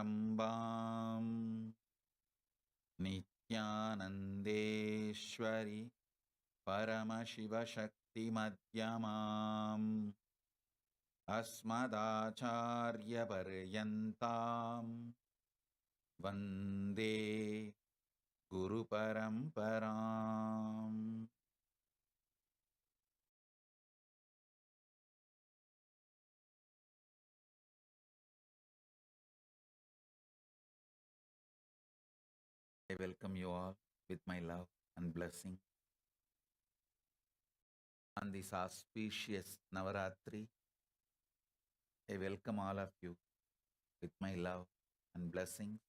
Samarambam Nithyanandeshwari Paramashiva Madhyamam Asmadacharya Paryantam Vande Guru Paramparam. I welcome you all with my love and blessing on this auspicious Navaratri. I welcome all of you with my love and blessings.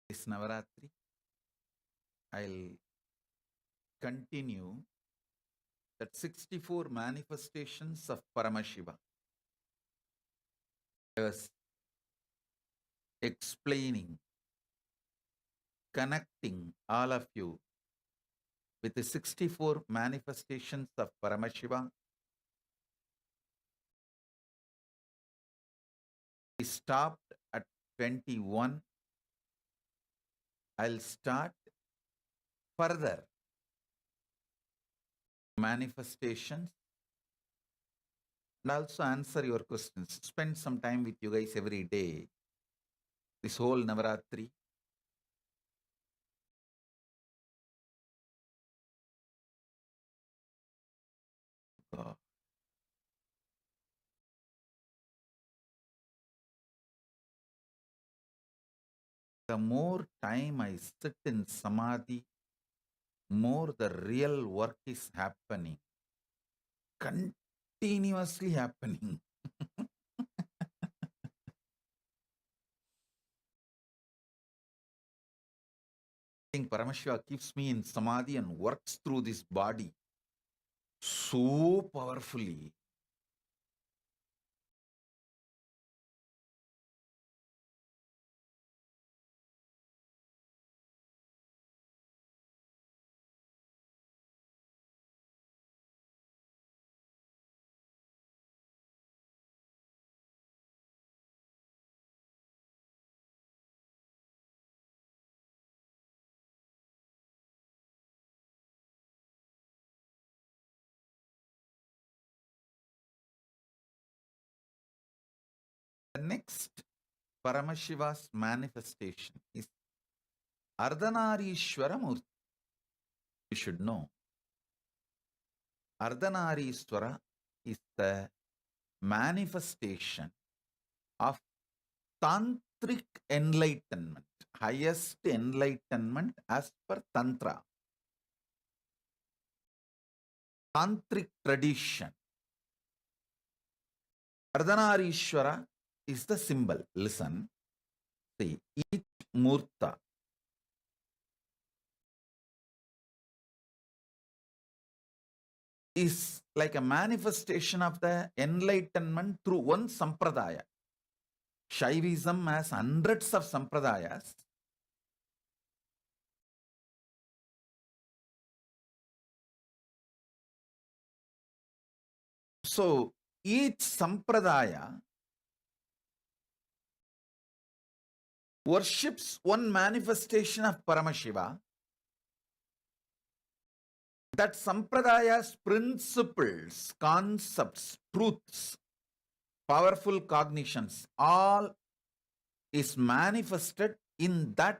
This Navaratri, I'll continue that 64 manifestations of Paramashiva. I was explaining, connecting all of you with the 64 manifestations of Paramashiva. We stopped at 21. I'll start further manifestations and also answer your questions. Spend some time with you guys every day, this whole Navaratri. The more time I sit in Samadhi, more the real work is happening, continuously happening. I think Paramashiva keeps me in Samadhi and works through this body so powerfully. The next Paramashiva's manifestation is Ardhanarishwara Murti. You should know. Ardhanarishwara is the manifestation of tantric enlightenment, highest enlightenment as per Tantra. Tantric tradition. Ardhanarishwara is the symbol. Listen. See, each Murta is like a manifestation of the enlightenment through one sampradaya. Shaivism has hundreds of sampradayas. So each sampradaya worships one manifestation of Paramashiva. That sampradaya's principles, concepts, truths, powerful cognitions, all is manifested in that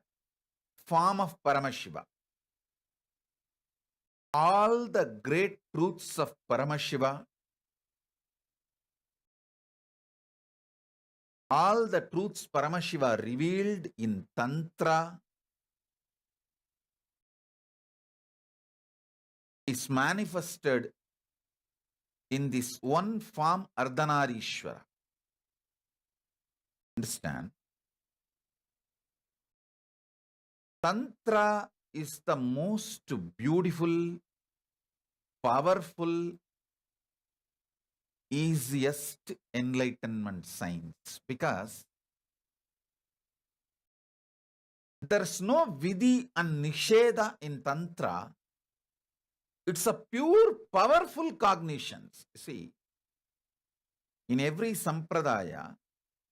form of Paramashiva. All the great truths of Paramashiva, all the truths Paramashiva revealed in Tantra is manifested in this one form, Ardhanarishwara. Understand? Tantra is the most beautiful, powerful, easiest enlightenment science because there's no vidhi and nisheda in Tantra It's a pure, powerful cognition. See, in every sampradaya,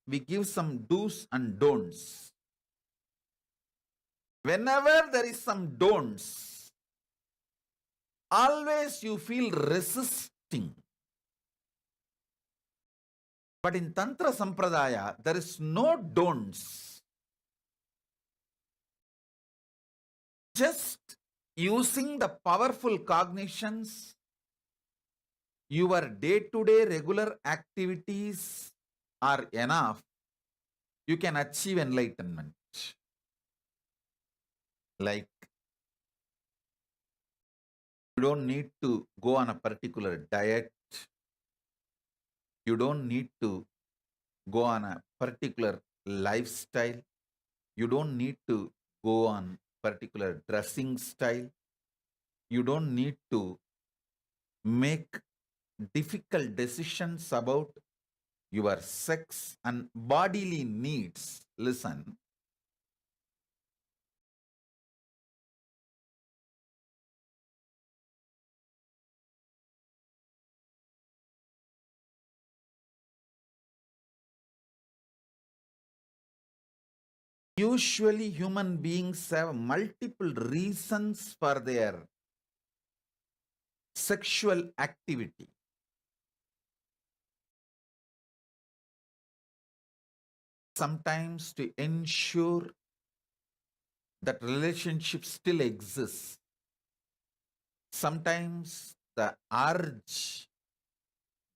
we give some do's and don'ts. Whenever there is some don'ts, always you feel resisting. But in Tantra Sampradaya, there is no don'ts. Just using the powerful cognitions, your day-to-day regular activities are enough. You can achieve enlightenment. Like, you don't need to go on a particular diet. You don't need to go on a particular lifestyle. You don't need to go on particular dressing style. You don't need to make difficult decisions about your sex and bodily needs. Listen, usually human beings have multiple reasons for their sexual activity. Sometimes to ensure that relationship still exists. Sometimes the urge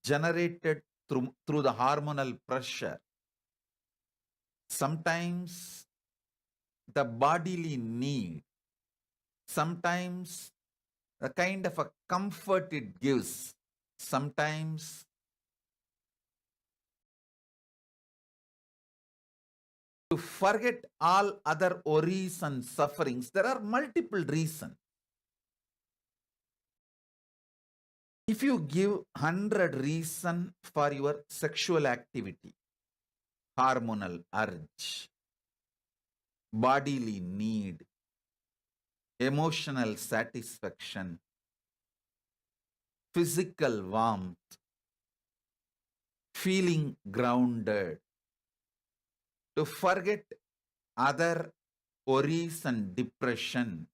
generated through the hormonal pressure. Sometimes the bodily need. Sometimes the kind of a comfort it gives. Sometimes to forget all other worries and sufferings. There are multiple reasons. If you give 100 reasons for your sexual activity, hormonal urge, bodily need, emotional satisfaction, physical warmth, feeling grounded, to forget other worries and depression.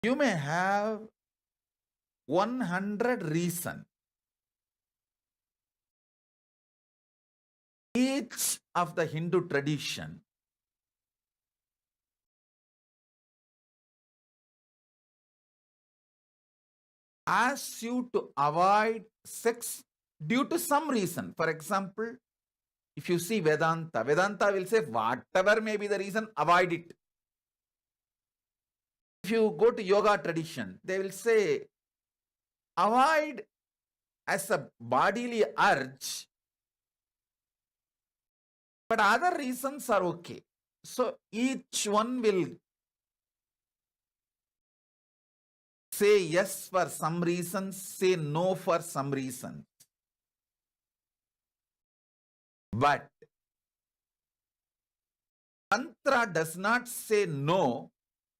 You may have 100 reasons. Each of the Hindu tradition asks you to avoid sex due to some reason. For example, if you see Vedanta, Vedanta will say whatever may be the reason, avoid it. If you go to yoga tradition, they will say avoid as a bodily urge, but other reasons are okay. So each one will say yes for some reasons, say no for some reasons. But Tantra does not say no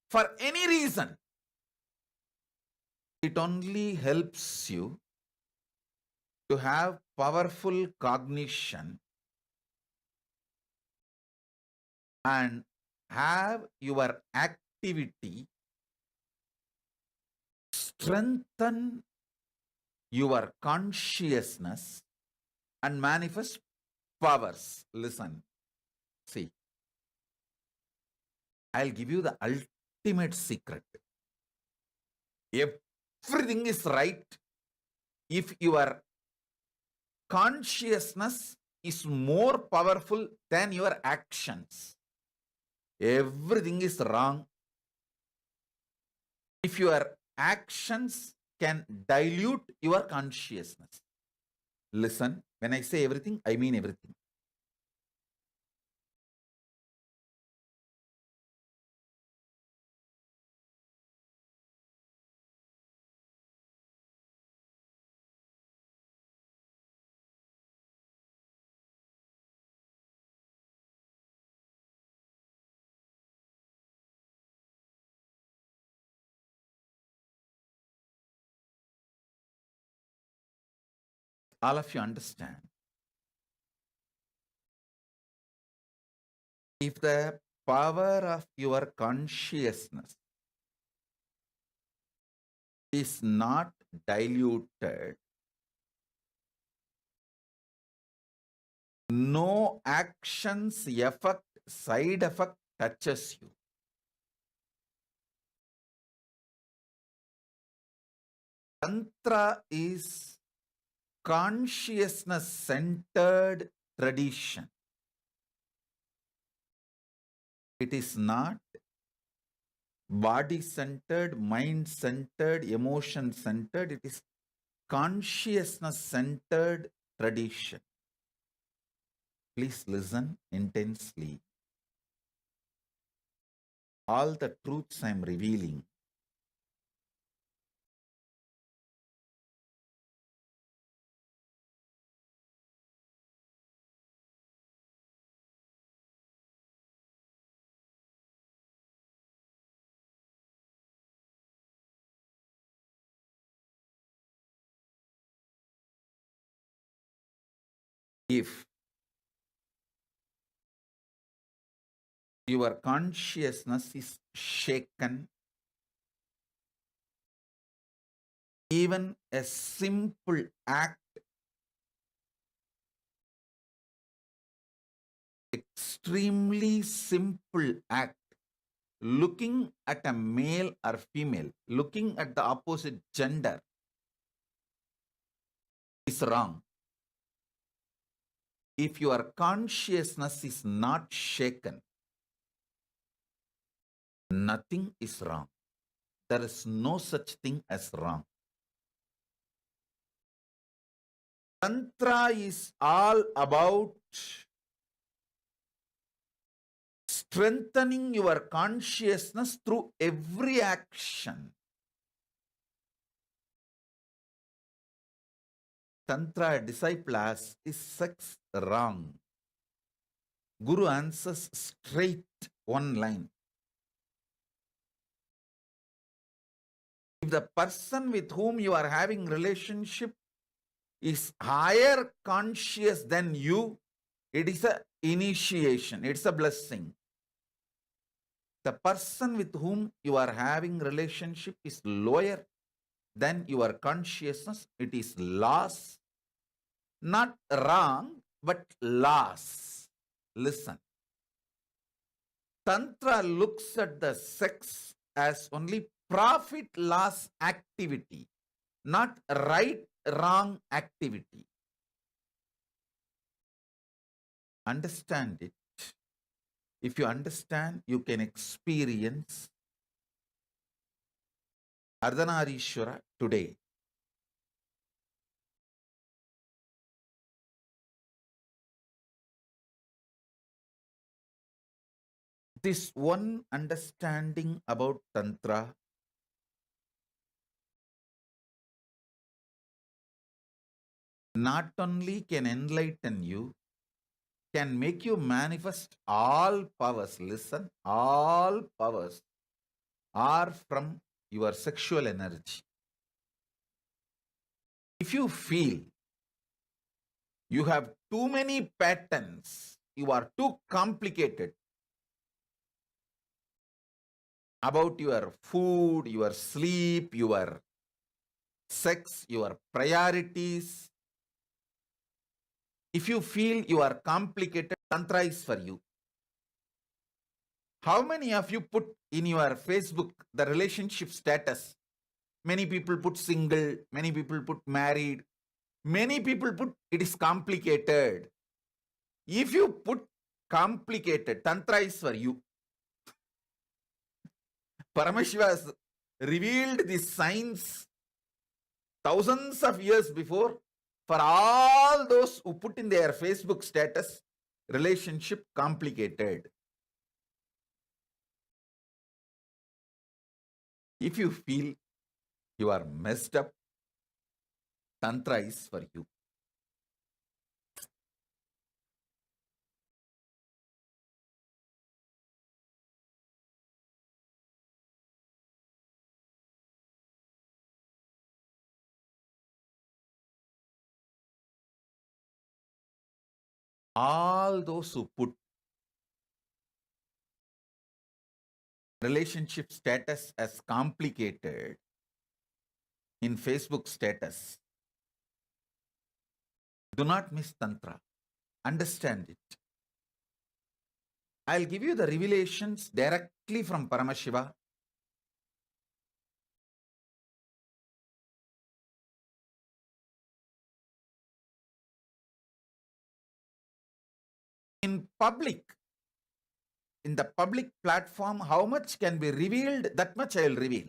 for any reason. It only helps you to have powerful cognition and have your activity strengthen your consciousness and manifest powers. Listen, see, I'll give you the ultimate secret. Everything is right if your consciousness is more powerful than your actions. Everything is wrong if your actions can dilute your consciousness. Listen, when I say everything, I mean everything. All of you understand. If the power of your consciousness is not diluted, no actions, effect, side effect touches you. Tantra is consciousness-centered tradition. It is not body-centered, mind-centered, emotion-centered. It is consciousness-centered tradition. Please listen intensely. All the truths I am revealing, if your consciousness is shaken, even a simple act, extremely simple act, looking at a male or female, looking at the opposite gender is wrong. If your consciousness is not shaken, nothing is wrong. There is no such thing as wrong. Tantra is all about strengthening your consciousness through every action. Tantra disciple asks, is sex wrong? Guru answers straight, one line. If the person with whom you are having relationship is higher conscious than you, it is an initiation, it's a blessing. The person with whom you are having relationship is lower than your consciousness, it is loss. Not wrong, but loss. Listen. Tantra looks at the sex as only profit loss activity, not right wrong activity. Understand it. If you understand, you can experience Ardhanarishwara today. This one understanding about Tantra not only can enlighten you, can make you manifest all powers. Listen, all powers are from your sexual energy. If you feel you have too many patterns, you are too complicated about your food, your sleep, your sex, your priorities. If you feel you are complicated, Tantra is for you. How many of you put in your Facebook the relationship status? Many people put single, many people put married, many people put it is complicated. If you put complicated, Tantra is for you. Paramashiva has revealed these signs thousands of years before for all those who put in their Facebook status, relationship complicated. If you feel you are messed up, Tantra is for you. All those who put relationship status as complicated in Facebook status, do not miss Tantra. Understand it. I'll give you the revelations directly from Paramashiva. In the public platform, how much can be revealed, that much I will reveal.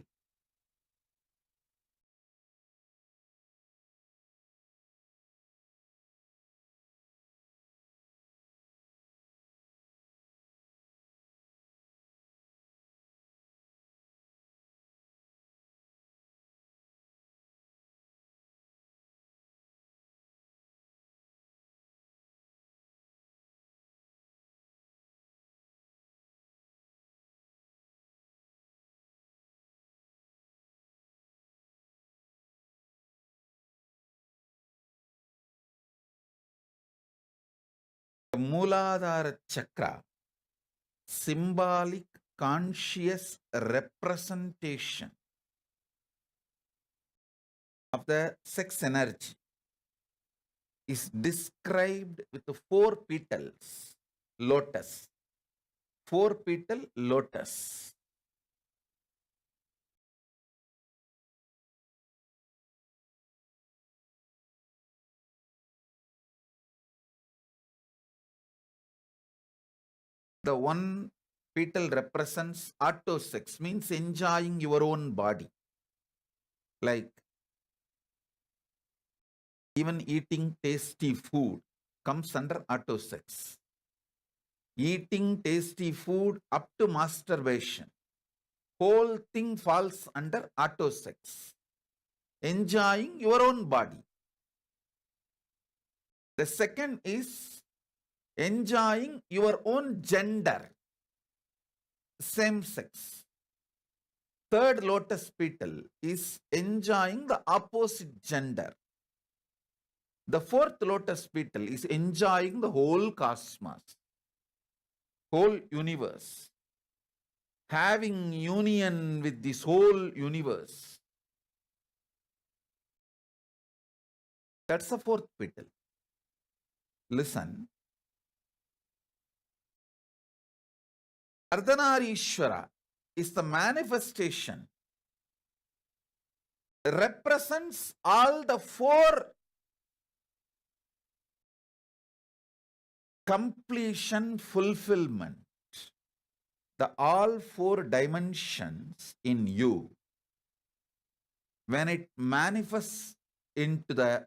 The Mooladhara Chakra, symbolic conscious representation of the sex energy, is described with the 4 petals, lotus. 4 petal lotus. The 1 petal represents autosex, means enjoying your own body. Like even eating tasty food comes under autosex. Eating tasty food up to masturbation, whole thing falls under autosex. Enjoying your own body. The second is enjoying your own gender, same sex. Third lotus petal is enjoying the opposite gender. The 4th lotus petal is enjoying the whole cosmos, whole universe, having union with this whole universe. That's the 4th petal. Listen. Ardhanarishwara is the manifestation, represents all the 4 completion, fulfillment, the all 4 dimensions in you. When it manifests into the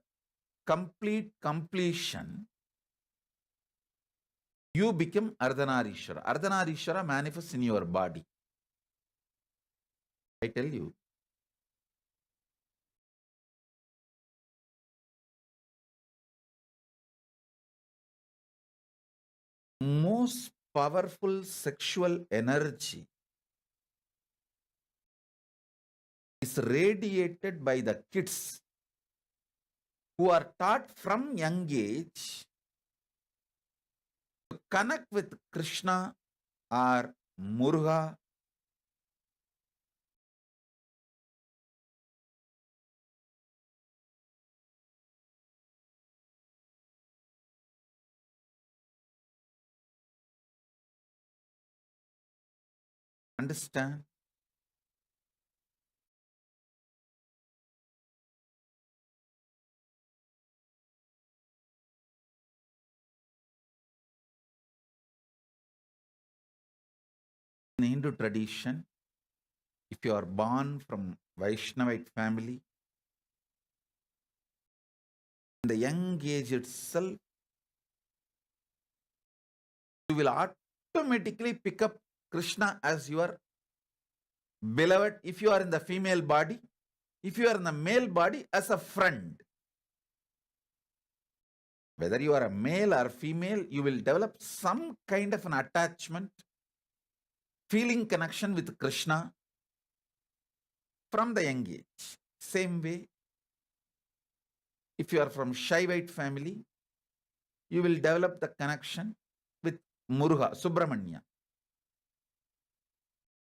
complete completion, you become Ardhanarishwara. Ardhanarishwara manifests in your body. I tell you. Most powerful sexual energy is radiated by the kids who are taught from young age to connect with Krishna or Muruga. Understand? In Hindu tradition, if you are born from Vaishnavite family, in the young age itself, you will automatically pick up Krishna as your beloved if you are in the female body, if you are in the male body as a friend. Whether you are a male or female, you will develop some kind of an attachment, feeling connection with Krishna from the young age. Same way, if you are from Shaivite family, you will develop the connection with Muruga, Subramanya.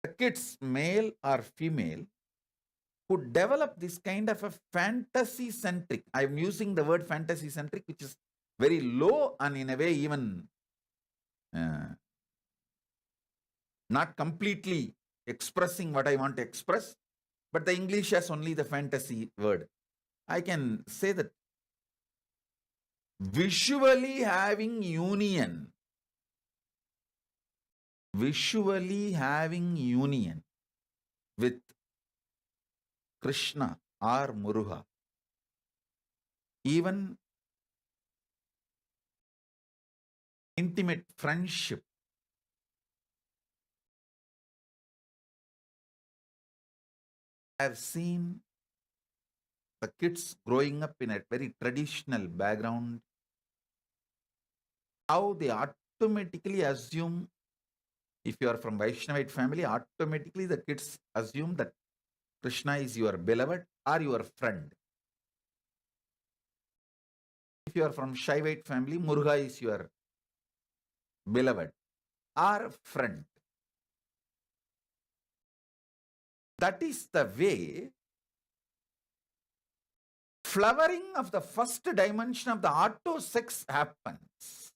The kids, male or female, who develop this kind of a fantasy-centric, I'm using the word fantasy-centric, which is very low and in a way even not completely expressing what I want to express, but the English has only the fantasy word. I can say that visually having union with Krishna or Muruga, even intimate friendship, I have seen the kids growing up in a very traditional background, how they automatically assume, if you are from Vaishnavite family, automatically the kids assume that Krishna is your beloved or your friend. If you are from Shaivite family, Muruga is your beloved or friend. That is the way flowering of the first dimension of the auto sex happens.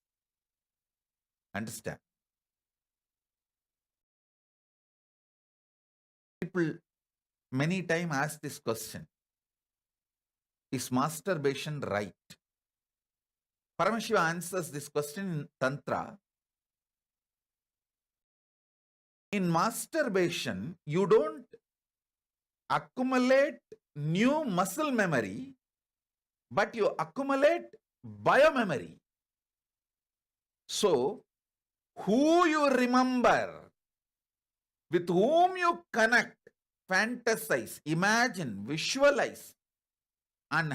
Understand? People many times ask this question: is masturbation right? Paramashiva answers this question in Tantra. In masturbation, you don't accumulate new muscle memory, but you accumulate biomemory. So, who you remember, with whom you connect, fantasize, imagine, visualize, and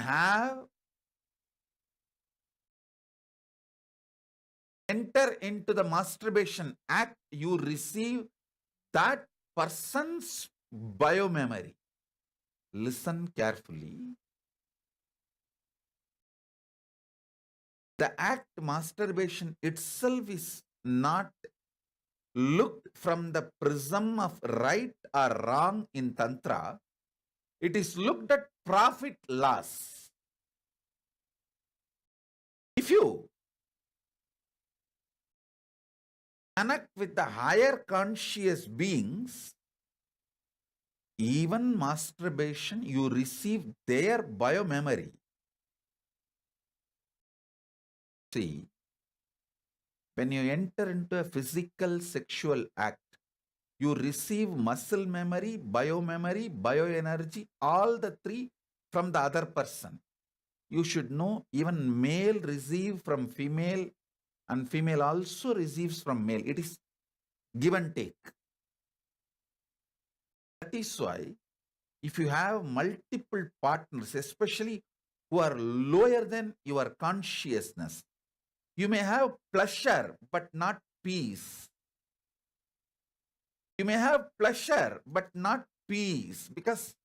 enter into the masturbation act, you receive that person's biomemory. Listen carefully. The act masturbation itself is not looked from the prism of right or wrong in Tantra. It is looked at profit loss. If you connect with the higher conscious beings, even masturbation, you receive their biomemory. See, when you enter into a physical sexual act, you receive muscle memory, bioenergy, all the three from the other person. You should know even male receive from female and female also receives from male. It is give and take. That is why if you have multiple partners, especially who are lower than your consciousness, you may have pleasure but not peace. You may have pleasure but not peace, because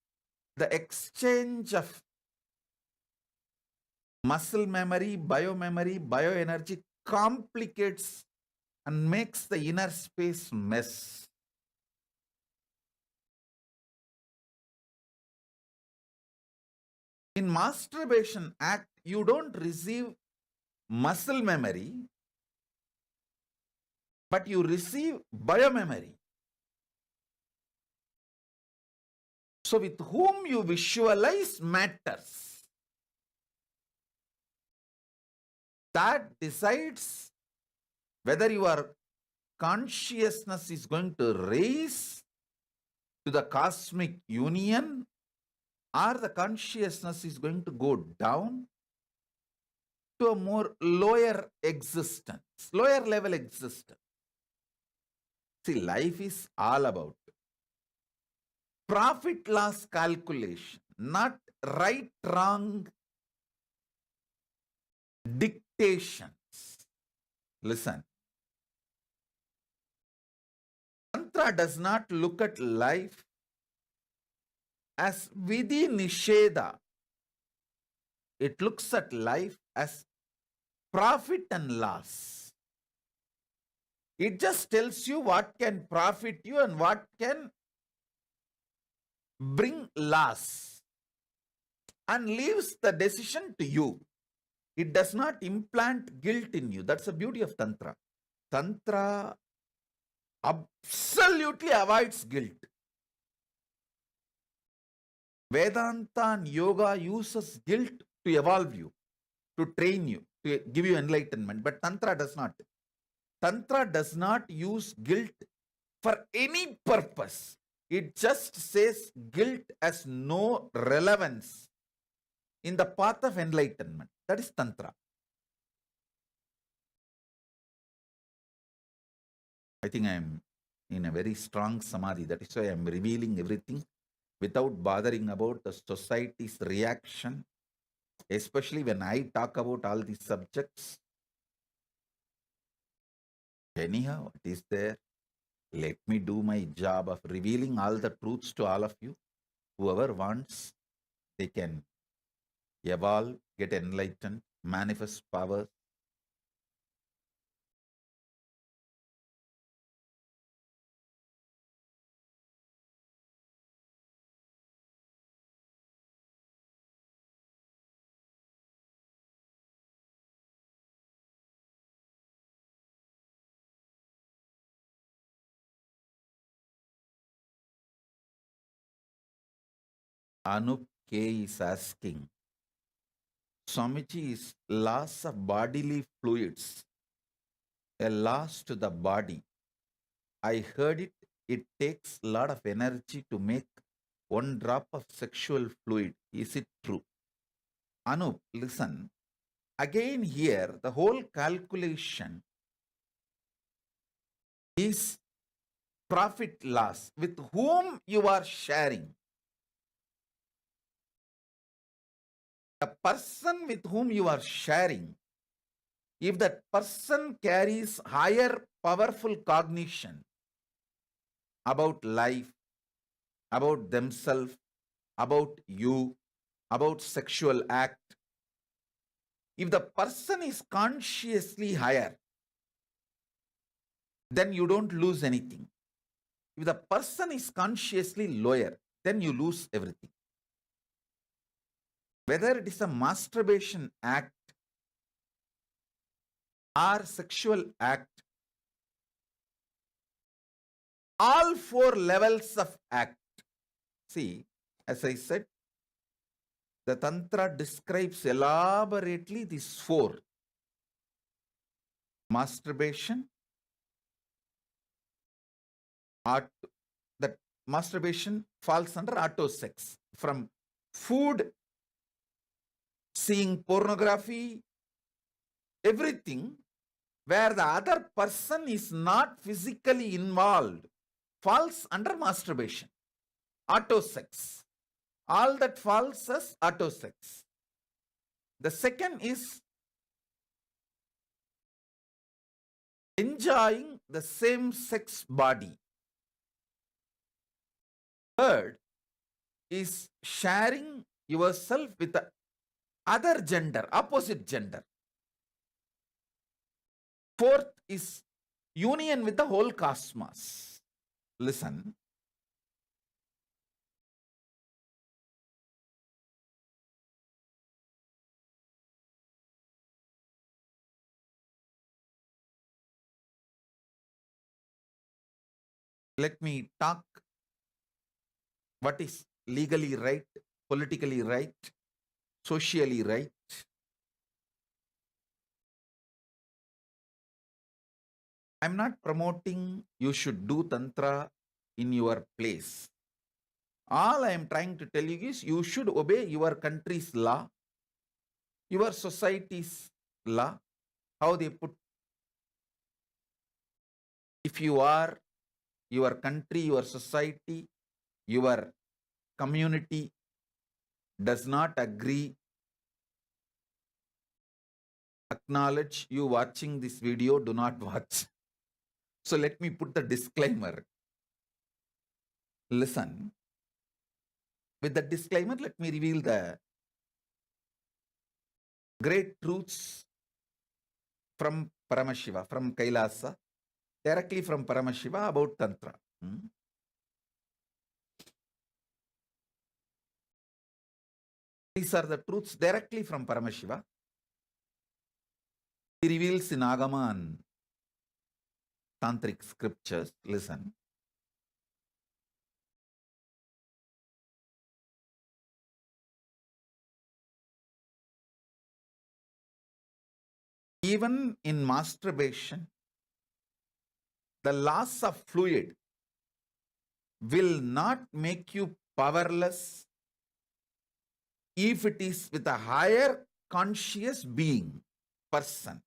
the exchange of muscle memory, bioenergy complicates and makes the inner space mess. In masturbation act, you don't receive muscle memory, but you receive biomemory. So with whom you visualize matters. That decides whether your consciousness is going to raise to the cosmic union or the consciousness is going to go down to a more lower existence, lower level existence. See, life is all about profit loss calculation, not right wrong dictations. Listen. Tantra does not look at life as vidhi nisheda. It looks at life as profit and loss. It just tells you what can profit you and what can bring loss and leaves the decision to you. It does not implant guilt in you. That's the beauty of Tantra. Tantra absolutely avoids guilt. Vedanta and yoga uses guilt to evolve you, to train you, to give you enlightenment. But Tantra does not. Tantra does not use guilt for any purpose. It just says guilt has no relevance in the path of enlightenment. That is Tantra. I think I am in a very strong samadhi. That is why I am revealing everything without bothering about the society's reaction, especially when I talk about all these subjects. Anyhow, it is there. Let me do my job of revealing all the truths to all of you. Whoever wants, they can evolve, get enlightened, manifest powers. Anup K is asking, Swamiji, is loss of bodily fluids a loss to the body? I heard it takes a lot of energy to make one drop of sexual fluid. Is it true? Anup, listen. Again, here, the whole calculation is profit loss. With whom you are sharing? The person with whom you are sharing, if that person carries higher powerful cognition about life, about themselves, about you, about sexual act, if the person is consciously higher, then you don't lose anything. If the person is consciously lower, then you lose everything. Whether it is a masturbation act or sexual act, all four levels of act. See, as I said, the Tantra describes elaborately these four. Masturbation, that masturbation falls under auto sex. From food, seeing pornography, everything where the other person is not physically involved falls under masturbation, auto sex. All that falls as auto sex. The second is enjoying the same sex body. Third is sharing yourself with the other gender, opposite gender. Fourth is union with the whole cosmos. Listen. Let me talk what is legally right, politically right, socially right. I'm not promoting you should do Tantra in your place. All I am trying to tell you is you should obey your country's law, your society's law, how they put. If you are, your country, your society, your community does not agree, acknowledge, you watching this video, do not watch. So let me put the disclaimer. Listen. With the disclaimer, let me reveal the great truths from Paramashiva, from Kailasa, directly from Paramashiva about Tantra. These are the truths directly from Paramashiva. He reveals in Agama and Tantric scriptures. Listen. Even in masturbation, the loss of fluid will not make you powerless if it is with a higher conscious being, person.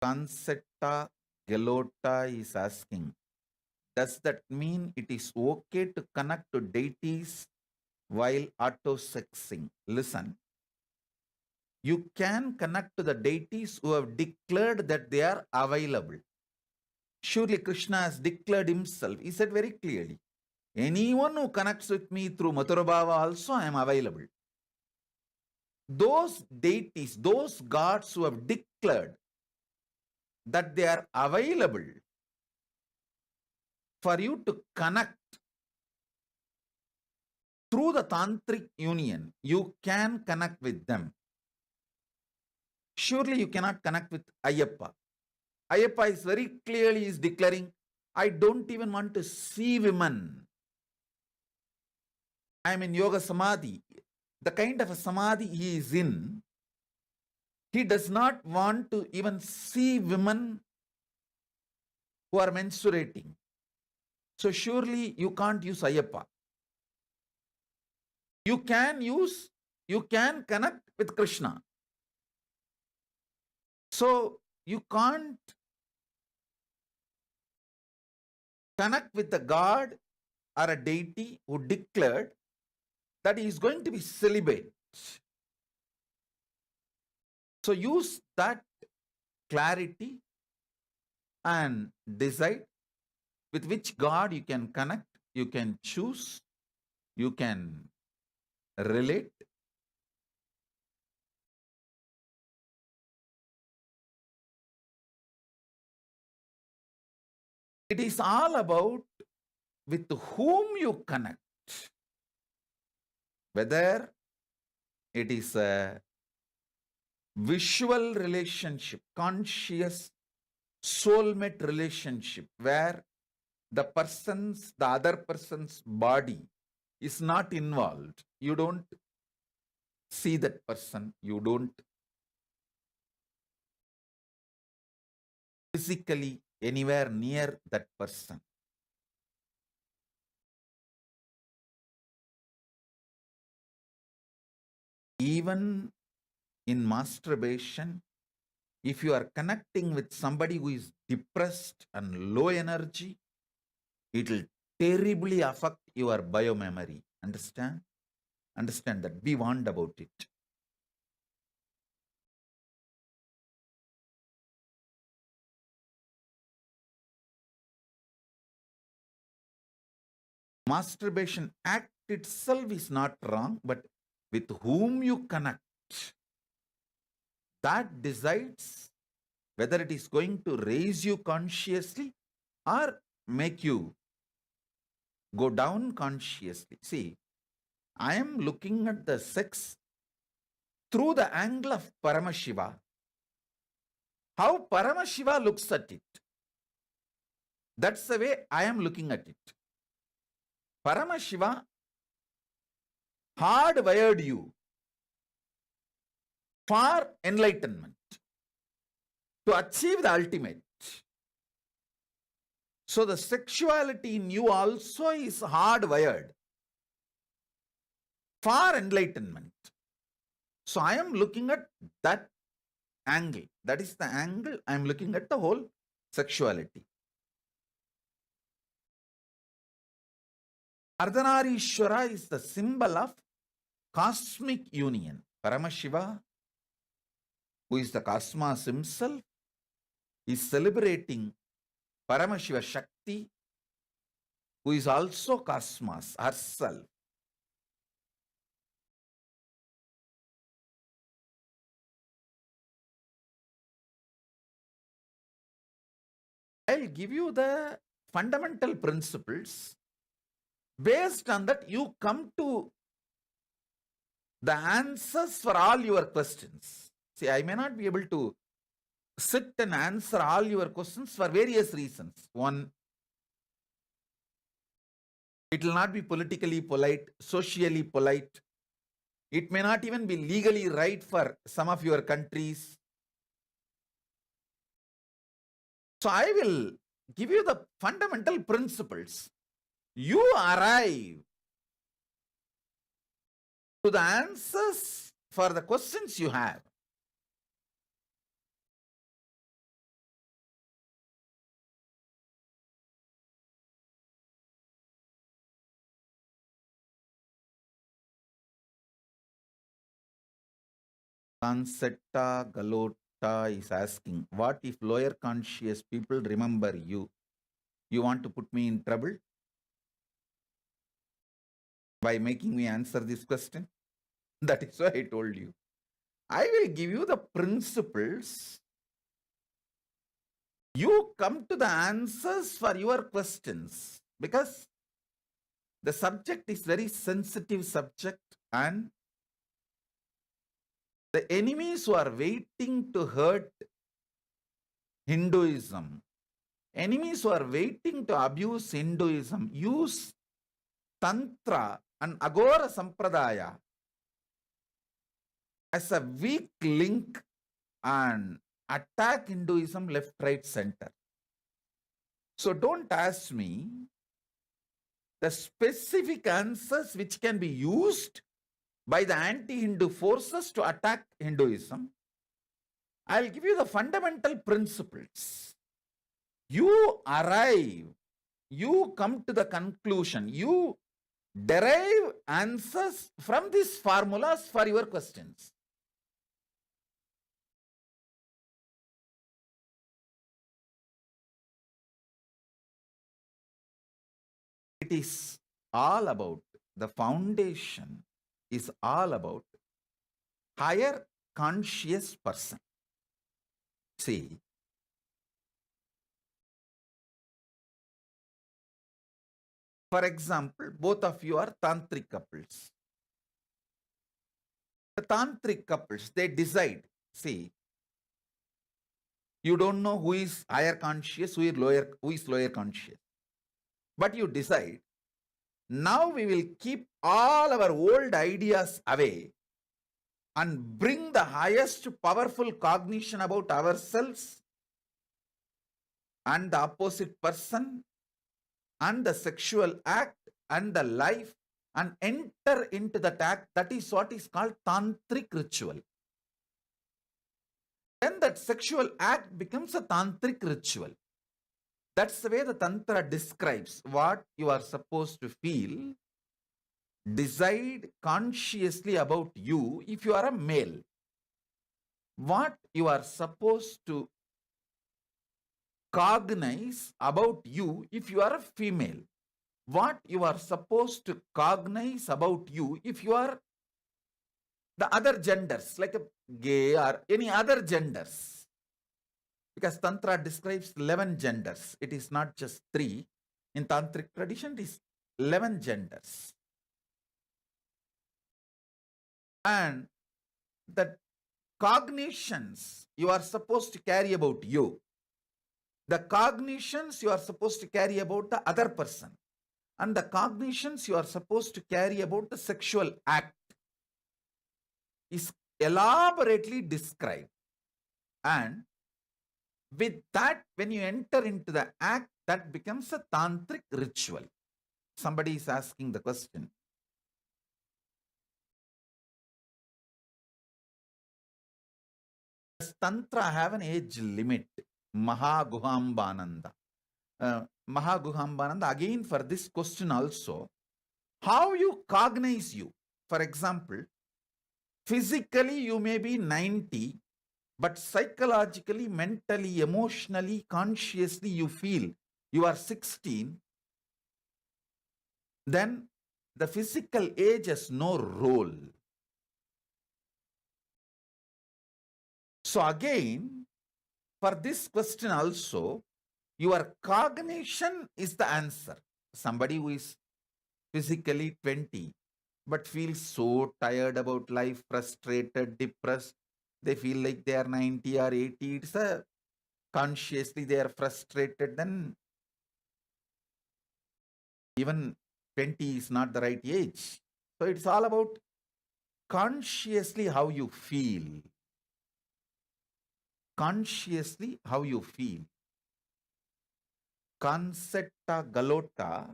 Consetta Gelota is asking, does that mean it is okay to connect to deities while auto-sexing? Listen, you can connect to the deities who have declared that they are available. Surely Krishna has declared himself. He said very clearly, anyone who connects with me through Mathurabhava also, I am available. Those deities, those gods who have declared that they are available for you to connect through the tantric union, you can connect with them. Surely you cannot connect with Ayyappa. Ayyappa is very clearly is declaring, I don't even want to see women. I am in yoga samadhi. The kind of a samadhi he is in, he does not want to even see women who are menstruating. So surely you can't use Ayyappa. You can connect with Krishna. So you can't connect with the God or a deity who declared that he is going to be celibate. So use that clarity and decide with which God you can connect, you can choose, you can relate. It is all about with whom you connect. Whether it is a visual relationship, conscious soulmate relationship, where the other person's body is not involved. You don't see that person. You don't physically anywhere near that person. Even in masturbation, if you are connecting with somebody who is depressed and low energy, it will terribly affect your biomemory. Understand? Understand that. Be warned about it. Masturbation act itself is not wrong, but with whom you connect, that decides whether it is going to raise you consciously or make you go down consciously. See, I am looking at the sex through the angle of Paramashiva. How Paramashiva looks at it. That's the way I am looking at it. Paramashiva hardwired you for enlightenment, to achieve the ultimate. So the sexuality in you also is hardwired for enlightenment. So I am looking at that angle. That is the angle I am looking at the whole sexuality. Ardhanarishwara is the symbol of cosmic union. Paramashiva, who is the cosmos himself, is celebrating Paramashiva Shakti, who is also cosmos herself. I'll give you the fundamental principles. Based on that, you come to the answers for all your questions. See, I may not be able to sit and answer all your questions for various reasons. One, it will not be politically polite, socially polite. It may not even be legally right for some of your countries. So I will give you the fundamental principles. You arrive to the answers for the questions you have. Consetta Galota is asking, what if lower conscious people remember you? You want to put me in trouble by making me answer this question? That is why I told you. I will give you the principles. You come to the answers for your questions, because the subject is very sensitive subject, and the enemies who are waiting to hurt Hinduism, enemies who are waiting to abuse Hinduism, use Tantra and Agora Sampradaya as a weak link and attack Hinduism left, right, center. So don't ask me the specific answers which can be used by the anti-Hindu forces to attack Hinduism. I'll give you the fundamental principles. You arrive, you come to the conclusion, you derive answers from these formulas for your questions. It is all about, the foundation is all about higher conscious person. See, for example, both of you are tantric couples. The tantric couples, they decide, see, you don't know who is higher conscious, who is lower conscious. But you decide, now we will keep all our old ideas away and bring the highest powerful cognition about ourselves and the opposite person and the sexual act and the life, and enter into that act. That is what is called tantric ritual. Then that sexual act becomes a tantric ritual. That's the way the Tantra describes what you are supposed to feel, decide consciously about you if you are a male. What you are supposed to cognize about you if you are a female. What you are supposed to cognize about you if you are the other genders, like a gay or any other genders. Because Tantra describes 11 genders. It is not just 3. In Tantric tradition, it is 11 genders. And the cognitions you are supposed to carry about you, the cognitions you are supposed to carry about the other person, and the cognitions you are supposed to carry about the sexual act is elaborately described. And with that, when you enter into the act, that becomes a tantric ritual. Somebody is asking the question, does Tantra have an age limit? Mahaguhambananda. Mahaguhambananda, again for this question also, how you cognize you? For example, physically you may be 90, but psychologically, mentally, emotionally, consciously you feel you are 16, then the physical age has no role. So again, for this question also, your cognition is the answer. Somebody who is physically 20 but feels so tired about life, frustrated, depressed, they feel like they are 90 or 80, it's a consciously they are frustrated, then even 20 is not the right age. So it's all about consciously how you feel. Consciously how you feel. Concetta Galota,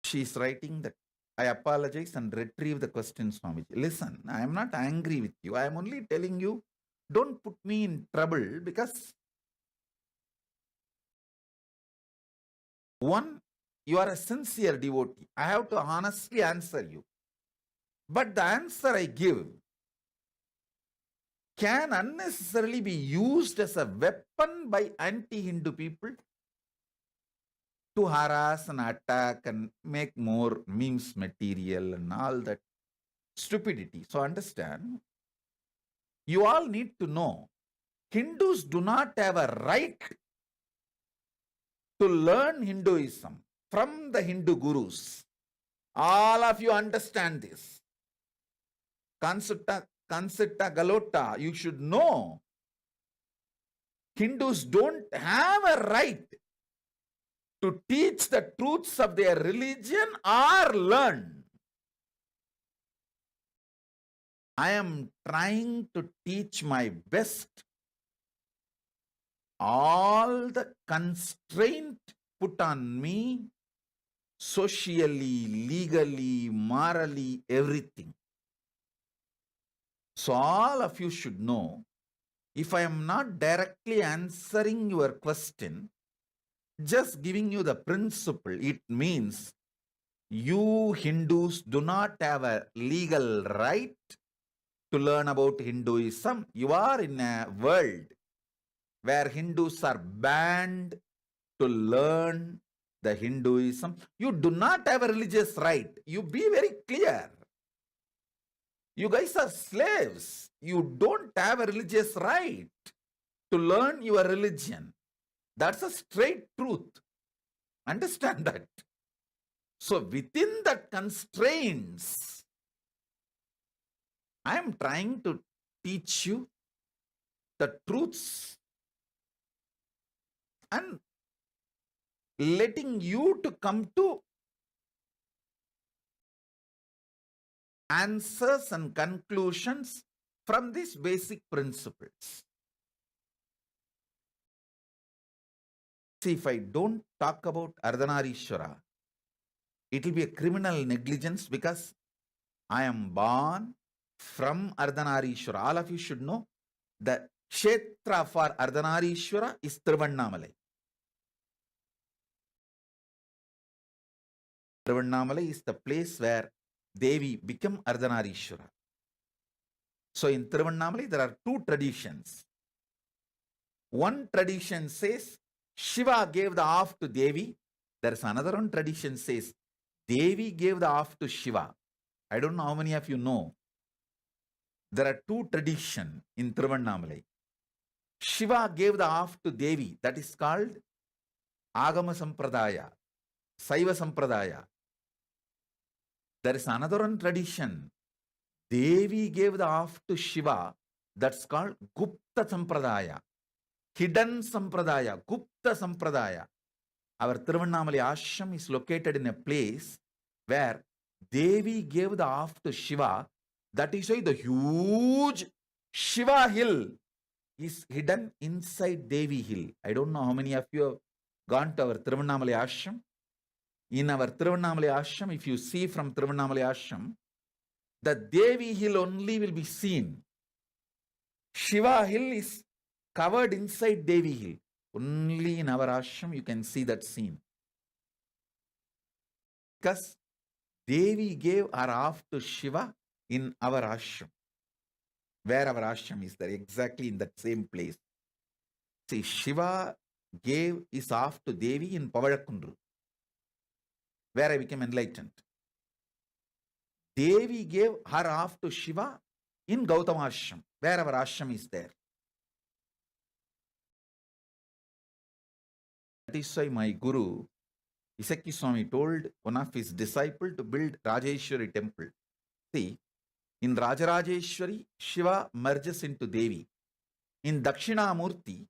she is writing that I apologize and retrieve the question, Swamiji. Listen, I am not angry with you. I am only telling you, don't put me in trouble, because one, you are a sincere devotee. I have to honestly answer you. But the answer I give can unnecessarily be used as a weapon by anti-Hindu people to harass and attack and make more memes material and all that stupidity. So understand, you all need to know, Hindus do not have a right to learn Hinduism from the Hindu gurus. All of you understand this. Concetta Galota, you should know, Hindus don't have a right to teach the truths of their religion or learn. I am trying to teach my best. All the constraint put on me, socially, legally, morally, everything. So all of you should know, if I am not directly answering your question, just giving you the principle, it means you Hindus do not have a legal right to learn about Hinduism. You are in a world where Hindus are banned to learn the Hinduism. You do not have a religious right. You be very clear. You guys are slaves. You don't have a religious right to learn your religion. That's a straight truth. Understand that. So within the constraints, I am trying to teach you the truths and letting you to come to answers and conclusions from these basic principles. See, if I don't talk about Ardhanarishwara, it will be a criminal negligence, because I am born from Ardhanarishwara. All of you should know the Kshetra for Ardhanarishwara is Tiruvannamalai. Tiruvannamalai is the place where Devi became Ardhanarishwara. So in Tiruvannamalai, there are two traditions. One tradition says Shiva gave the half to Devi. There is another one tradition says Devi gave the half to Shiva. I don't know how many of you know. There are two traditions in Tiruvannamalai. Shiva gave the half to Devi. That is called Agama Sampradaya, Saiva Sampradaya. There is another one tradition. Devi gave the half to Shiva. That's called Gupta Sampradaya, hidden Sampradaya, Gupta Sampradaya. Our Tiruvannamalai ashram is located in a place where Devi gave the half to Shiva. That is why the huge Shiva hill is hidden inside Devi hill. I don't know how many of you have gone to our Tiruvannamalai ashram. In our Tiruvannamalai ashram, if you see from Tiruvannamalai ashram, the Devi hill only will be seen. Shiva hill is covered inside Devi hill. Only in our ashram you can see that scene. Because Devi gave her half to Shiva in our ashram. Where our ashram is there, exactly in that same place. See, Shiva gave his half to Devi in Pavadakundru, where I became enlightened. Devi gave her half to Shiva in Gautama ashram, where our ashram is there. That is why my Guru, Isaki Swami, told one of his disciples to build Rajeshwari temple. See, in Rajarajeshwari, Shiva merges into Devi. In Dakshinamurti,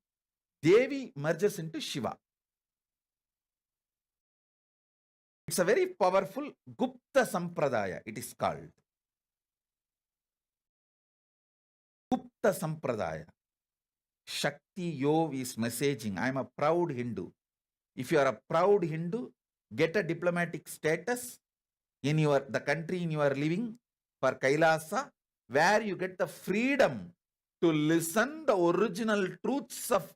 Devi merges into Shiva. It's a very powerful Gupta Sampradaya, it is called. Gupta Sampradaya. Shakti Yov is messaging, I am a proud Hindu. If you are a proud Hindu, get a diplomatic status in the country in you are living for Kailasa, where you get the freedom to listen the original truths of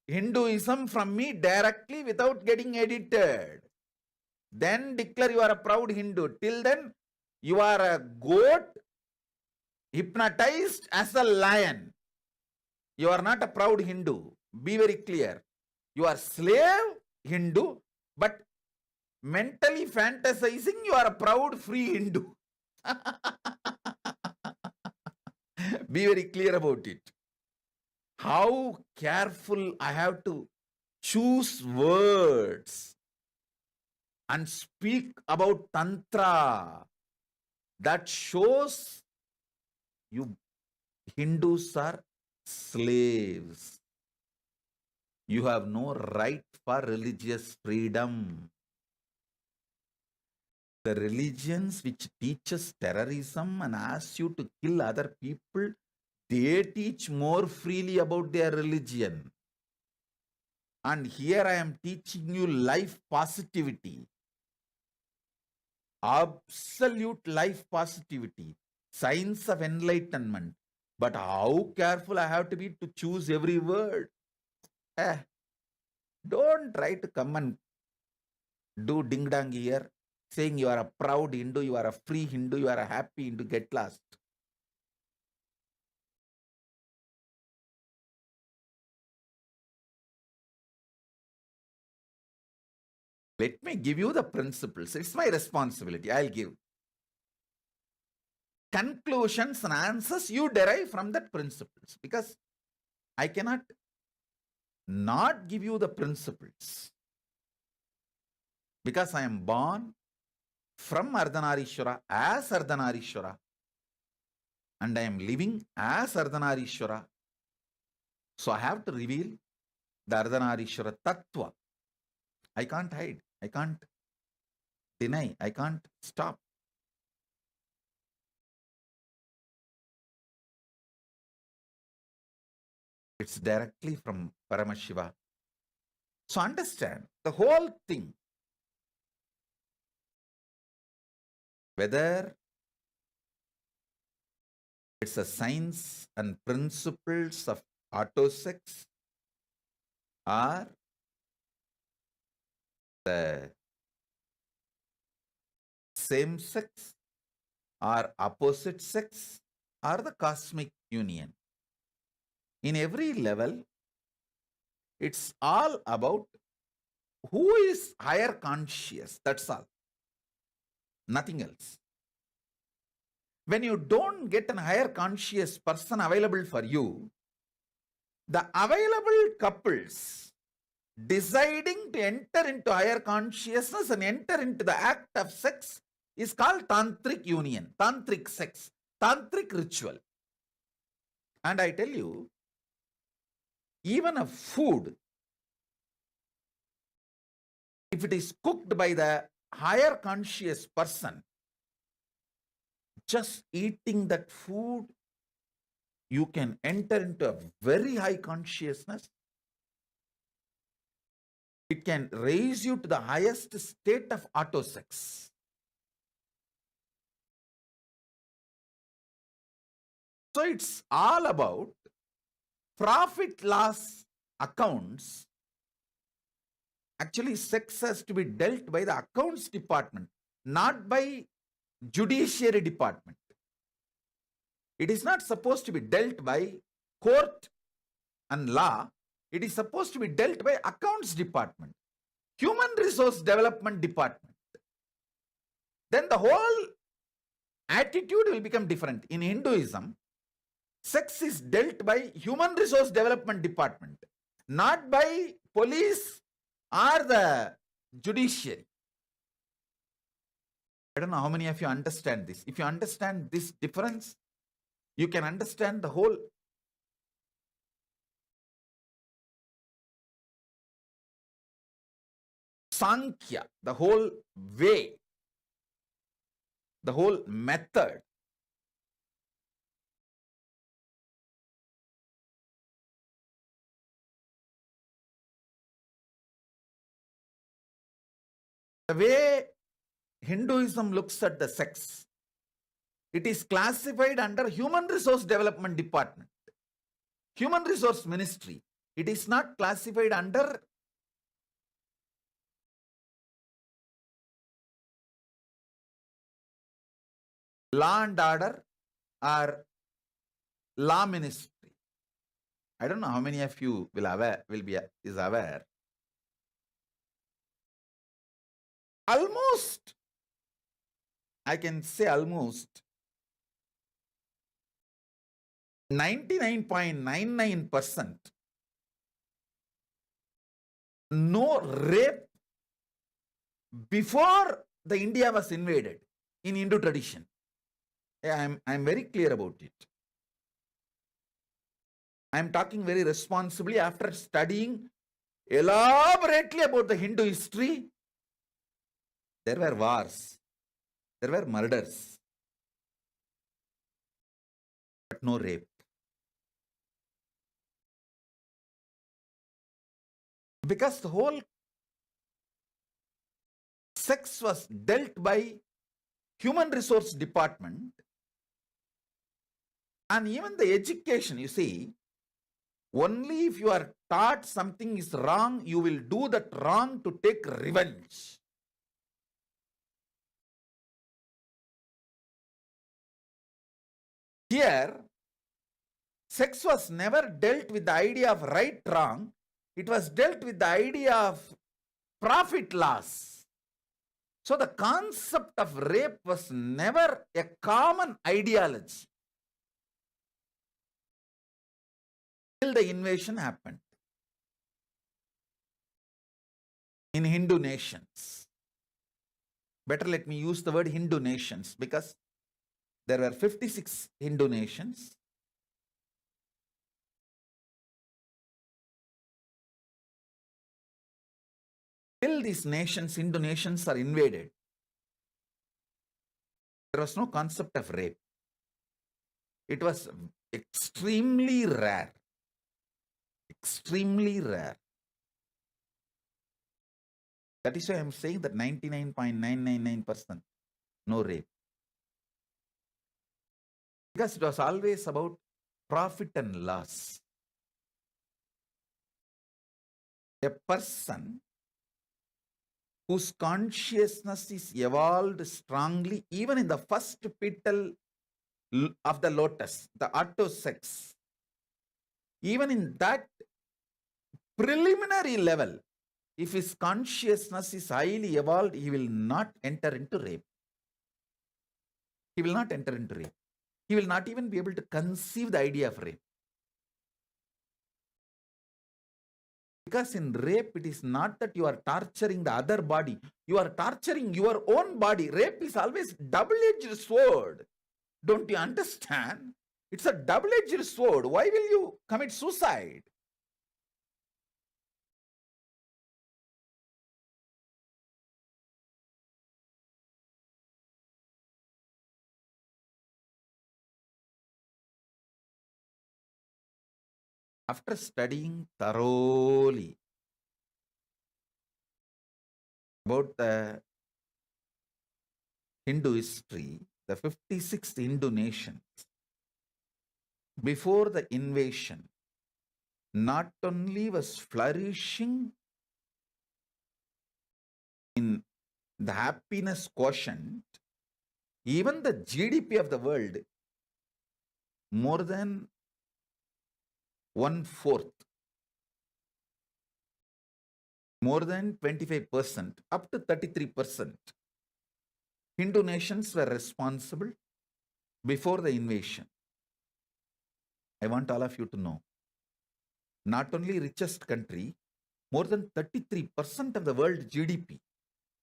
Hinduism from me directly without getting edited. Then declare you are a proud Hindu. Till then, you are a goat hypnotized as a lion. You are not a proud Hindu. Be very clear. You are slave Hindu, but mentally fantasizing you are a proud free Hindu. Be very clear about it. How careful I have to choose words and speak about Tantra. That shows you Hindus are slaves. You have no right for religious freedom. The religions which teaches terrorism and ask you to kill other people, they teach more freely about their religion. And here I am teaching you life positivity. Absolute life positivity. Science of enlightenment. But how careful I have to be to choose every word. Don't try to come and do ding-dong here, saying you are a proud Hindu, you are a free Hindu, you are a happy Hindu, get lost. Let me give you the principles. It's my responsibility. I'll give. Conclusions and answers you derive from that principles, because I cannot not give you the principles, because I am born from Ardhanarishwara as Ardhanarishwara and I am living as Ardhanarishwara. So I have to reveal the Ardhanarishwara Tattva. I can't hide. I can't deny. I can't stop. It's directly from Paramashiva. So understand the whole thing. Whether it's a science and principles of autosex or the same sex or opposite sex or the cosmic union. In every level, it's all about who is higher conscious. That's all. Nothing else. When you don't get an higher conscious person available for you, the available couples deciding to enter into higher consciousness and enter into the act of sex is called tantric union, tantric sex, tantric ritual. And I tell you, even a food, if it is cooked by the higher conscious person, just eating that food, you can enter into a very high consciousness. It can raise you to the highest state of autosex. So it's all about profit loss accounts. Actually, sex has to be dealt by the accounts department. not by judiciary department. It is not supposed to be dealt by court and law. It is supposed to be dealt by accounts department, human resource development department. Then the whole attitude will become different. In Hinduism, sex is dealt by human resource development department, not by police or the judiciary. I don't know how many of you understand this. If you understand this difference, you can understand the whole Sankhya, the whole way, the whole method. The way Hinduism looks at the sex, it is classified under Human Resource Development Department, Human Resource Ministry. It is not classified under Law and Order or Law Ministry. I don't know how many of you is aware. Almost, I can say almost 99.99% no rape before the India was invaded in Hindu tradition. I'm very clear about it. I'm talking very responsibly after studying elaborately about the Hindu history. There were wars, there were murders, but no rape. Because the whole sex was dealt by Human Resource Department, and even the education, you see, only if you are taught something is wrong, you will do that wrong to take revenge. Here, sex was never dealt with the idea of right, wrong. It was dealt with the idea of profit loss. So the concept of rape was never a common ideology till the invasion happened in Hindu nations. Better let me use the word Hindu nations, because there were 56 Hindu nations. Till these nations, Hindu nations, are invaded, there was no concept of rape. It was extremely rare. Extremely rare. That is why I am saying that 99.999% no rape. Because it was always about profit and loss. A person whose consciousness is evolved strongly, even in the first petal of the lotus, the auto sex, even in that preliminary level, if his consciousness is highly evolved, he will not enter into rape. He will not enter into rape. He will not even be able to conceive the idea of rape. Because in rape, it is not that you are torturing the other body. You are torturing your own body. Rape is always double-edged sword. Don't you understand? It's a double-edged sword. Why will you commit suicide? After studying thoroughly about the Hindu history, the 56 Hindu nations, before the invasion, not only was flourishing in the happiness quotient, even the GDP of the world, more than 1/4, more than 25%, up to 33%. Hindu nations were responsible before the invasion. I want all of you to know, not only richest country, more than 33% of the world GDP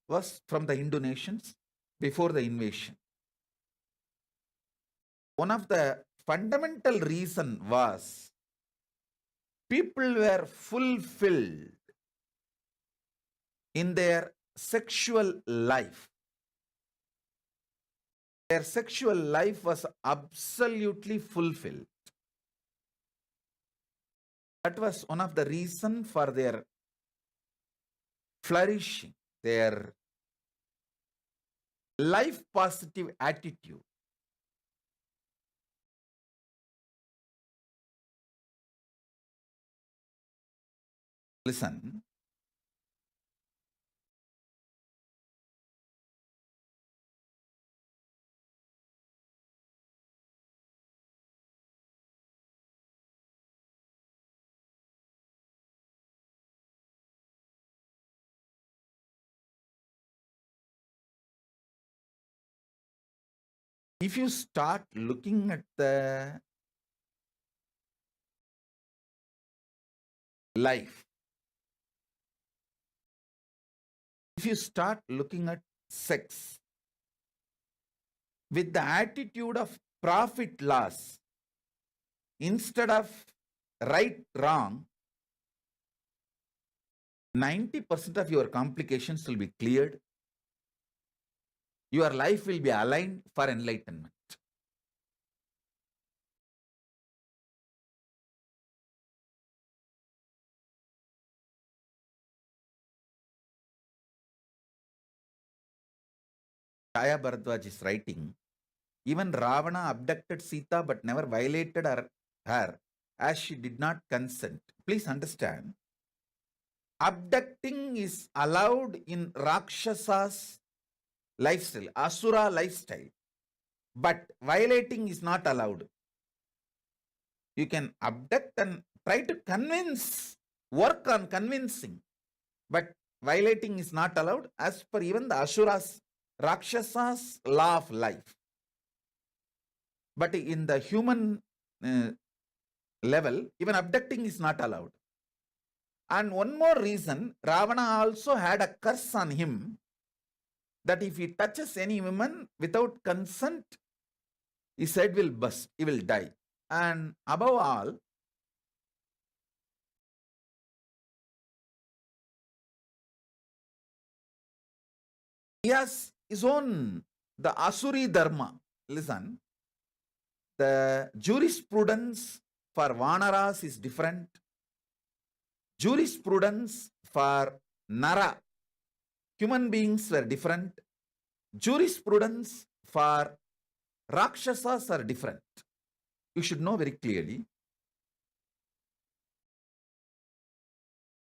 was from the Hindu nations before the invasion. One of the fundamental reason was people were fulfilled in their sexual life. Their sexual life was absolutely fulfilled. That was one of the reasons for their flourishing, their life positive attitude. Listen, if you start looking at the life, if you start looking at sex with the attitude of profit loss instead of right wrong, 90% of your complications will be cleared. Your life will be aligned for enlightenment. Chaya Bharadwaj is writing, even Ravana abducted Sita but never violated her as she did not consent. Please understand, abducting is allowed in Rakshasa's lifestyle, Asura lifestyle, but violating is not allowed. You can abduct and try to convince, work on convincing, but violating is not allowed as per even the Asuras, Rakshasa's law of life. But in the human level, even abducting is not allowed. And one more reason, Ravana also had a curse on him that if he touches any woman without consent, his head will burst, he will die. And above all, he has his own, the Asuri Dharma. Listen, the jurisprudence for Vanaras is different. Jurisprudence for Nara, human beings, were different. Jurisprudence for Rakshasas are different. You should know very clearly.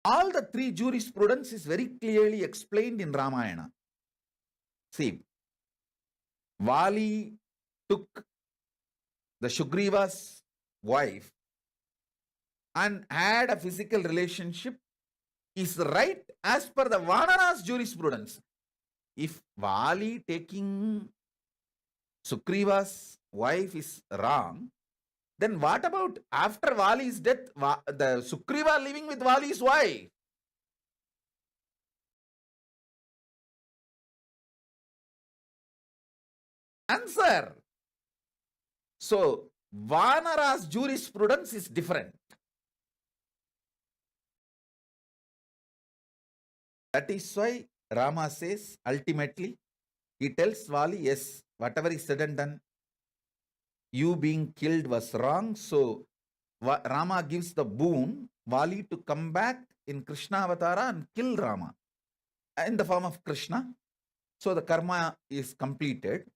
All the three jurisprudence is very clearly explained in Ramayana. See, Vali took the Sugriva's wife and had a physical relationship is right as per the Vanara's jurisprudence. If Vali taking Sugriva's wife is wrong, then what about after Vali's death, the Sugriva living with Vali's wife? Answer. So, Vanara's jurisprudence is different. That is why Rama says, ultimately, he tells Vali, yes, whatever is said and done, you being killed was wrong. So, Rama gives the boon, Vali to come back in Krishna Avatara and kill Rama in the form of Krishna. So, the karma is completed.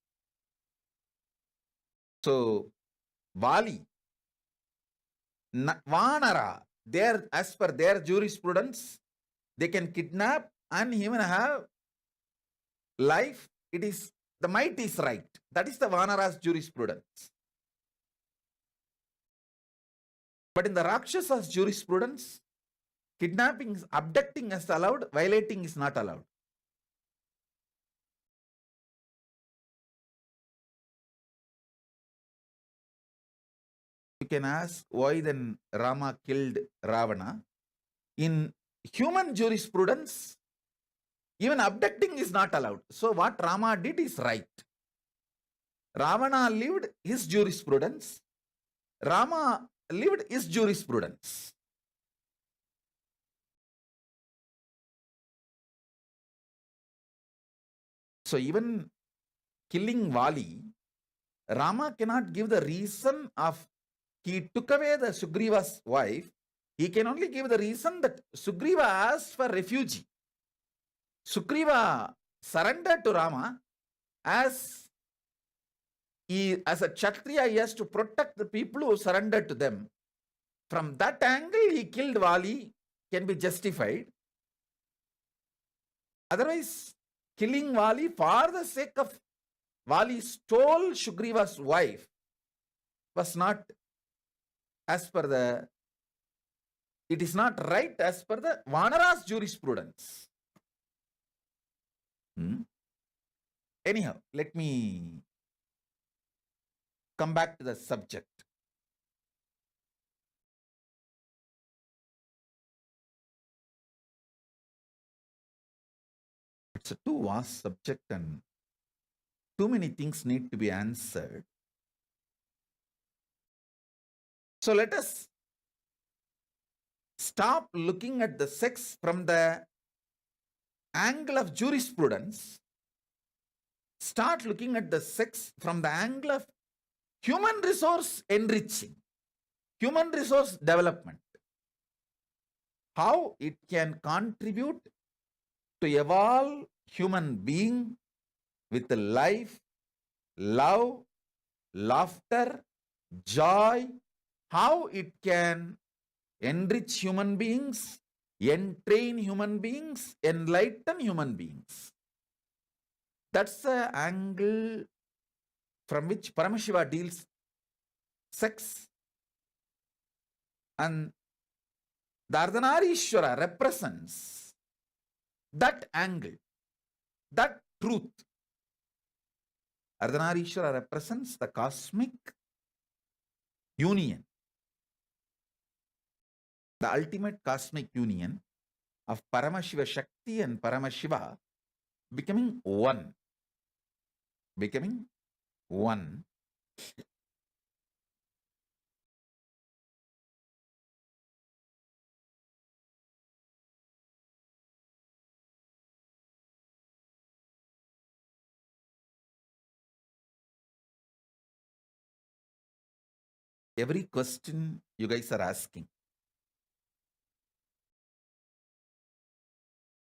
So, Vali, Vanara, as per their jurisprudence, they can kidnap and even have life, it is the might is right. That is the Vanara's jurisprudence. But in the Rakshasa's jurisprudence, kidnapping, abducting is allowed, violating is not allowed. You can ask why then Rama killed Ravana. In human jurisprudence, even abducting is not allowed. So what Rama did is right. Ravana lived his jurisprudence. Rama lived his jurisprudence. So even killing Vali, Rama cannot give the reason of he took away the Sugriva's wife. He can only give the reason that Sugriva asked for refuge. Sugriva surrendered to Rama as a Kshatriya, he has to protect the people who surrendered to them. From that angle, he killed Vali, can be justified. Otherwise, killing Vali for the sake of Vali stole Sugriva's wife was not as per the, it is not right as per the Vanara's jurisprudence. Anyhow, let me come back to the subject. It's a too vast subject and too many things need to be answered. So let us stop looking at the sex from the angle of jurisprudence. Start looking at the sex from the angle of human resource enriching, human resource development. How it can contribute to evolve human being with life, love, laughter, joy, how it can enrich human beings, entrain human beings, enlighten human beings. That's the angle from which Paramashiva deals sex. And the Ardhanarishwara represents that angle, that truth. Ardhanarishwara represents the cosmic union, the ultimate cosmic union of Paramashiva Shakti and Paramashiva becoming one. Becoming one. Every question you guys are asking.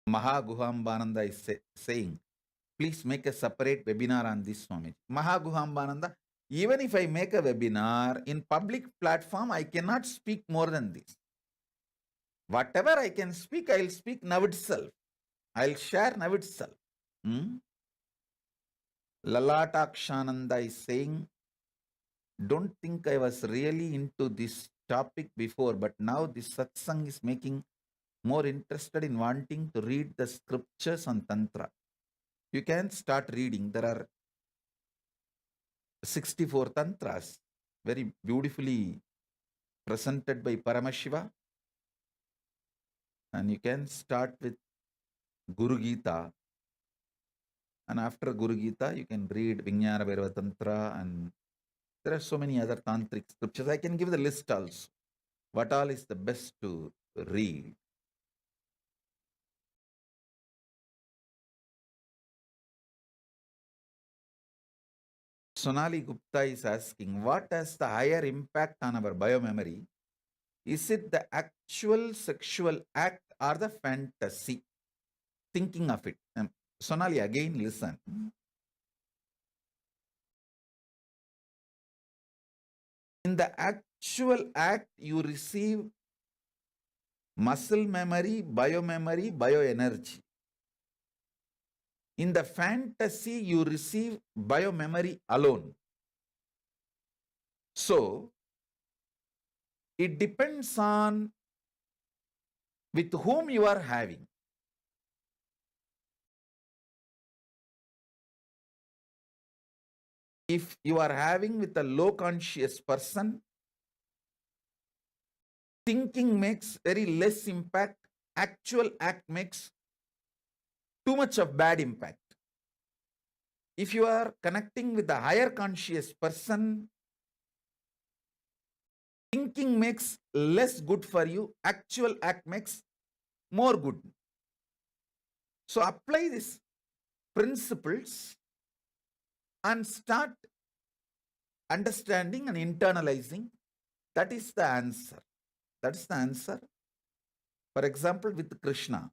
Mahaguhambananda is saying, please make a separate webinar on this, Swami. Mahaguhambananda, even if I make a webinar in public platform, I cannot speak more than this. Whatever I can speak, I'll speak now itself. I'll share now itself. Lalatakshananda is saying, don't think I was really into this topic before, but now this satsang is making more interested in wanting to read the scriptures on Tantra. You can start reading. There are 64 Tantras, very beautifully presented by Paramashiva. And you can start with Guru Gita. And after Guru Gita, you can read Vijnana Bhairava Tantra, and there are so many other tantric scriptures. I can give the list also. What all is the best to read? Sonali Gupta is asking, what has the higher impact on our biomemory? Is it the actual sexual act or the fantasy? Thinking of it. Sonali, again listen. In the actual act, you receive muscle memory, bioenergy. In the fantasy, you receive biomemory alone. So, it depends on with whom you are having. If you are having with a low conscious person, thinking makes very less impact. Actual act makes too much of bad impact. If you are connecting with a higher conscious person, thinking makes less good for you. Actual act makes more good. So apply these principles and start understanding and internalizing. That is the answer. That is the answer. For example, with Krishna,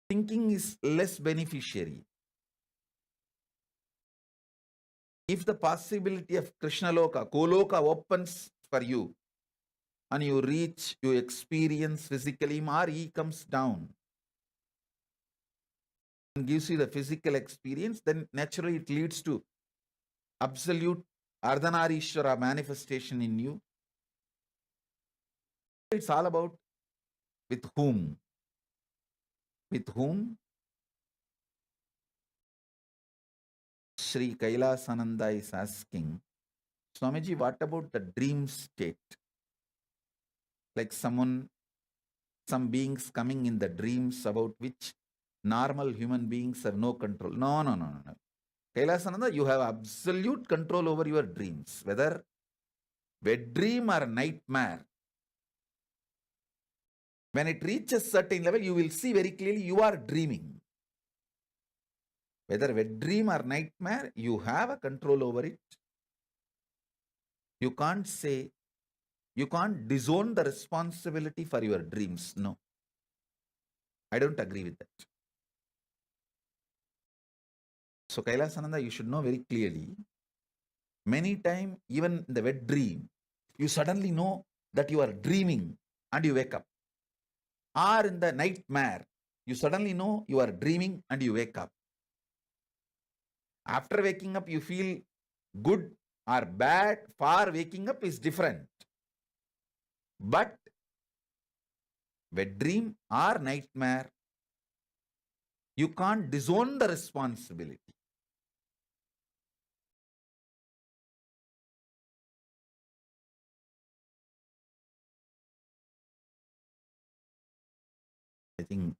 thinking is less beneficiary. If the possibility of Krishna Loka, Koloka opens for you, and you reach, you experience physically, or he comes down and gives you the physical experience, then naturally it leads to absolute Ardhanarishwara manifestation in you. It's all about with whom. With whom? Sri Kailasananda is asking, Swamiji, what about the dream state? Like some beings coming in the dreams about which normal human beings have no control. No. Kailasananda, you have absolute control over your dreams, whether wet dream or nightmare. When it reaches certain level, you will see very clearly you are dreaming. Whether wet dream or nightmare, you have a control over it. You can't say, you can't disown the responsibility for your dreams. No. I don't agree with that. So Kailasananda, you should know very clearly, many times, even in the wet dream, you suddenly know that you are dreaming and you wake up. Or in the nightmare, you suddenly know you are dreaming and you wake up. After waking up, you feel good or bad. For waking up is different. But wet dream or nightmare, you can't disown the responsibility. I think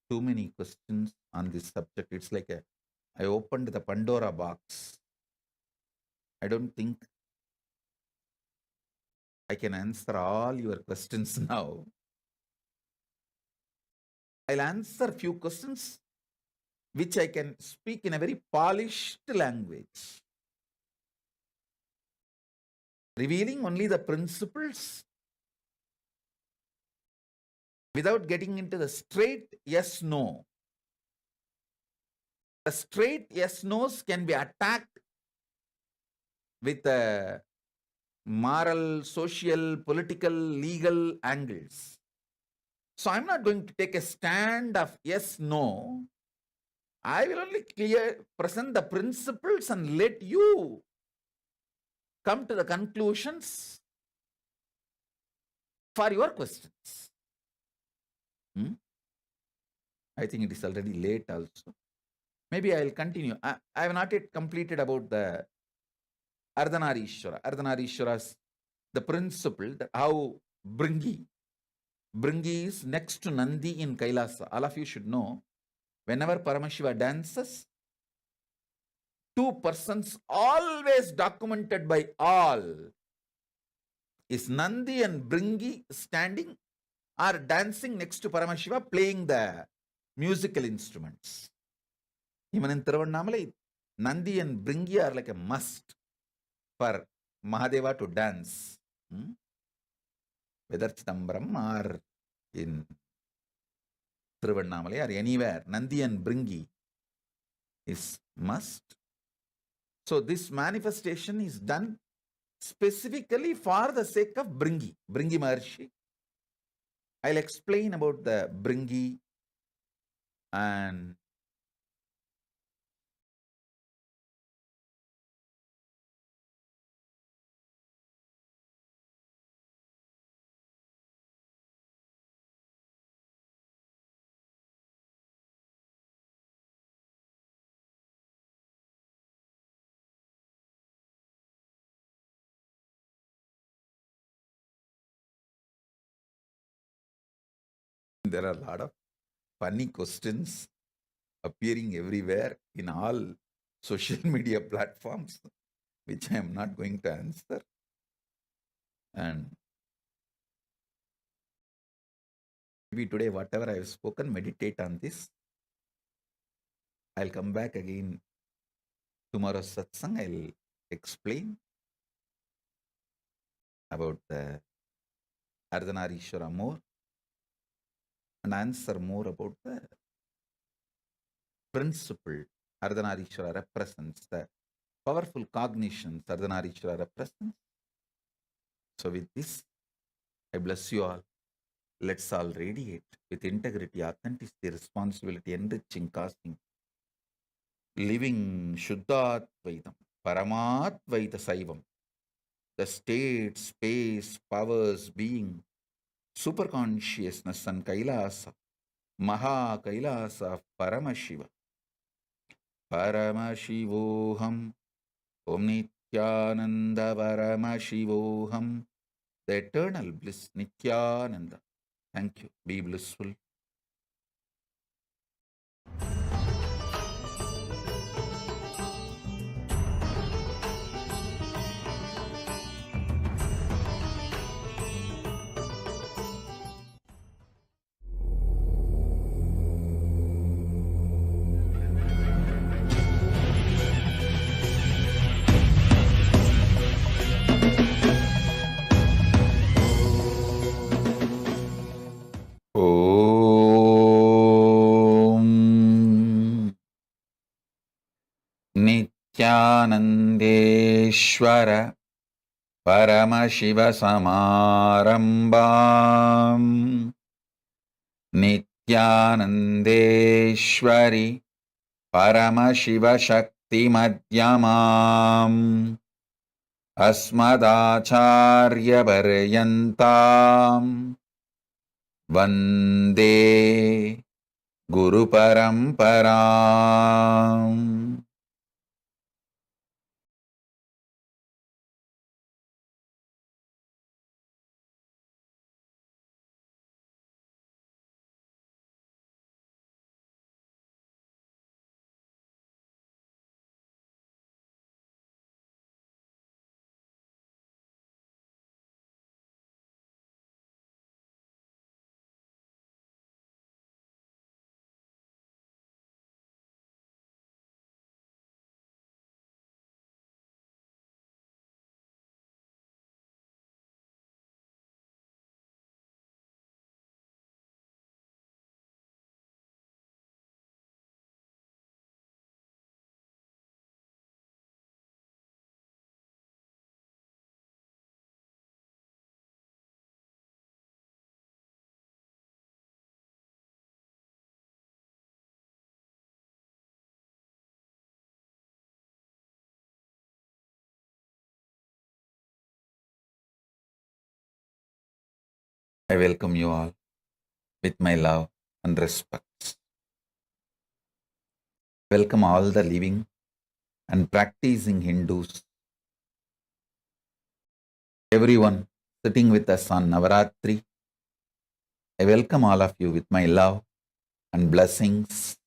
too many questions on this subject. It's like I opened the Pandora box. I don't think I can answer all your questions now. I'll answer few questions which I can speak in a very polished language, revealing only the principles without getting into the straight yes, no. The straight yes, no's can be attacked with moral, social, political, legal angles. So I'm not going to take a stand of yes, no. I will only present the principles and let you come to the conclusions for your questions. I think it is already late also. Maybe I will continue. I have not yet completed about the Ardhanarishwara. Ardhanarishwara's the principle that how Bringi is next to Nandi in Kailasa. All of you should know, whenever Paramashiva dances, two persons always documented by all is Nandi and Bringi standing or dancing next to Paramashiva playing the musical instruments. Even in Tiruvannamalai, Nandi and Bringi are like a must for Mahadeva to dance. Whether Chidambaram or in Tiruvannamalai or anywhere, Nandi and Bringi is must. So this manifestation is done specifically for the sake of Bringi Maharshi. I'll explain about the Bringi And there are a lot of funny questions appearing everywhere in all social media platforms, which I am not going to answer. And maybe today, whatever I have spoken, meditate on this. I'll come back again tomorrow's satsang. I'll explain about the Ardhanarishwara more and answer more about the principle Ardhanarishwara represents, the powerful cognitions Ardhanarishwara represents. So with this, I bless you all. Let's all radiate with integrity, authenticity, responsibility, enriching, causing, living Shuddhatvaitam, Paramatvaita Saivam, the state, space, powers, being, super consciousness and Kailasa, Maha Kailasa, Paramashiva, Paramashivoham, Om Nithyananda Paramashivoham, the eternal bliss, Nithyananda. Thank you. Be blissful. Om Nithyanandeshwara Paramashiva Samarambam Nithyanandeshwari Paramashiva Shakti Madhyamam Asmadacharya Paryantam Vande Guru Paramparam. I welcome you all with my love and respect. Welcome all the living and practicing Hindus, everyone sitting with us on Navaratri. I welcome all of you with my love and blessings.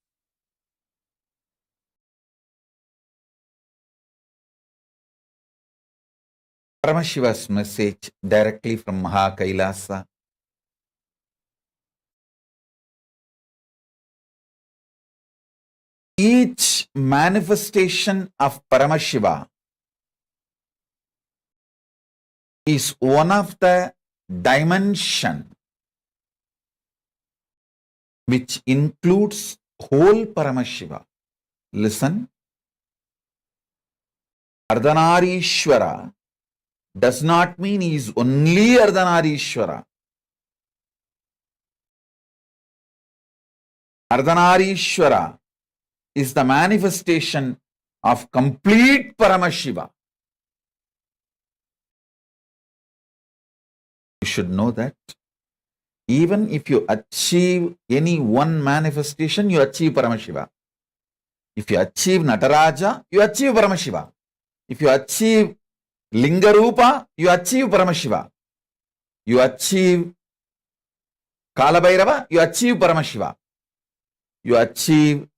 Paramashiva's message directly from Maha Kailasa. Each manifestation of Paramashiva is one of the dimension which includes whole Paramashiva. Listen, Ardhanarishwara does not mean he is only Ardhanarishwara. Ardhanarishwara is the manifestation of complete Paramashiva. You should know that. Even if you achieve any one manifestation, you achieve Paramashiva. If you achieve Nataraja, you achieve Paramashiva. If you achieve Lingarupa, you achieve Paramashiva. You achieve Kalabhairava, you achieve Paramashiva. You achieve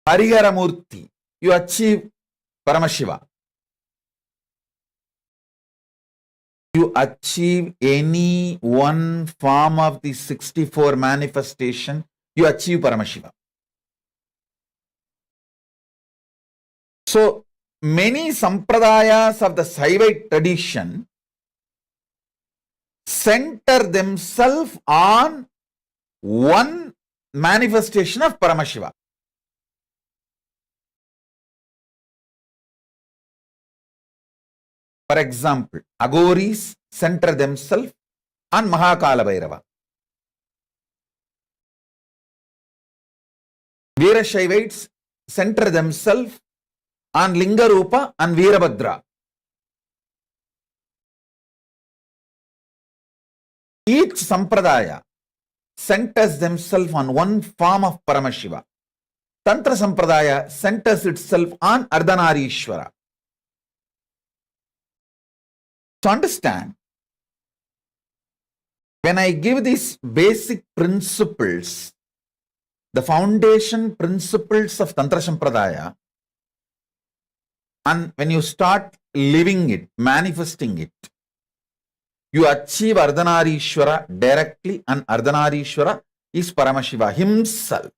Hariharamurti, you achieve Paramashiva. You achieve any one form of the 64 manifestation, you achieve Paramashiva. So, many sampradayas of the Saivite tradition center themselves on one manifestation of Paramashiva. For example, Agoris center themselves on Mahakala Bhairava. Veerashaivites center themselves on Lingarupa and Veerabhadra. Each sampradaya centers themselves on one form of Paramashiva. Tantra sampradaya centers itself on Ardhanarishwara. So understand, when I give these basic principles, the foundation principles of Tantra Sampradaya, and when you start living it, manifesting it, you achieve Ardhanarishwara directly, and Ardhanarishwara is Paramashiva himself.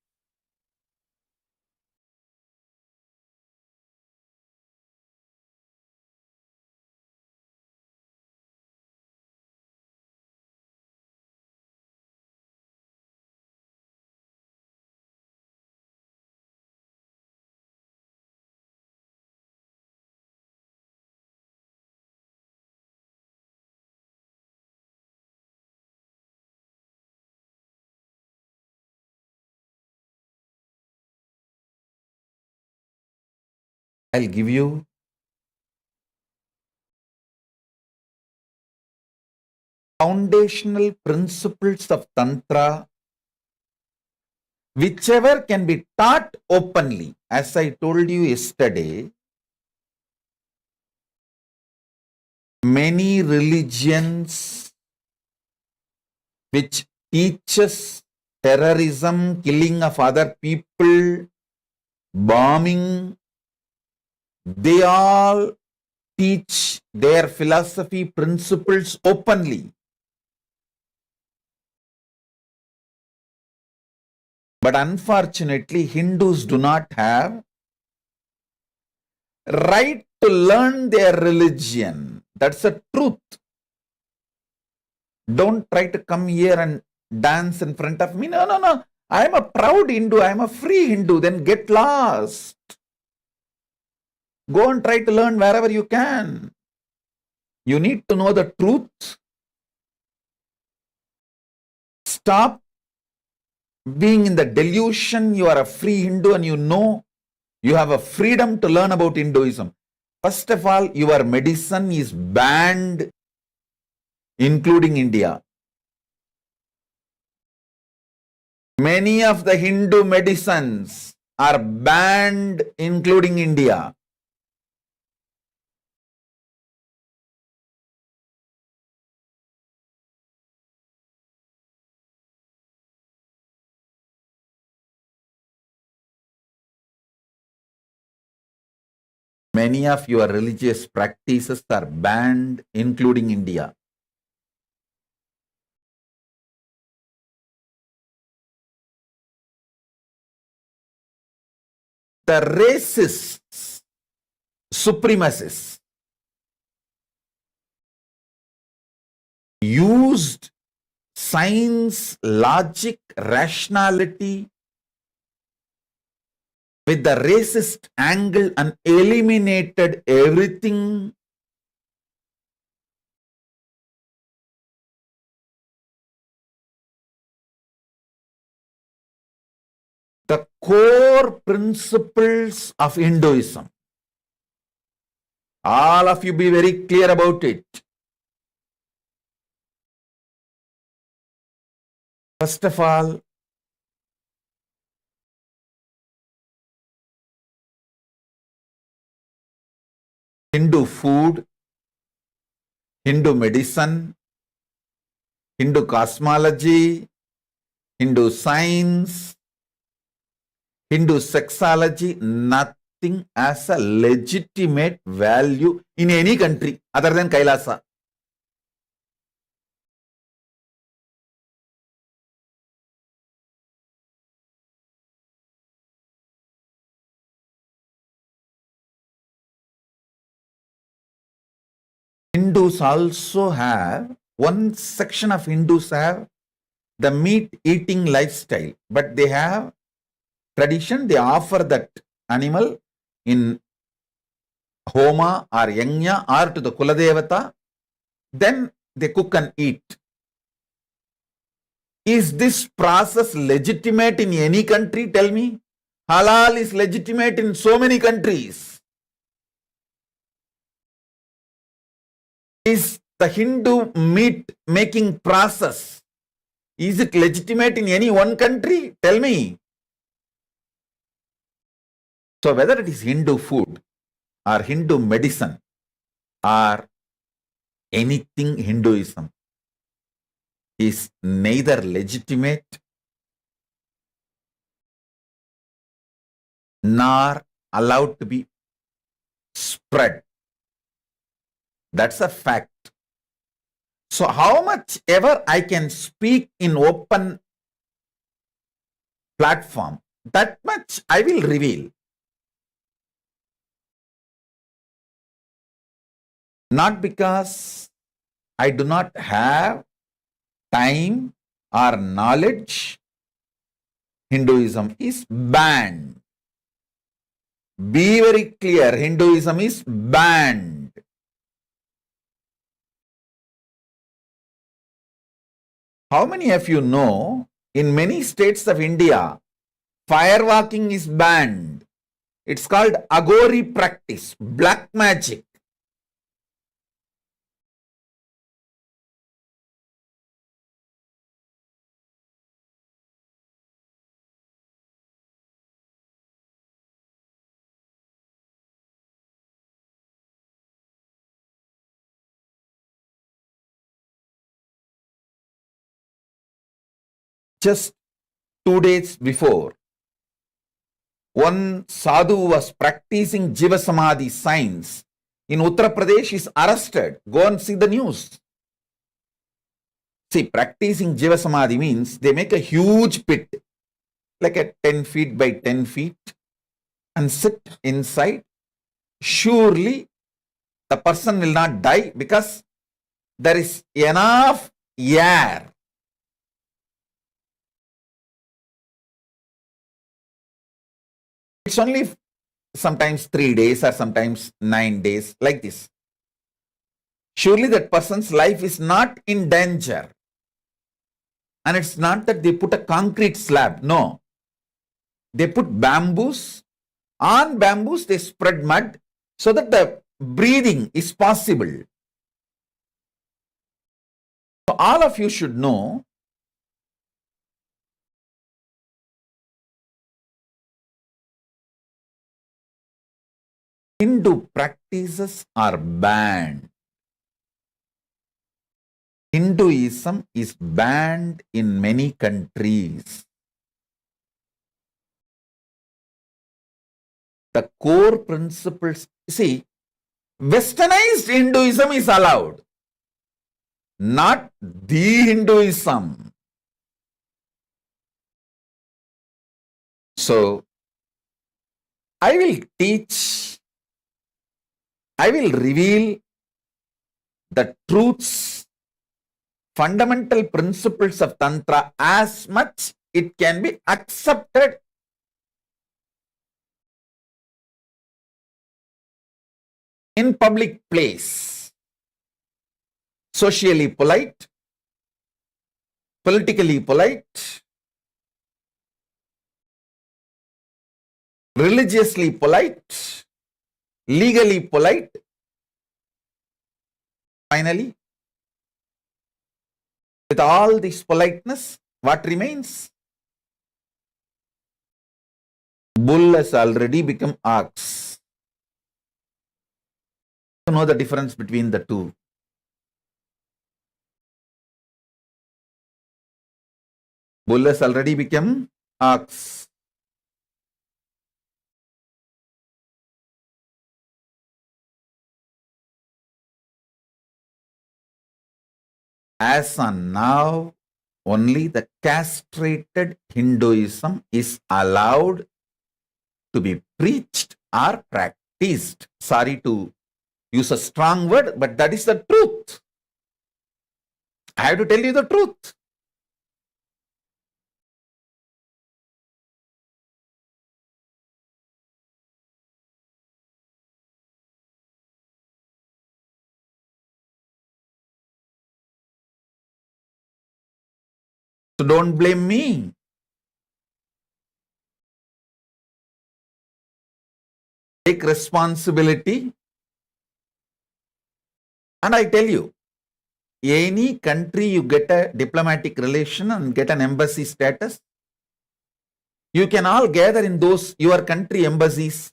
I'll give you foundational principles of Tantra, whichever can be taught openly. As I told you yesterday, many religions which teaches terrorism, killing of other people, bombing, they all teach their philosophy principles openly. But unfortunately, Hindus do not have right to learn their religion. That's the truth. Don't try to come here and dance in front of me. No. I am a proud Hindu. I am a free Hindu. Then get lost. Go and try to learn wherever you can. You need to know the truth. Stop being in the delusion you are a free Hindu and you know you have a freedom to learn about Hinduism. First of all, your medicine is banned, including India. Many of the Hindu medicines are banned, including India. Many of your religious practices are banned, including India. The racists, supremacists, used science, logic, rationality with the racist angle and eliminated everything The core principles of Hinduism. All of you be very clear about it. First of all, Hindu food, Hindu medicine, Hindu cosmology, Hindu science, Hindu sexology, nothing as a legitimate value in any country other than Kailasa. Hindus also have, one section of Hindus have the meat eating lifestyle, but they have tradition, they offer that animal in Homa or Yajna or to the Kuladevata, then they cook and eat. Is this process legitimate in any country? Tell me. Halal is legitimate in so many countries. Is the Hindu meat making process, is it legitimate in any one country? Tell me. So whether it is Hindu food or Hindu medicine or anything Hinduism is neither legitimate nor allowed to be spread. That's a fact. So how much ever I can speak in open platform, that much I will reveal. Not because I do not have time or knowledge. Hinduism is banned. Be very clear, Hinduism is banned. How many of you know in many states of India, firewalking is banned? It's called Agori practice, black magic. Just 2 days before, one sadhu was practicing Jiva Samadhi science in Uttar Pradesh is arrested. Go and see the news. See, practicing Jiva Samadhi means they make a huge pit, like a 10 feet by 10 feet, and sit inside. Surely the person will not die because there is enough air. It's only sometimes 3 days or sometimes 9 days, like this. Surely that person's life is not in danger. And it's not that they put a concrete slab. No. They put bamboos. On bamboos, they spread mud so that the breathing is possible. So all of you should know Hindu practices are banned. Hinduism is banned in many countries. The core principles, see, westernized Hinduism is allowed, not the Hinduism. So, I will teach, I will reveal the truths, fundamental principles of Tantra as much it can be accepted in public place. Socially polite, politically polite, religiously polite, legally polite. Finally, with all this politeness, what remains? Bull has already become ox. You know the difference between the two. Bull has already become ox. As on now, only the castrated Hinduism is allowed to be preached or practiced. Sorry to use a strong word, but that is the truth. I have to tell you the truth. So don't blame me. Take responsibility. And I tell you, any country you get a diplomatic relation and get an embassy status, you can all gather in those your country embassies.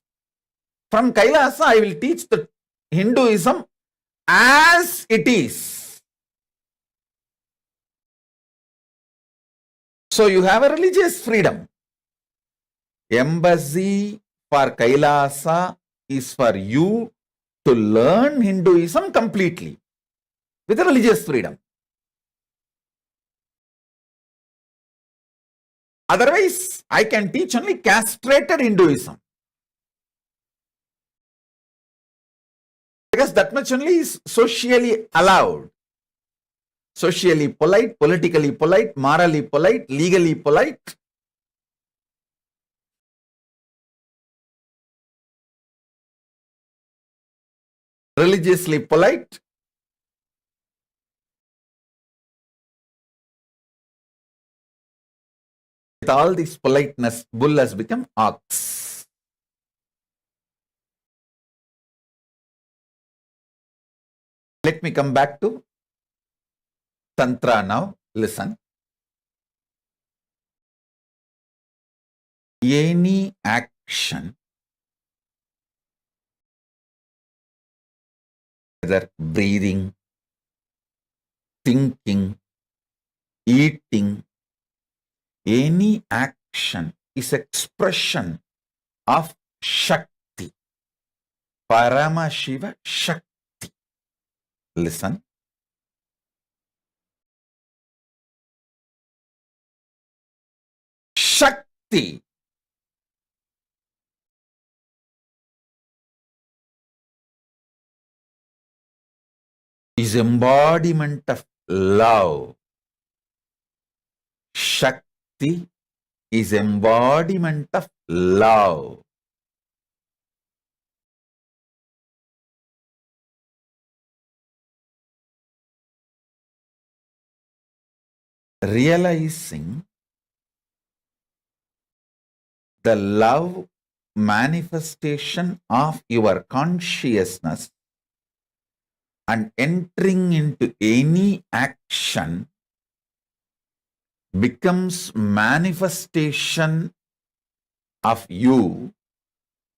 From Kailasa, I will teach the Hinduism as it is. So you have a religious freedom. Embassy for Kailasa is for you to learn Hinduism completely with a religious freedom. Otherwise, I can teach only castrated Hinduism. Because that much only is socially allowed. Socially polite, politically polite, morally polite, legally polite. Religiously polite. With all this politeness, bull has become ox. Let me come back to Tantra now. Listen. Any action, whether breathing, thinking, eating, any action is expression of Shakti. Paramashiva Shakti. Listen. Shakti is embodiment of love. Shakti is embodiment of love. Realizing the love manifestation of your consciousness and entering into any action becomes manifestation of you,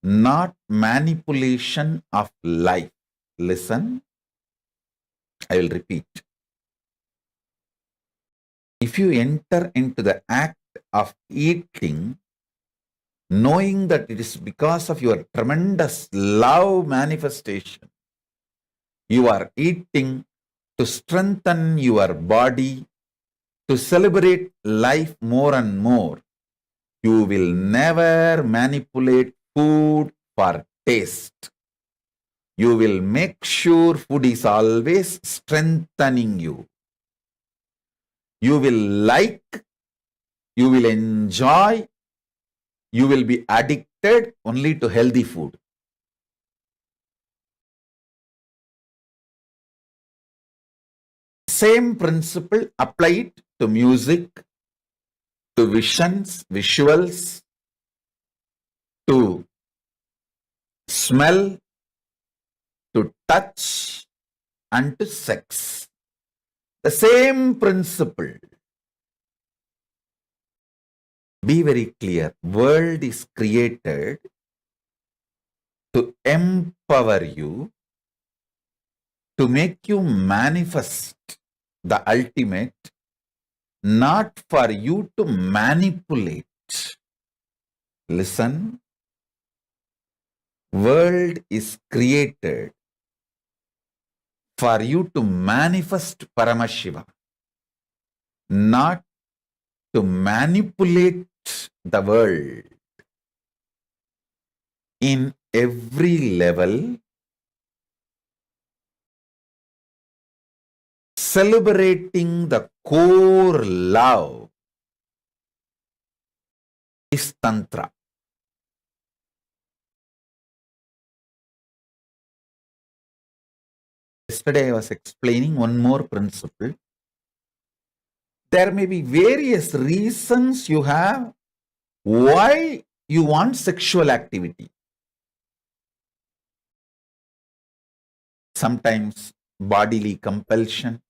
not manipulation of life. Listen, I will repeat. If you enter into the act of eating, knowing that it is because of your tremendous love manifestation, you are eating to strengthen your body, to celebrate life more and more. You will never manipulate food for taste. You will make sure food is always strengthening you. You will like, you will enjoy, you will be addicted only to healthy food. Same principle applied to music, to visions, visuals, to smell, to touch, and to sex. The same principle. Be very clear. World is created to empower you, to make you manifest the ultimate, not for you to manipulate. Listen. World is created for you to manifest Paramashiva, not to manipulate the world. In every level, celebrating the core love is Tantra. Yesterday I was explaining one more principle. There may be various reasons you have why you want sexual activity. Sometimes bodily compulsion,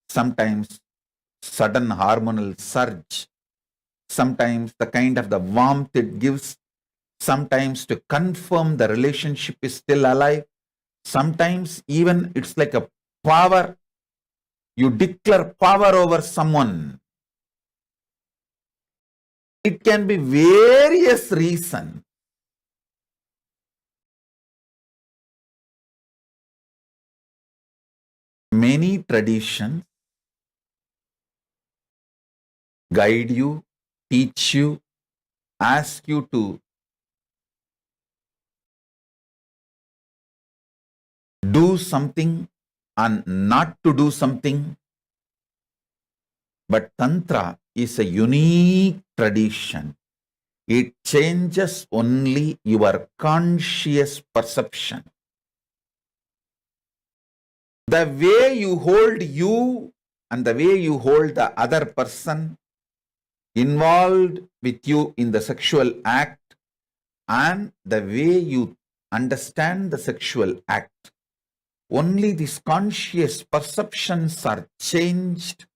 sometimes sudden hormonal surge, sometimes the kind of the warmth it gives, sometimes to confirm the relationship is still alive, sometimes even it's like a power. You declare power over someone. It can be various reasons. Many traditions guide you, teach you, ask you to do something and not to do something. But Tantra is a unique tradition. It changes only your conscious perception. The way you hold you and the way you hold the other person involved with you in the sexual act and the way you understand the sexual act. Only these conscious perceptions are changed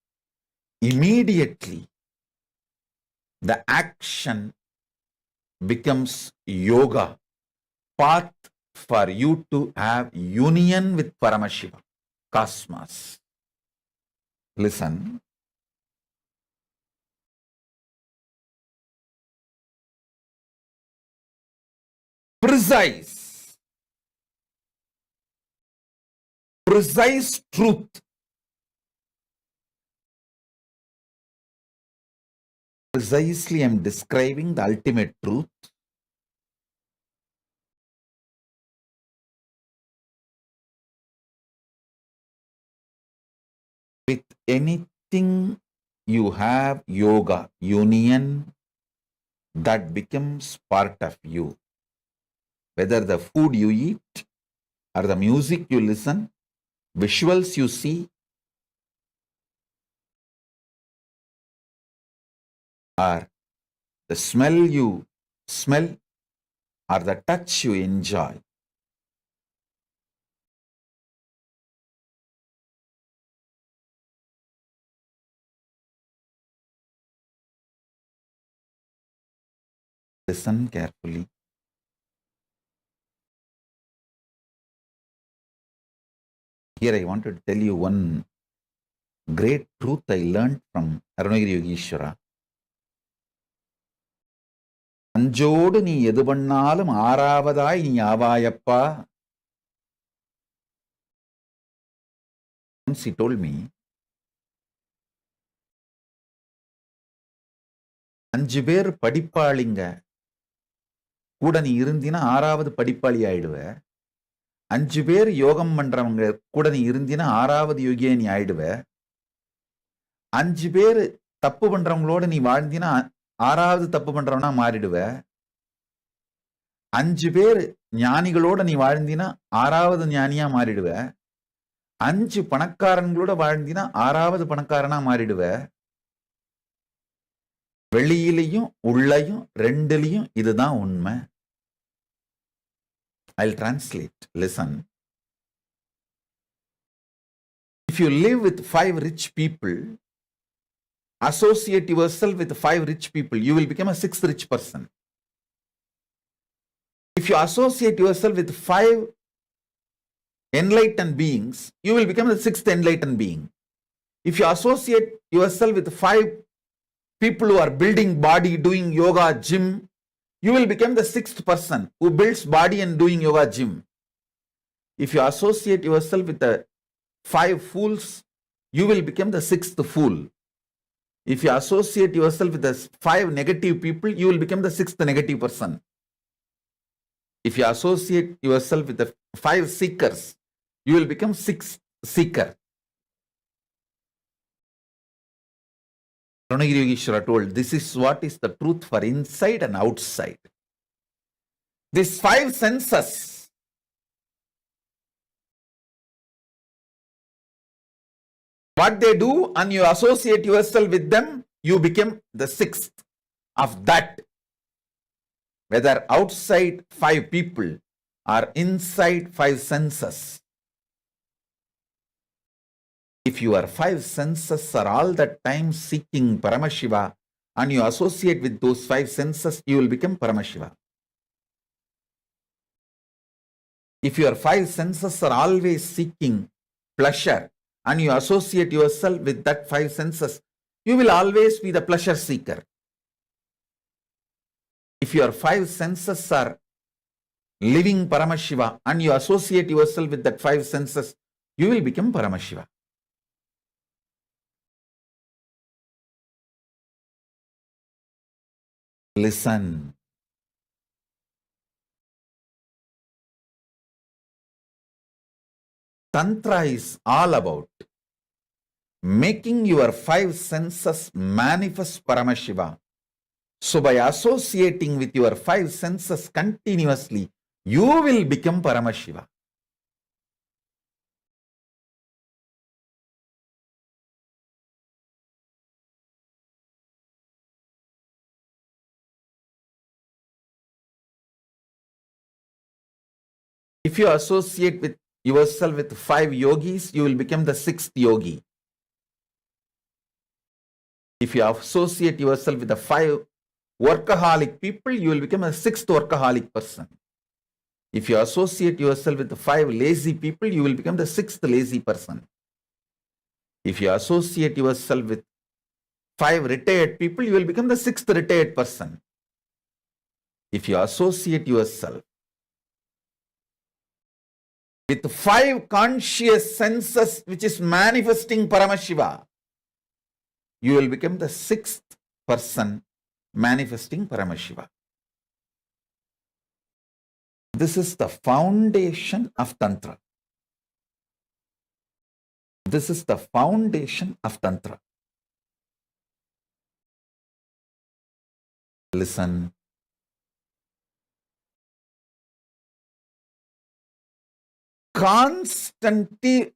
immediately. The action becomes yoga, path for you to have union with Paramashiva, cosmos. Listen. Precise truth. Precisely, I am describing the ultimate truth. With anything you have yoga, union, that becomes part of you. Whether the food you eat or the music you listen, visuals you see, or the smell you smell, or the touch you enjoy. Listen carefully. Here I want to tell you one great truth I learned from Arunagiri Yogeshwara. அஞ்சோடு நீ எது பண்ணாலும் ஆறாவதாய் நீ ஆவாயப்பா. Once he told me, 5 பேர் படிப்பாளிங்க கூட நீ இருந்தினா 6வது படிப்பாளி ஆயிடுவ. 5 பேர் யோகம் பண்றவங்க கூட நீ இருந்தினா 6வது யோகியா நீ ஆயிடுவ. 5 பேர் தப்பு பண்றவங்களோட நீ வாழ்ந்தினா 6வது தப்பு பண்றவனா மாறிடுவ. 5 பேர் ஞானிகளோட நீ வாழ்ந்தினா 6வது ஞானியா மாறிடுவ. 5 பணக்காரங்களோட வாழ்ந்தினா 6வது பணக்காரனா மாறிடுவ. வெளியிலையும் உள்ளையும் ரெண்டுலையும் இதுதான் உண்மை. I'll translate. Listen. If you live with 5 rich people, associate yourself with 5 rich people, you will become a 6th rich person. If you associate yourself with 5 enlightened beings, you will become the 6th enlightened being. If you associate yourself with 5 people who are building body, doing yoga, gym, you will become the 6th person who builds body and doing yoga, gym. If you associate yourself with the 5 fools, you will become the 6th fool. If you associate yourself with the 5 negative people, you will become the 6th negative person. If you associate yourself with the 5 seekers, you will become 6th seeker. Arunagiri Yogeshwara told, this is what is the truth for inside and outside. These 5 senses, what they do, and you associate yourself with them, you become the 6th of that. Whether outside 5 people or inside 5 senses. If your 5 senses are all the time seeking Paramashiva and you associate with those 5 senses, you will become Paramashiva. If your 5 senses are always seeking pleasure and you associate yourself with that 5 senses, you will always be the pleasure seeker. If your 5 senses are living Paramashiva and you associate yourself with that 5 senses, you will become Paramashiva. Listen. Tantra is all about making your 5 senses manifest Paramashiva. So by associating with your 5 senses continuously, you will become Paramashiva. If you associate with yourself with 5 yogis, you will become the 6th yogi. If you associate yourself with the 5 workaholic people, you will become a 6th workaholic person. If you associate yourself with the 5 lazy people, you will become the 6th lazy person. If you associate yourself with 5 retired people, you will become the 6th retired person. If you associate yourself with 5 conscious senses which is manifesting Paramashiva, you will become the 6th person manifesting Paramashiva. This is the foundation of Tantra. This is the foundation of Tantra. Listen. Constantly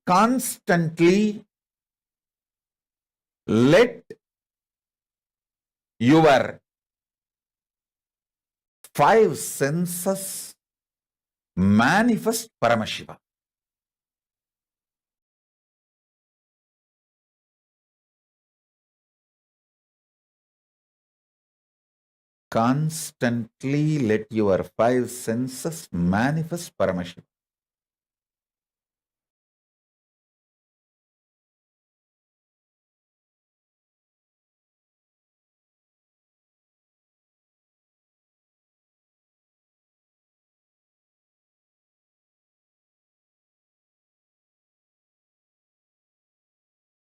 let your 5 senses manifest Paramashiva. Constantly let your 5 senses manifest Paramashiva.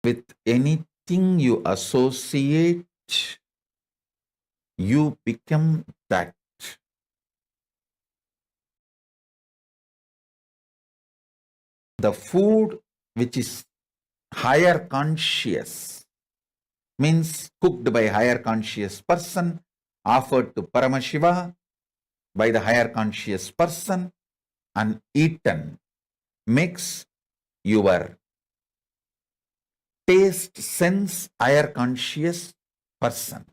With anything you associate, you become that. The food which is higher conscious, means cooked by higher conscious person, offered to Paramashiva by the higher conscious person and eaten, makes your taste sense higher conscious person.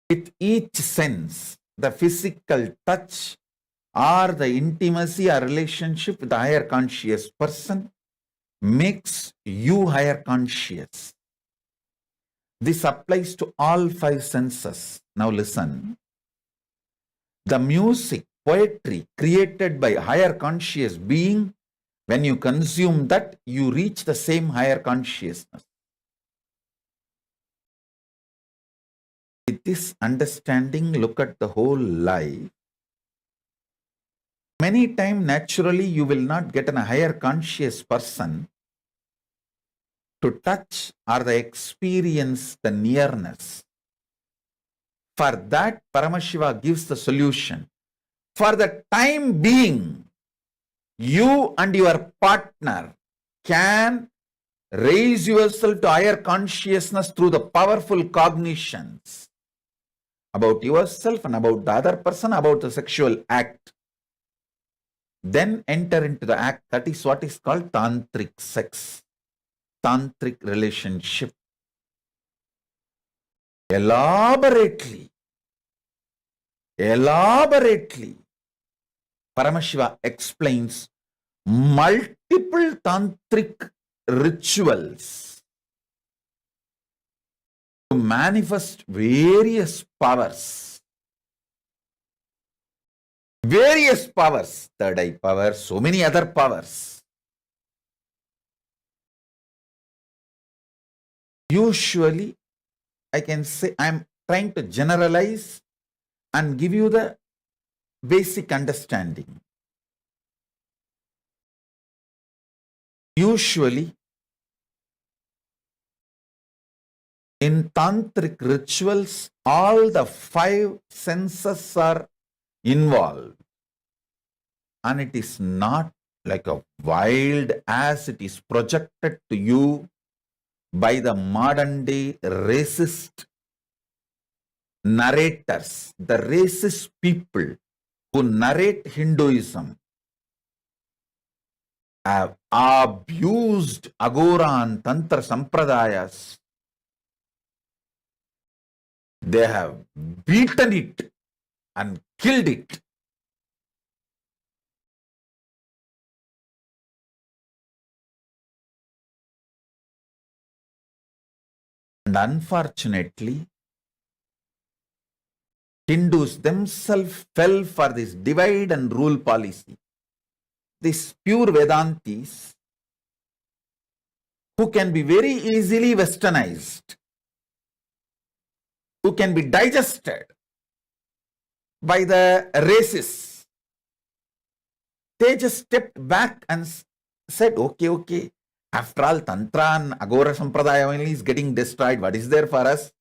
With each sense, the physical touch, or the intimacy or relationship with the higher conscious person makes you higher conscious. This applies to all five senses. Now listen. The music, poetry created by higher conscious being, when you consume that, you reach the same higher consciousness. With this understanding, look at the whole life. Many times, naturally, you will not get a higher conscious person to touch or the experience the nearness. For that, Paramashiva gives the solution. For the time being, you and your partner can raise yourself to higher consciousness through the powerful cognitions about yourself and about the other person, about the sexual act. Then enter into the act. That is what is called tantric sex, tantric relationship. Elaborately, Paramashiva explains multiple tantric rituals to manifest various powers. Various powers, third eye power, so many other powers. Usually, I can say, I am trying to generalize and give you the basic understanding. Usually, in tantric rituals, all the five senses are involved. And it is not like a wild as it is projected to you by the modern day racist narrators, the racist people who narrate Hinduism have abused Agora and Tantra Sampradayas. They have beaten it and killed it. And unfortunately, Hindus themselves fell for this divide and rule policy. These pure Vedantis, who can be very easily westernized, who can be digested by the racists, they just stepped back and said, okay, after all, Tantra and Agora Sampradaya only is getting destroyed. What is there for us?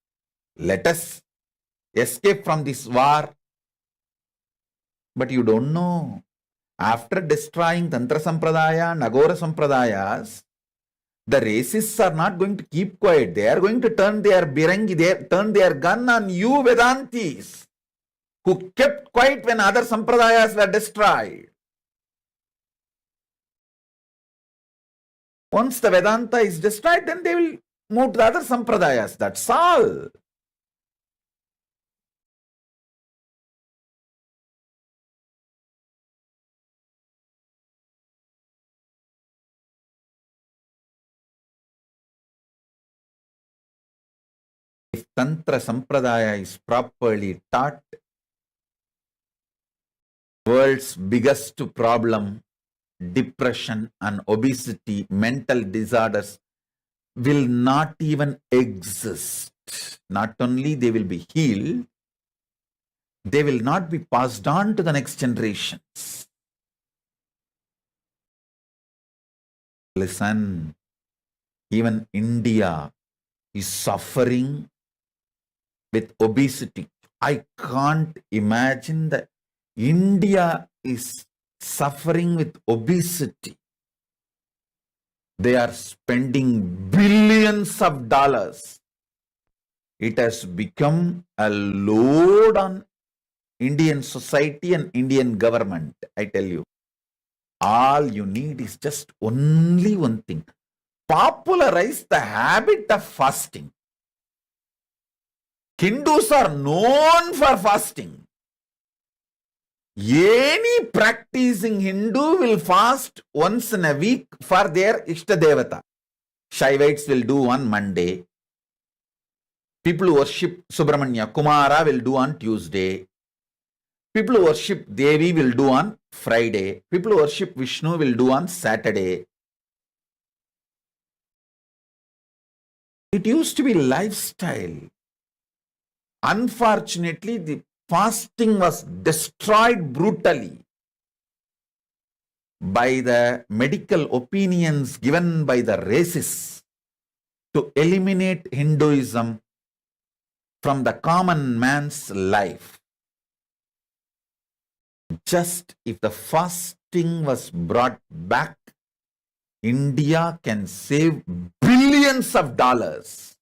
Let us escape from this war. But you don't know. After destroying Tantra Sampradaya and Agora Sampradayas, the racists are not going to keep quiet. They are going to turn their birangi, turn their gun on you Vedantis, who kept quiet when other Sampradayas were destroyed. Once the Vedanta is destroyed, then they will move to the other Sampradayas. That's all. If Tantra Sampradaya is properly taught, world's biggest problem, depression and obesity, mental disorders, will not even exist. Not only they will be healed, they will not be passed on to the next generations. Listen, even India is suffering with obesity. I can't imagine that India is suffering with obesity. They are spending billions of dollars. It has become a load on Indian society and Indian government, I tell you. All you need is just only one thing. Popularize the habit of fasting. Hindus are known for fasting. Any practicing Hindu will fast once in a week for their Ishtadevata. Shaivites will do on Monday. People who worship Subramanya Kumara will do on Tuesday. People who worship Devi will do on Friday. People who worship Vishnu will do on Saturday. It used to be lifestyle. Unfortunately, the fasting was destroyed brutally by the medical opinions given by the racists to eliminate Hinduism from the common man's life. Just if the fasting was brought back, India can save billions of dollars.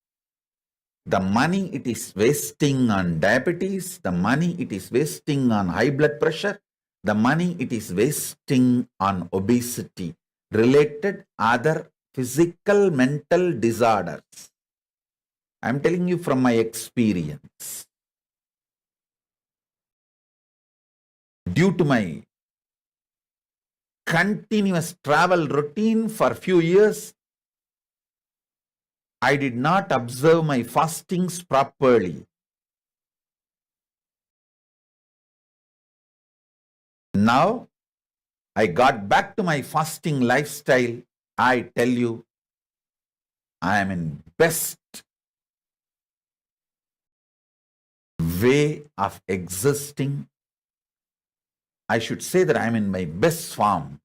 The money it is wasting on diabetes, the money it is wasting on high blood pressure, the money it is wasting on obesity, related other physical, mental disorders. I'm telling you from my experience. Due to my continuous travel routine for a few years, I did not observe my fastings properly. Now, I got back to my fasting lifestyle. I tell you, I am in best way of existing. I should say that I am in my best form.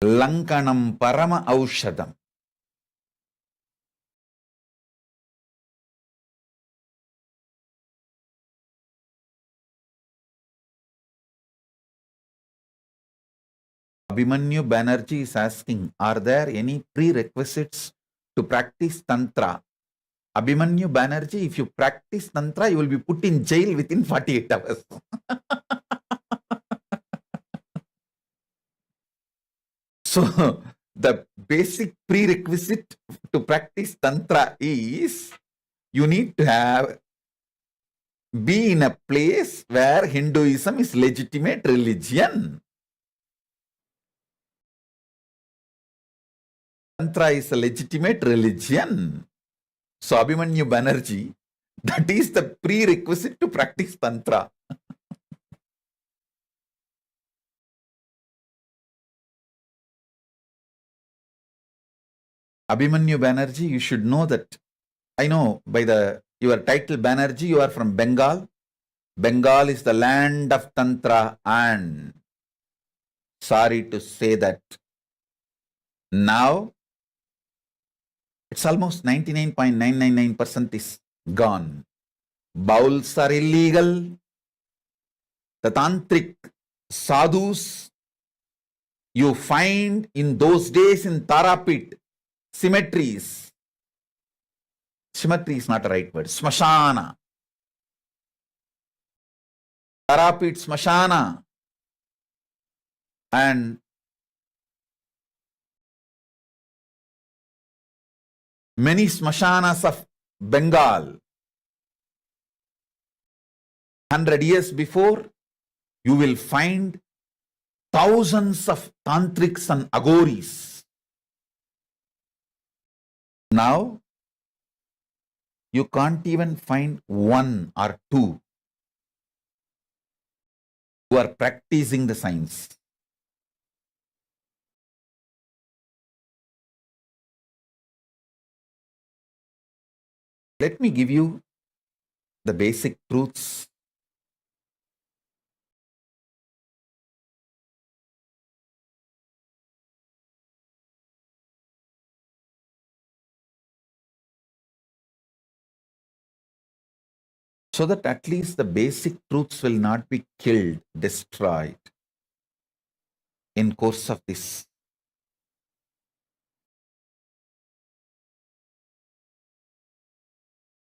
Lankanam Parama Aushadam. Abhimanyu Banerjee is asking, are there any prerequisites to practice Tantra? Abhimanyu Banerjee, if you practice Tantra, you will be put in jail within 48 hours. So, the basic prerequisite to practice Tantra is you need to be in a place where Hinduism is legitimate religion. Tantra is a legitimate religion. So, Abhimanyu Banerjee, that is the prerequisite to practice Tantra. Abhimanyu Banerjee, you should know that. I know by your title Banerjee, you are from Bengal. Bengal is the land of Tantra, and sorry to say that now it's almost 99.999% is gone. Bowls are illegal. The tantric sadhus you find in those days in Tarapit, cemeteries. Cemetery is not a right word. Smashana. Tarapit Smashana. And many smashanas of Bengal. 100 years before, you will find thousands of tantrics and agoris. Now, you can't even find one or two who are practicing the science. Let me give you the basic truths. So that at least the basic truths will not be killed, destroyed in course of this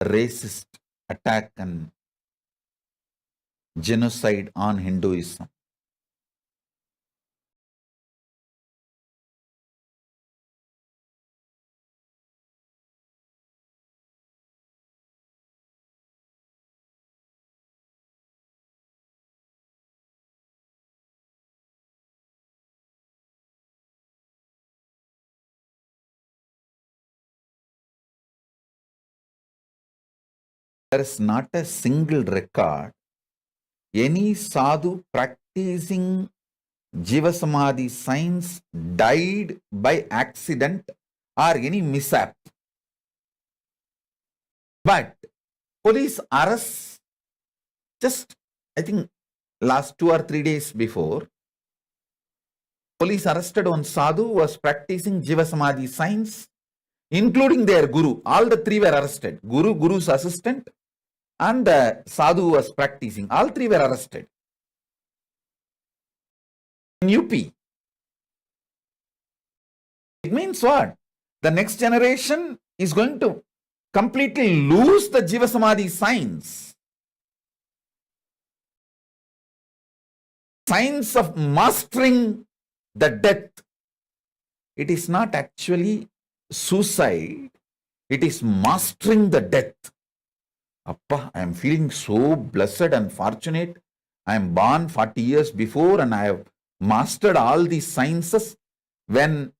racist attack and genocide on Hinduism. there is not a single record any sadhu practicing Jiva Samadhi science died by accident or any mishap. But police arrests just, I think, last 2 or 3 days before, police arrested one sadhu who was practicing Jiva Samadhi science, including their guru. All the three were arrested. Guru, guru's assistant, and the sadhu who was practicing. All three were arrested. In UP. It means what? The next generation is going to completely lose the Jiva Samadhi science. Science of mastering the death. It is not actually suicide. It is mastering the death. Appa, I am feeling so blessed and fortunate. I am born 40 years before and I have mastered all these sciences. When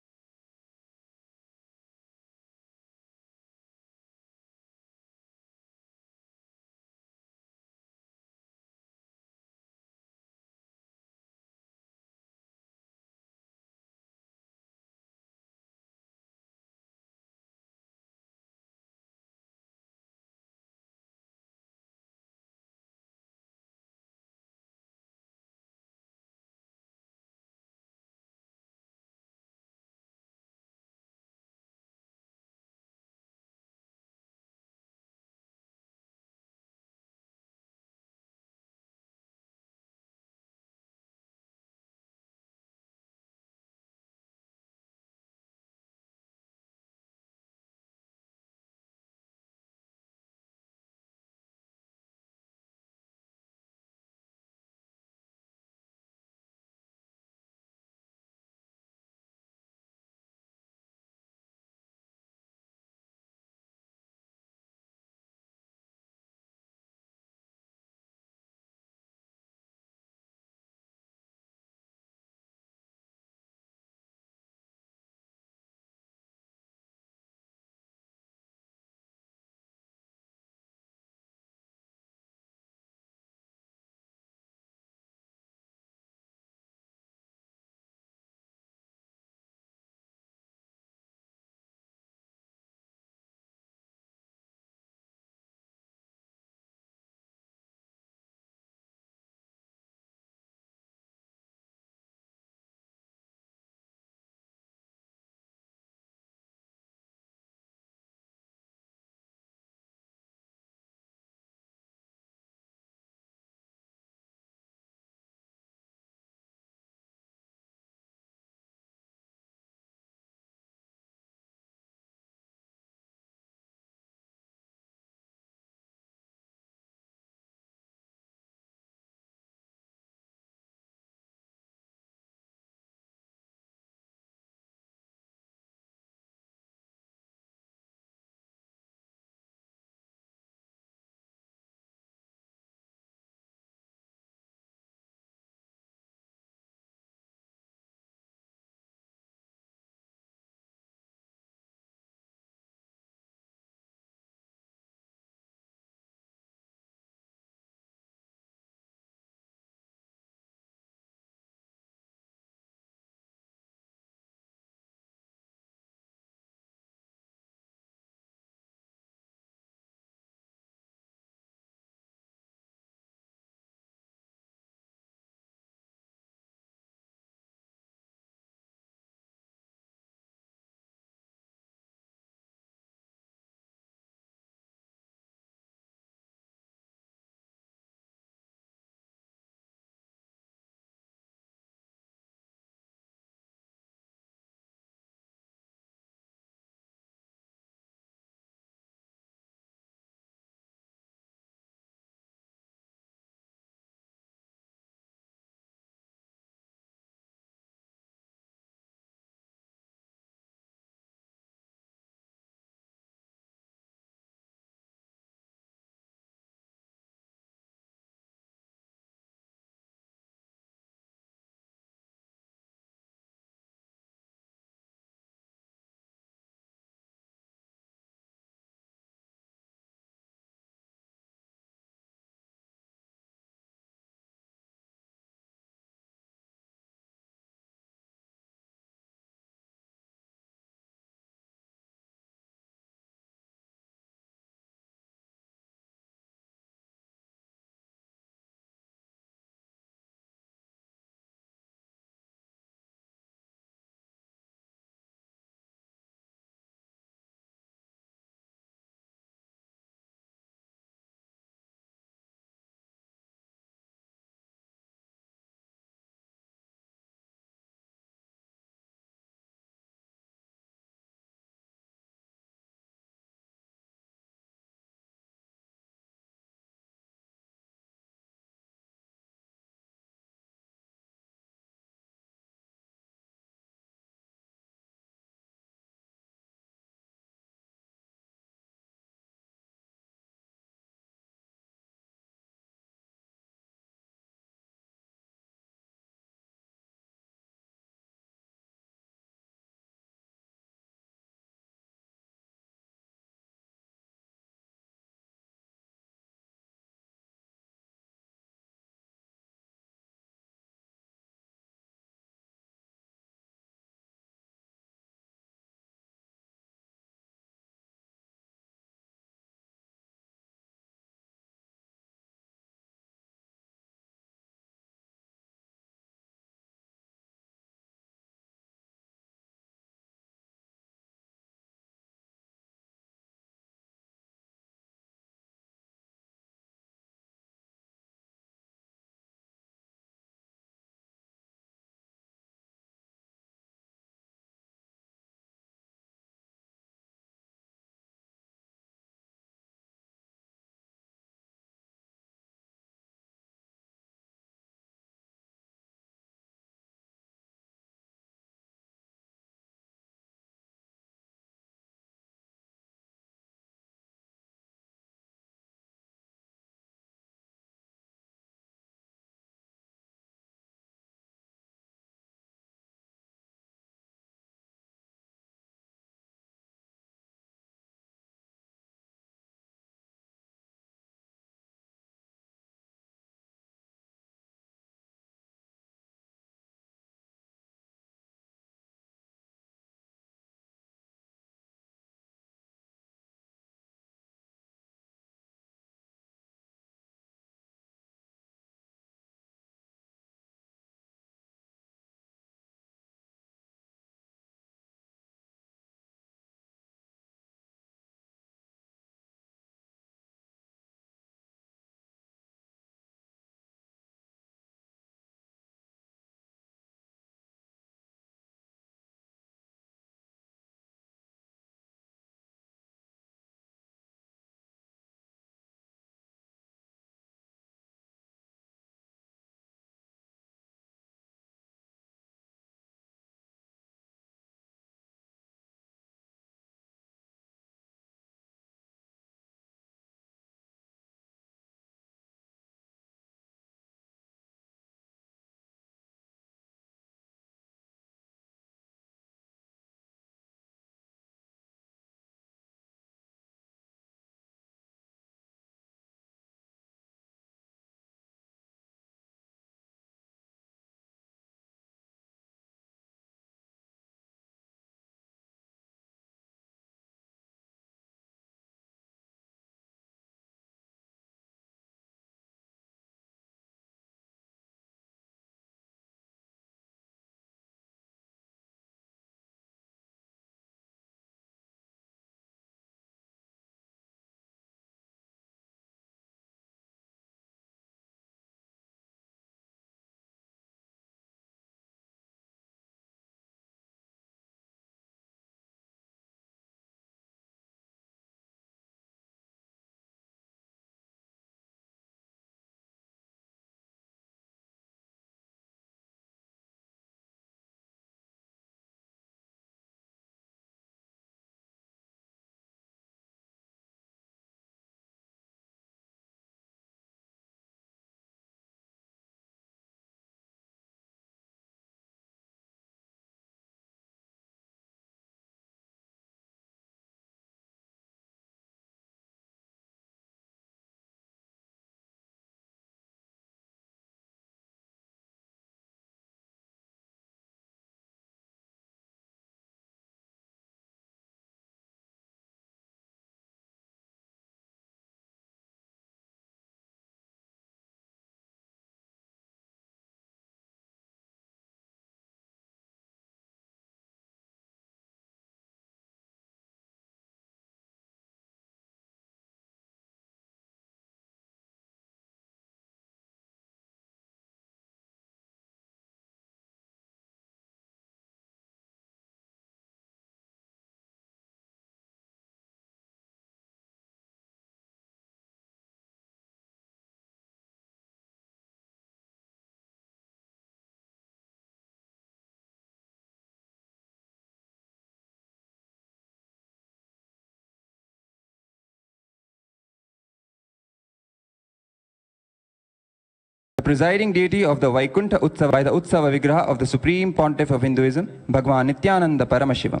presiding deity of the Vaikuntha Utsava by the Utsava Vigraha of the Supreme Pontiff of Hinduism, Bhagwan Nithyananda Paramashivam.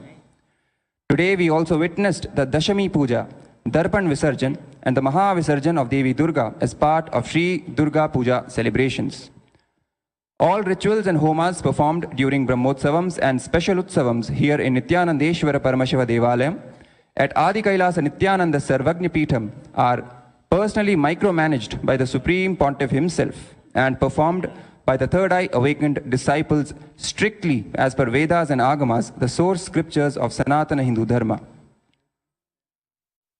Today we also witnessed the Dashami Puja, Darpan Visarjan and the Maha Visarjan of Devi Durga as part of Sri Durga Puja celebrations. All rituals and homas performed during Brahmotsavams and special Utsavams here in Nithyanandeshwara Paramashiva Devalayam at Adi Kailasa Nithyananda Sarvagnya Peetham are personally micromanaged by the Supreme Pontiff himself and performed by the third eye awakened disciples strictly as per Vedas and Agamas, the source scriptures of Sanatana Hindu Dharma.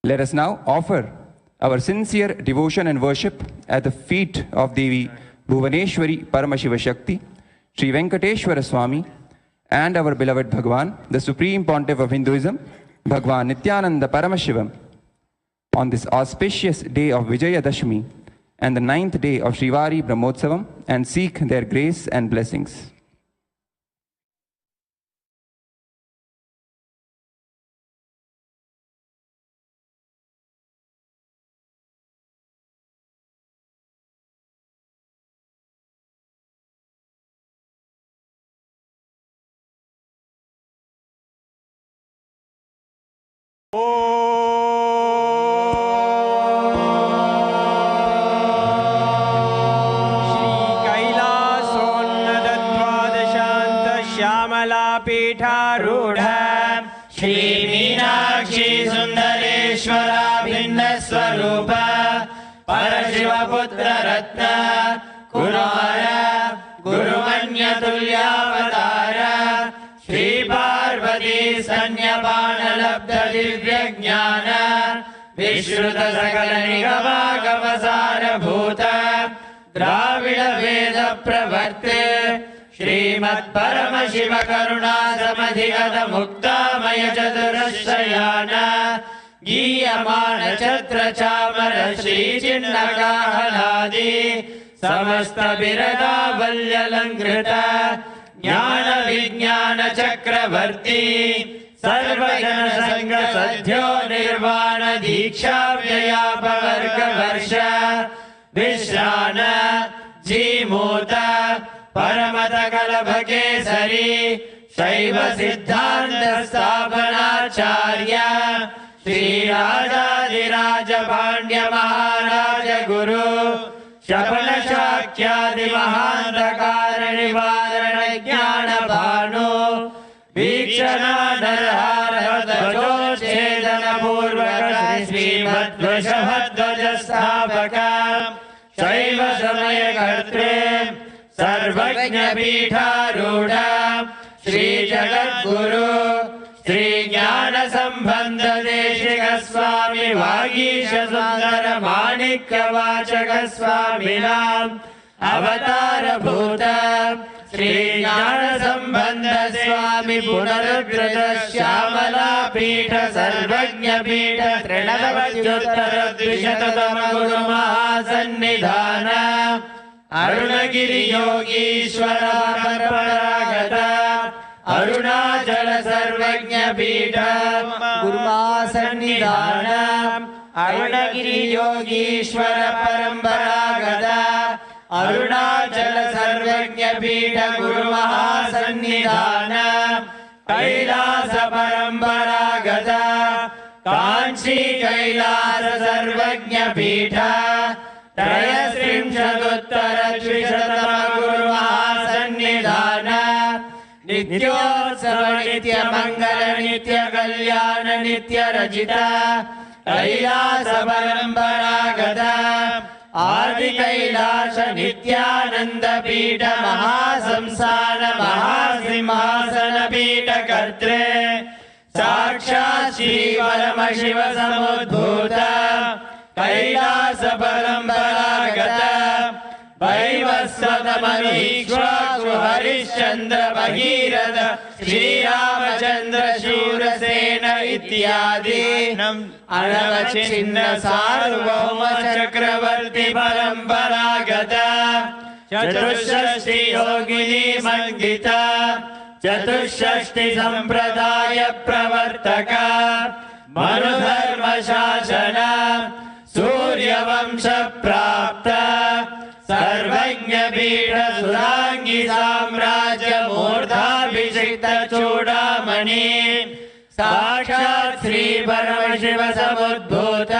Let us now offer our sincere devotion and worship at the feet of Devi Bhuvaneshwari Paramashiva Shakti, Sri Venkateshwara Swami, and our beloved Bhagwan, the Supreme Pontiff of Hinduism, Bhagwan Nithyananda Paramashivam, on this auspicious day of Vijayadashami and the 9th day of Shrivari Brahmotsavam, and seek their grace and blessings. Shri Meenakshi सुंदरेश्वरा भिन्न स्वरूप परशिव पुत्र रत्न कुमार गुरुमन्य तुल्यावतार श्री पार्वती स्तन्यपान लब्ध दिव्य ज्ञान विश्रुत सकल निगमागम सारभूत द्राविड वेद प्रवर्ते श्रीमत् परमशिव करुणा समधिगत मुक्तामय चतुरश्रयान गीयमान छत्र चामर श्री चिन्नकाहलादि समस्त बिरदा वल्यलंकृत ज्ञान विज्ञान चक्रवर्ती सर्वजन संग सद्यो निर्वाण दीक्षा व्ययापवर्ग वर्ष विश्रान जीमूत परमत कलभकेसरी शैव सिद्धांत स्थापनाचार्य श्री राजाधिराज पांड्य महाराज गुरु शपन शाक्यादि महांधकार निवारण ज्ञान भानु वीक्षणाधरहार ध्वजोच्छेदन पूर्वक श्रीमद्वृषभध्वज स्थापक शैव समय कर्त्रे सर्वज्ञ पीठारूढ़ श्री जगद्गुरु श्री ज्ञान संबंध देशिक स्वामी वागीश सुंदर माणिक्य वाचक स्वामिनां अवतार भूत श्री ज्ञान संबंध स्वामी पुनरुद्रत श्यामला पीठ सर्वज्ञ पीठ त्रिनवत्युत्तर द्विशततम गुरु महासन्निधान अरुणगिरि योगीश्वर परपरागत अरुणाचल सर्वज्ञ पीठ गुरुमासन्निधान अरुणगिरि योगीश्वर परपरागत अरुणाचल सर्वज्ञ पीठ गुरुमहासन्निधान कैलास परपरागत कांची कैलास सर्वज्ञ पीठ त्रयस्त्रिंशदुत्तर द्विशततम गुरुमहासन्निधान नित्योत्सव नित्य मंगल नित्य कल्याण नित्य रचित कैलास परपरागत आदि कैलास नित्यानंद पीठ महासंस्थान महासिंहासन पीठ कर्त्रे साक्षात् श्री परमशिव समुद्भूत कैलास परपरागत वैवस्वतमनीक्ष्वासु हरिश्चंद्र भगीरथ श्रीरामचंद्र शूरसेन इत्यादि अनवच्छिन्न सार्वभौम चक्रवर्ती परपरागत चतुष्षष्टि योगिनी मंडिता चतुष्षष्टि संप्रदाय प्रवर्तक मनुधर्म शासन सूर्यवंश प्राप्त सर्वज्ञ सिक्त चूडामणि साक्षात् श्री परमशिव समुद्भूत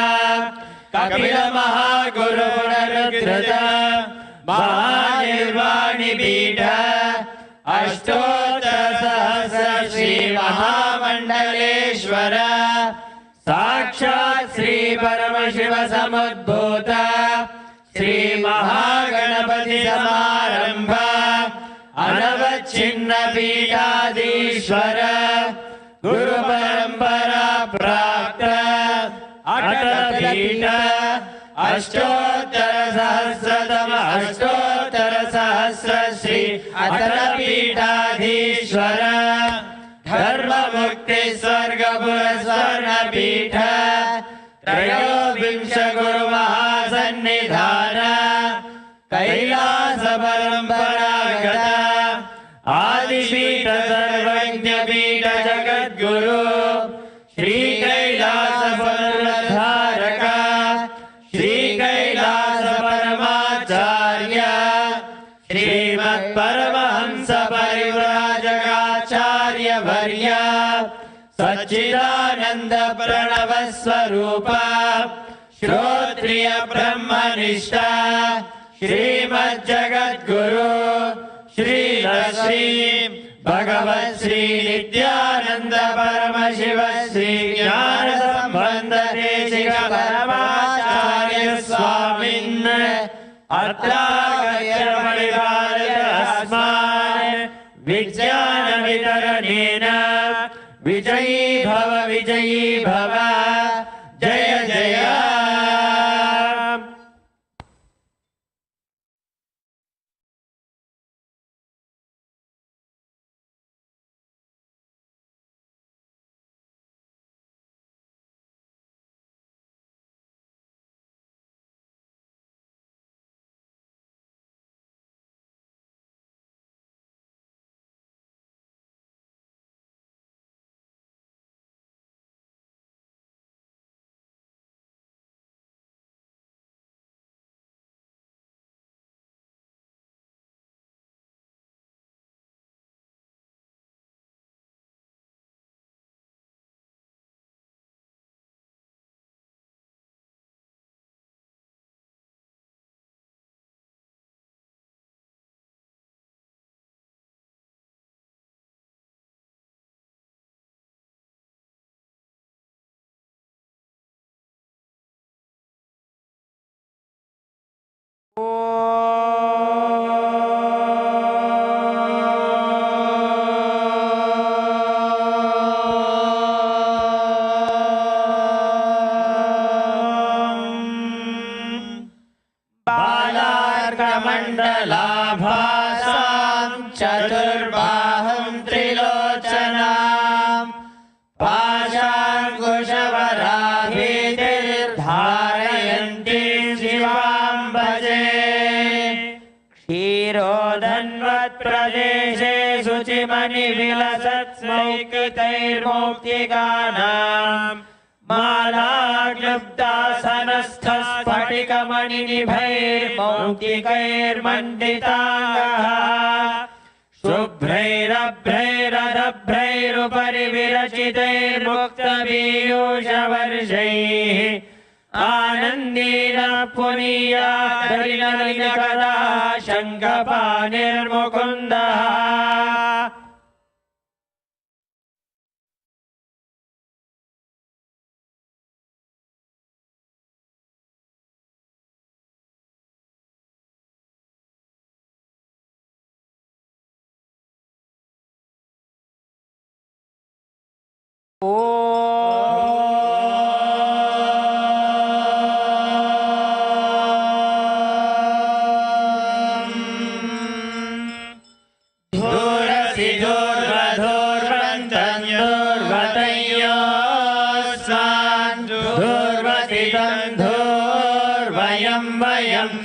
कपिल महागुरु पुनरुद्धृत महानिर्वाणि पीठ अष्टोत्तर सहस्र श्री महामंडलेश्वर साक्षात् श्री परमशिव समुद्भूत श्री महागणपति समारंभ अनवच्छिन्न पीठाधीश्वर गुरु परंपरा प्राप्त अटल पीठ अष्टोत्तर सहस्र श्री अटल पीठाधीश्वर धर्म मुक्ति स्वर्ग स्वर्ण पीठ त्रयोविंश गुरु महासन्निधान कैलास परंपरागत आदिपीठ सर्वज्ञ पीठ जगद्गुरु श्री कैलास पर्वतधारक श्री कैलास परमाचार्य श्रीमत् परमहंस परिव्राजकाचार्य वर्य सच्चिदानंद प्रणव स्वरूप श्रोत्रिय ब्रह्मनिष्ठ श्रीमद् जगद्गुरु श्री भगवत् श्री नित्यानंद परमशिव श्री ज्ञान संबंध देशिक परमाचार्य स्वामिन् अत्रागत्य परिपालयस्मान् विज्ञान वितरणेन विजयी भव जय जय बालार्कमण्डलाभासां चतुर्बाहुं त्रिलोचनां पाशाङ्कुशवराभीतिर्धारयन्तीं शिवां भजे क्षीरोदन्वत्प्रदेशे शुचिमणिविलसत्स्मैकृतैर्मौक्तिकानां मालाक्लुप्तासनस्थस्फटिकमणिनिभैर्मौक्तिकैर्मण्डिताङ्गः शुभ्रैरभ्रैरदभ्रैरुपरि विरचितैर्मुक्तपीयूषवर्षैः आनन्देन पुनीयात्तरिणलिनकदा शङ्खपाणिर्मुकुन्दः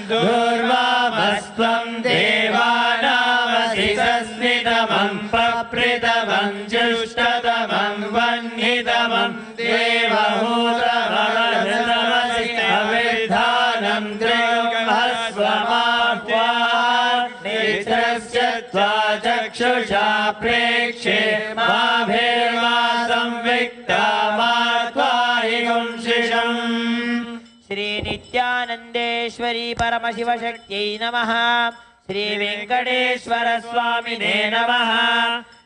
दूर्वामस्त्वं देवानामसि सस्मितमं पप्रितमं जुष्टतमं वह्नितमं देवहूतममृतमसि अविद्धानं द्रौमस्वमाप्त्वा नेत्रस्य त्वा चक्षुषा प्रेक्षे माभिर्मा संविक्ता मा त्वाहि गुंशिषम्। श्री नित्यानंदेश्वरी परमशिवशक्त्यै नमः। श्री वेंकटेश्वर स्वामिने नमः।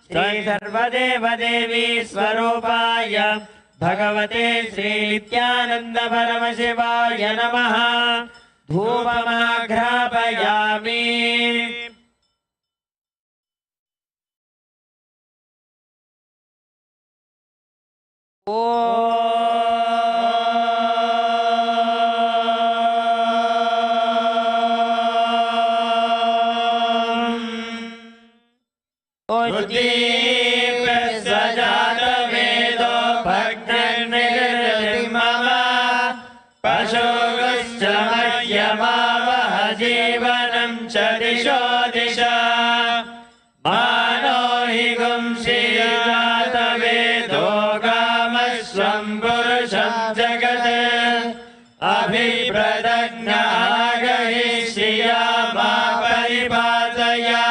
श्री सर्वदेवदेवी स्वरूपाय भगवते श्री नित्यानंद परमशिवाय नमः। धूपमाघ्रापयामि। उद्दीप्यसजातवेदो भग्ननिर्मम पशुगश्च मह्यमावह जीवनं च दिशो दिशा। मानो हि गुंशीजातवेदो गामश्वं पुरुषं जगत् अभिप्रदज्ञागहिष्यिया परिपातया।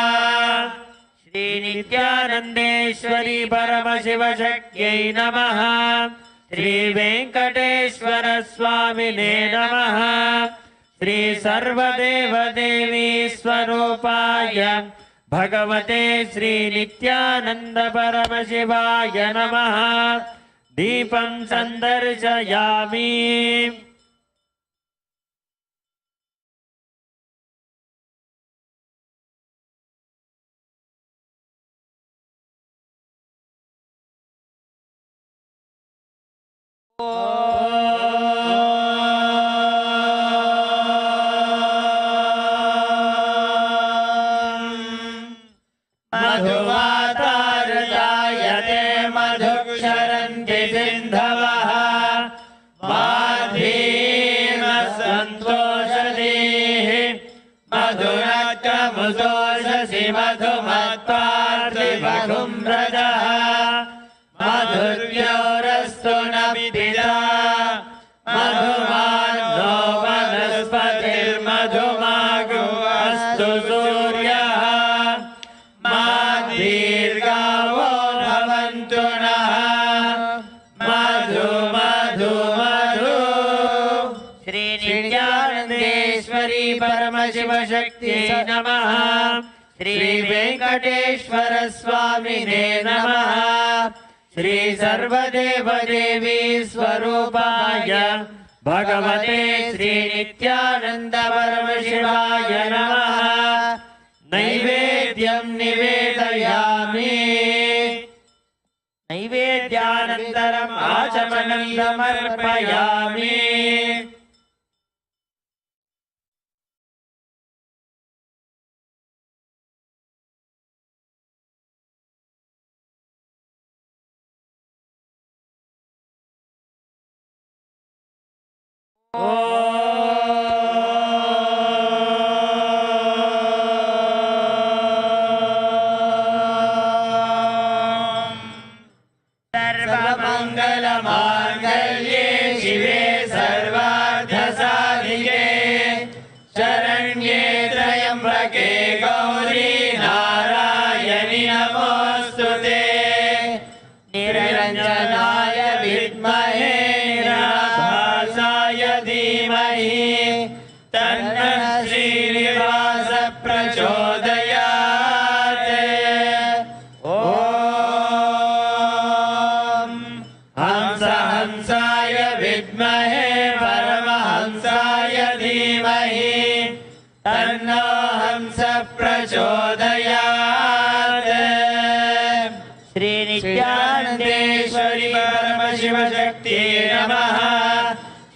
श्री नित्यानंदेश्वरी परमशिवशक्त्यै नमः। श्री वेंकटेश्वर स्वामिने नमः। श्री सर्वदेवदेवी स्वरूपाय भगवते श्री नित्यानंद परमशिवाय नमः। दीपं संदर्शयामि। मधुमातार्जायते मधुक्षरन्ति सिन्धवः। माधीमसन्तोषधीः मधुरक्रमुषोषसि मधुमत्पार्थिवगुम्रजः। मधुर्योरस्तु न विदिता मधुमानो वनस्पतिर्मधुमागो अस्तु सूर्यः। दीर्घावो भवन्तु नः। मधु मधु मधु। श्री नित्यानंदेश्वरी परमशिवशक्त्यै नमः। श्री वेंकटेश्वर स्वामिने नमः। श्री सर्वदेवदेवी स्वरूपाय भगवते श्री नित्यानंद परमशिवाय नमः। नैवेद्यं निवेदयामि। नैवेद्यानन्तरम् आचमनं समर्पयामि। सर्वमङ्गलमाङ्गल्ये शिवे सर्वार्थसाधिके शरण्ये त्र्यम्बके गौरी नारायणि नमोऽस्तुते। निरञ्जनाय विद्महे निराभासाय धीमहि तन्नः श्रीनिवास प्रचोदयात्। हंसाय विद्महे परमहंसाय धीमहि तन्नो हंस प्रचोदयात्। श्री नित्यानंदेश्वरी परमशिवशक्त्यै नमः।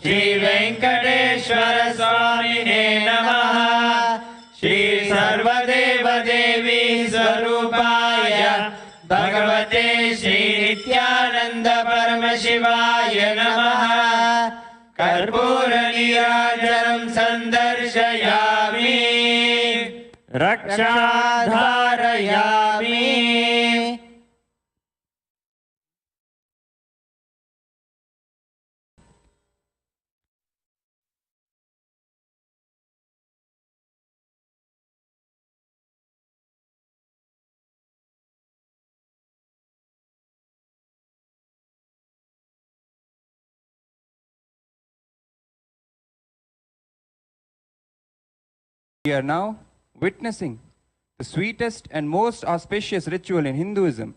श्री वेंकटेश्वर स्वामिने नमः। श्री सर्वदेवदेवी स्वरूपाय भगवते श्री नित्यानंद परमशिवाय नमः। कर्पूरनीराजनं संदर्शयामि। रक्षाधारयामि। We are now witnessing the sweetest and most auspicious ritual in Hinduism,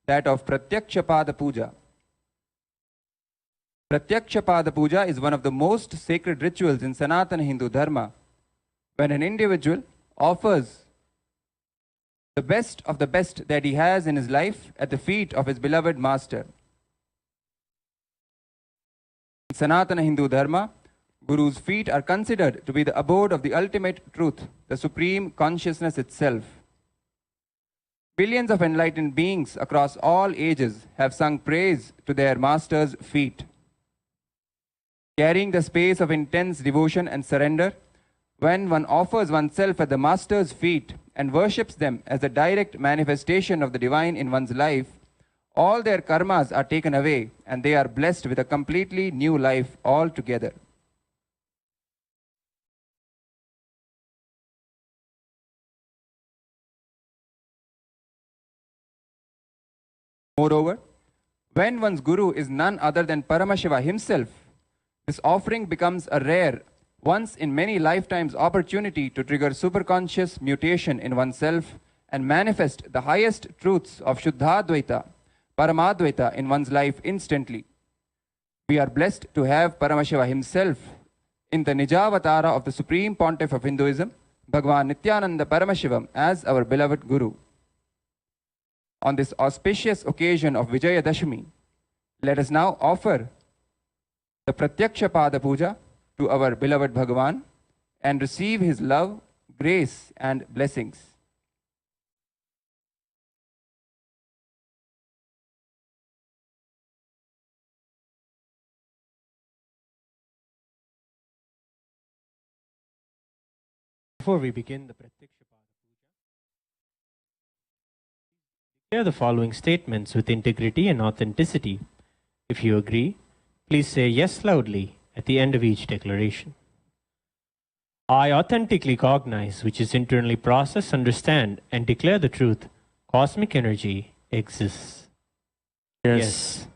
that of Pratyakshapada Puja. Pratyakshapada Puja is one of the most sacred rituals in Sanatana Hindu Dharma, when an individual offers the best of the best that he has in his life at the feet of his beloved master. In Sanatana Hindu Dharma, Guru's feet are considered to be the abode of the ultimate truth, the supreme consciousness itself. Billions of enlightened beings across all ages have sung praise to their master's feet. Carrying the space of intense devotion and surrender, when one offers oneself at the master's feet and worships them as a direct manifestation of the divine in one's life, all their karmas are taken away and they are blessed with a completely new life altogether. Moreover, when one's Guru is none other than Paramashiva himself, this offering becomes a rare, once in many lifetimes opportunity to trigger superconscious mutation in oneself and manifest the highest truths of Shuddhadvaita, Paramadvaita in one's life instantly. We are blessed to have Paramashiva himself in the Nijavatara of the Supreme Pontiff of Hinduism, Bhagavan Nithyananda Paramashivam, as our beloved Guru. On this auspicious occasion of Vijayadashami, let us now offer the Pratyakshapada Puja to our beloved Bhagavan and receive his love, grace and blessings. Before we begin the Pratyakshapada Puja, declare the following statements with integrity and authenticity. If you agree, please say yes loudly at the end of each declaration. I authentically cognize, which is internally process, understand, and declare the truth. Cosmic energy exists. Yes.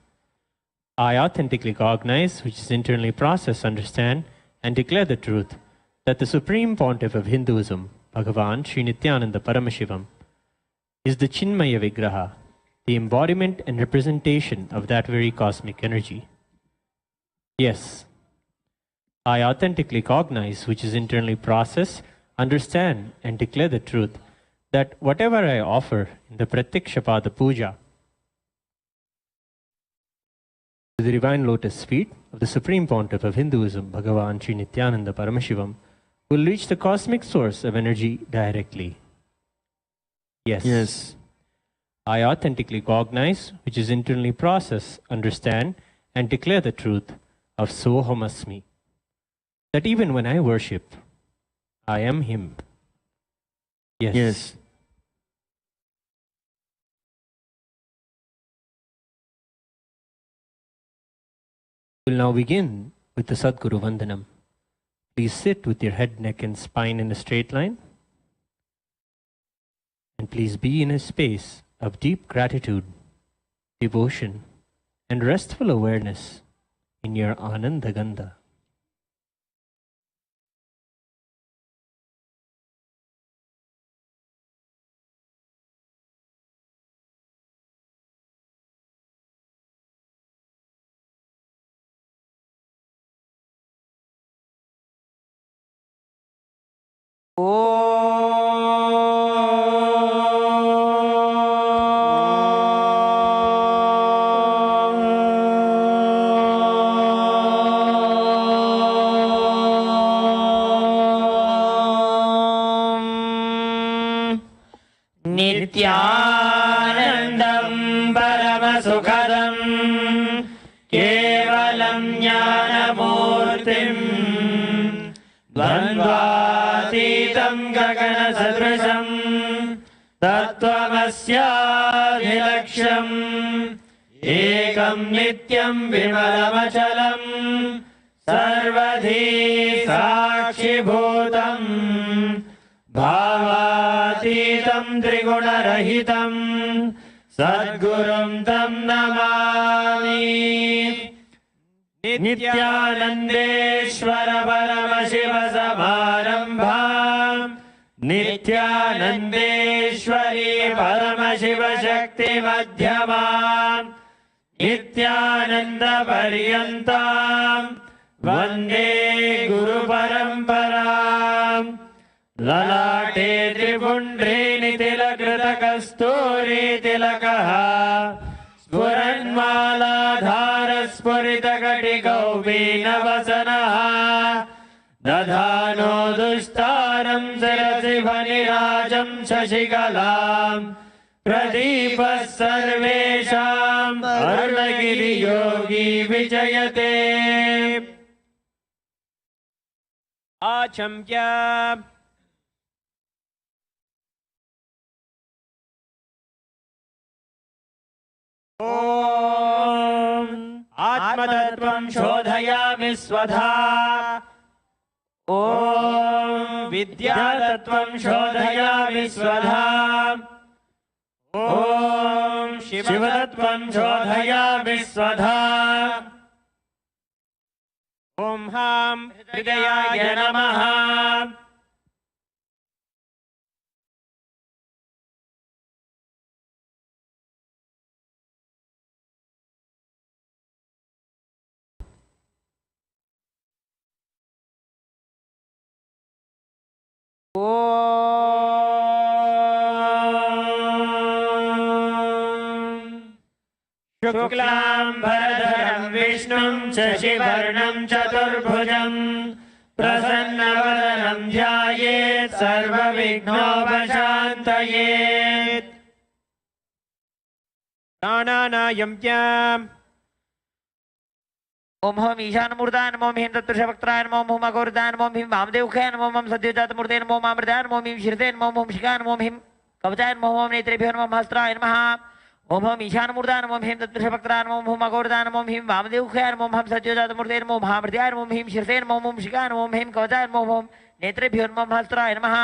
I authentically cognize, which is internally process, understand, and declare the truth, that the Supreme Pontiff of Hinduism, Bhagavan Sri Nithyananda Paramashivam, is the Chinmaya Vigraha, the embodiment and representation of that very cosmic energy. Yes. I authentically cognize, which is internally process, understand, and declare the truth, that whatever I offer in the Pratyakshapada Puja to the divine lotus feet of the Supreme Pontiff of Hinduism, Bhagavan Sri Nithyananda Paramashivam, will reach the cosmic source of energy directly. Yes. Yes. I authentically cognize, which is internally process, understand, and declare the truth of Sohamasmi, that even when I worship, I am Him. Yes. Yes. We'll now begin with the Sadguru Vandanam. Please sit with your head, neck, and spine in a straight line. And please be in a space of deep gratitude, devotion, and restful awareness in your Ananda Gandha. नित्यानन्दं परमसुखदं केवलं ज्ञानमूर्तिं द्वन्द्वातीतं गगनसदृशं तत्त्वमस्याधिलक्ष्यम् एकं नित्यं विमलमचलं सर्वधी साक्षिभूतम् भावातीतं त्रिगुणरहितं सद्गुरुं तं नमामि। नित्यानन्देश्वर परमशिव समारम्भाम् नित्यानन्देश्वरी परमशिवशक्ति मध्यमाम् नित्यानन्दपर्यन्ताम् वन्दे गुरुपरम्पराम्। ललाटे त्रिपुण्ड्रीनितिलकृतकस्तूरीतिलकः स्फुरन्मालाधारस्फुरितकटिकौ वीनवसनः दधानो दुस्तारं शिरसि फणिराजं शशिकलाम् प्रदीपः सर्वेषाम् अरुणगिरियोगी विजयते। आचम्य ॐ आत्मतत्त्वं शोधयामि स्वधा। ॐ विद्यातत्त्वं शोधयामि स्वधा। ॐ शिवतत्त्वं शोधयामि स्वधा। ॐ हां हृदयाय नमः। शुक्लाम्बरधरं विष्णुं शशिवर्णं चतुर्भुजं प्रसन्नवदनं ध्यायेत् सर्वविघ्नोपशान्तये। प्राणानायम्य ओम हम ईशान मूर्ताय नमो हिम तत्पुरुषवक्त्राय नमो ओम अघोरदाय नमो हिम वामदेवखाय नमो ओम सद्योजात मूर्ते नमो ओम अमृताय नमो हिम शीर्षे नमो ओम शिखाय नमो हिम कवचाय नमो ओम नेत्रेभ्यो नमो हस्त्राय नमः। ओम हम ईशान मूर्ताय नमो हिम तत्पुरुषवक्त्राय नमो ओम अघोरदाय नमो हिम वामदेवखाय नमो ओम सद्योजात मूर्ते नमो ओम अमृताय नमो हिम शीर्षे नमो ओम शिखाय नमो हिम कवचाय नमो ओम नेत्रेभ्यो नमो हस्त्राय नमः।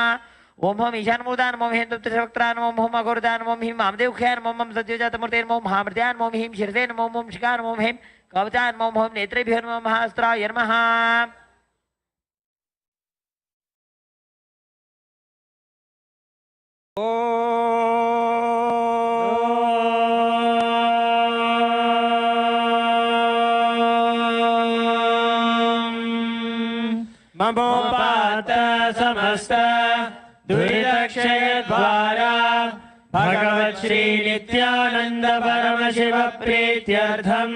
ओम हम ईशान मूर्ताय नमो हिम तत्पुरुषवक्त्राय नमो ओम अघोरदाय नमो हिम वामदेवखाय नमो ओम सद्योजात मूर्ते नमो ओम अमृताय नमो हिम शीर्षे नमो ओम शिखाय नमो हिम कवचाय नमो ओम नेत्रेभ्यो नमो हस्त्राय नमः। ममोपात समस्त दुरितक्षयद्वारा भगवत् श्री नित्यानंद परमशिव प्रीत्यर्थम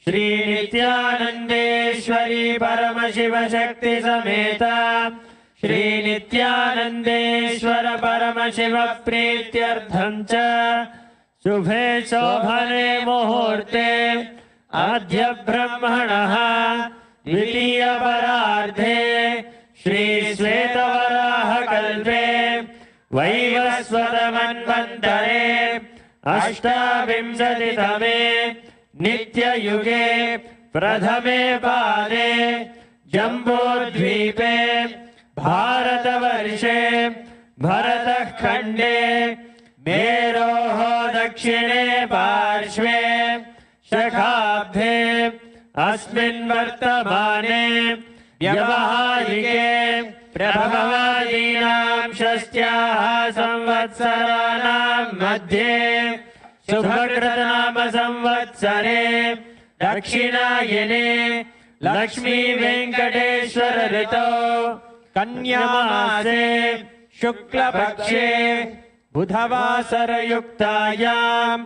श्री नित्यानंदेश्वरी परमशिव शक्ति समेत श्री नित्यानंदेश्वर परमशिव प्रीत्यर्थम च शुभे शोभने मुहूर्ते आद्य ब्रह्मणः द्वितीय परार्धे श्री श्वेतवराह कल्पे वैवस्वत मन्वन्तरे अष्टाविंशतितमे नित्ययुगे प्रथमे पादे जम्बूद्वीपे भारतवर्षे भरतः खण्डे मेरोः दक्षिणे पार्श्वे शखाब्धे अस्मिन् वर्तमाने व्यवहारिके प्रभवादीनां षष्ट्याः संवत्सराणां मध्ये शुभकृतनाम संवत्सरे दक्षिणायने लक्ष्मी वेंकटेश्वर ऋतौ कन्यामासे शुक्लपक्षे बुधवासरयुक्तायां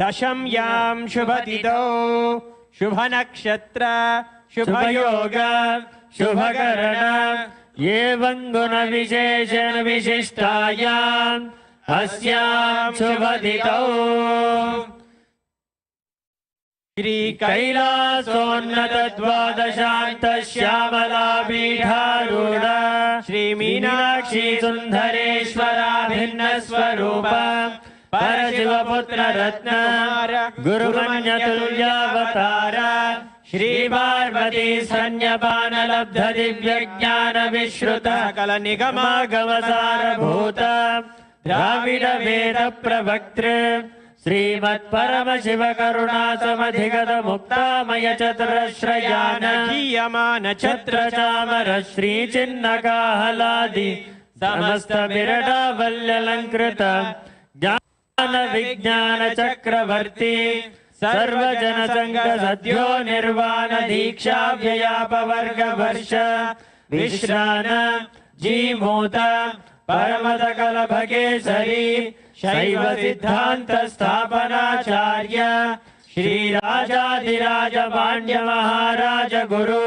दशम्यां शुभतिथौ शुभनक्षत्र शुभयोग शुभकरण एवं गुणविशेषण विशिष्टायाम् अस्यां शुभतिथौ श्री कैलासोन्नत द्वादशान्त श्यामला पीठारूढ़ श्री मीनाक्षी सुंदरेश्वराभिन्न स्वरूप परशिवपुत्र रत्न गुरुमन्य तुल्यावतार श्री पार्वती स्तन्यपान लब्ध दिव्य ज्ञान विश्रुत सकल निगमागमसार भूत द्राविड वेद प्रवक्तृ श्रीमत् परमशिव करुणा समधिगत मुक्तामय चतुरश्रयान कीयमान छत्र चामर श्री चिन्नकाहलादि समस्त विरटावल्यलङ्कृत ज्ञान विज्ञान चक्रवर्ती सर्वजन संघ सद्यो निर्वाण दीक्षा व्ययापवर्ग वर्ष विश्रान जीमूत परमत कलभकेसरी शैव सिद्धांत स्थापनाचार्य श्री राजाधिराज पांड्य महाराज गुरु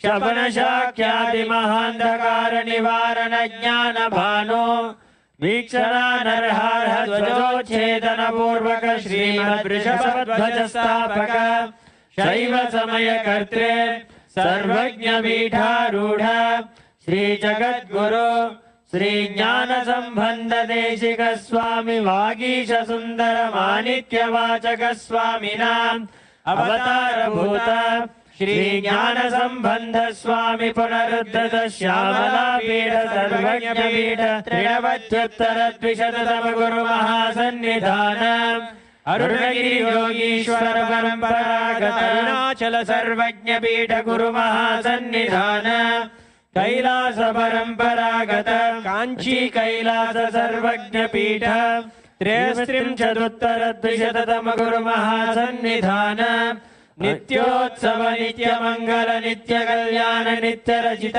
शपन शाक्यादि महांधकार निवारण ज्ञान भानो वीक्षणा नरहार ध्वजोच्छेदन पूर्वक श्रीमद् वृषभध्वज स्थापक शैव समय कर्त्रे सर्वज्ञ पीठारूढ़ श्री जगद्गुरु श्री ज्ञान संबंध देशिक स्वामी वागीश सुंदर माणिक्य वाचक स्वामिनां अवतार भूत श्री ज्ञान संबंध स्वामी पुनरुद्धत श्यामला पीठ सर्वज्ञ पीठ त्रिणवत्युत्तर द्विशततम गुरु महासन्निधान अरुणगिरि योगीश्वर परंपरागत अरुणाचल सर्वज्ञ पीठ गुरु महासन्निधान कैलास परंपरागत कांची कैलास सर्वज्ञ पीठ त्रयस्त्रिंशदुत्तर द्विशततम गुरु महासन्निधान नित्योत्सव नित्य मंगल नित्य कल्याण नित्य रचित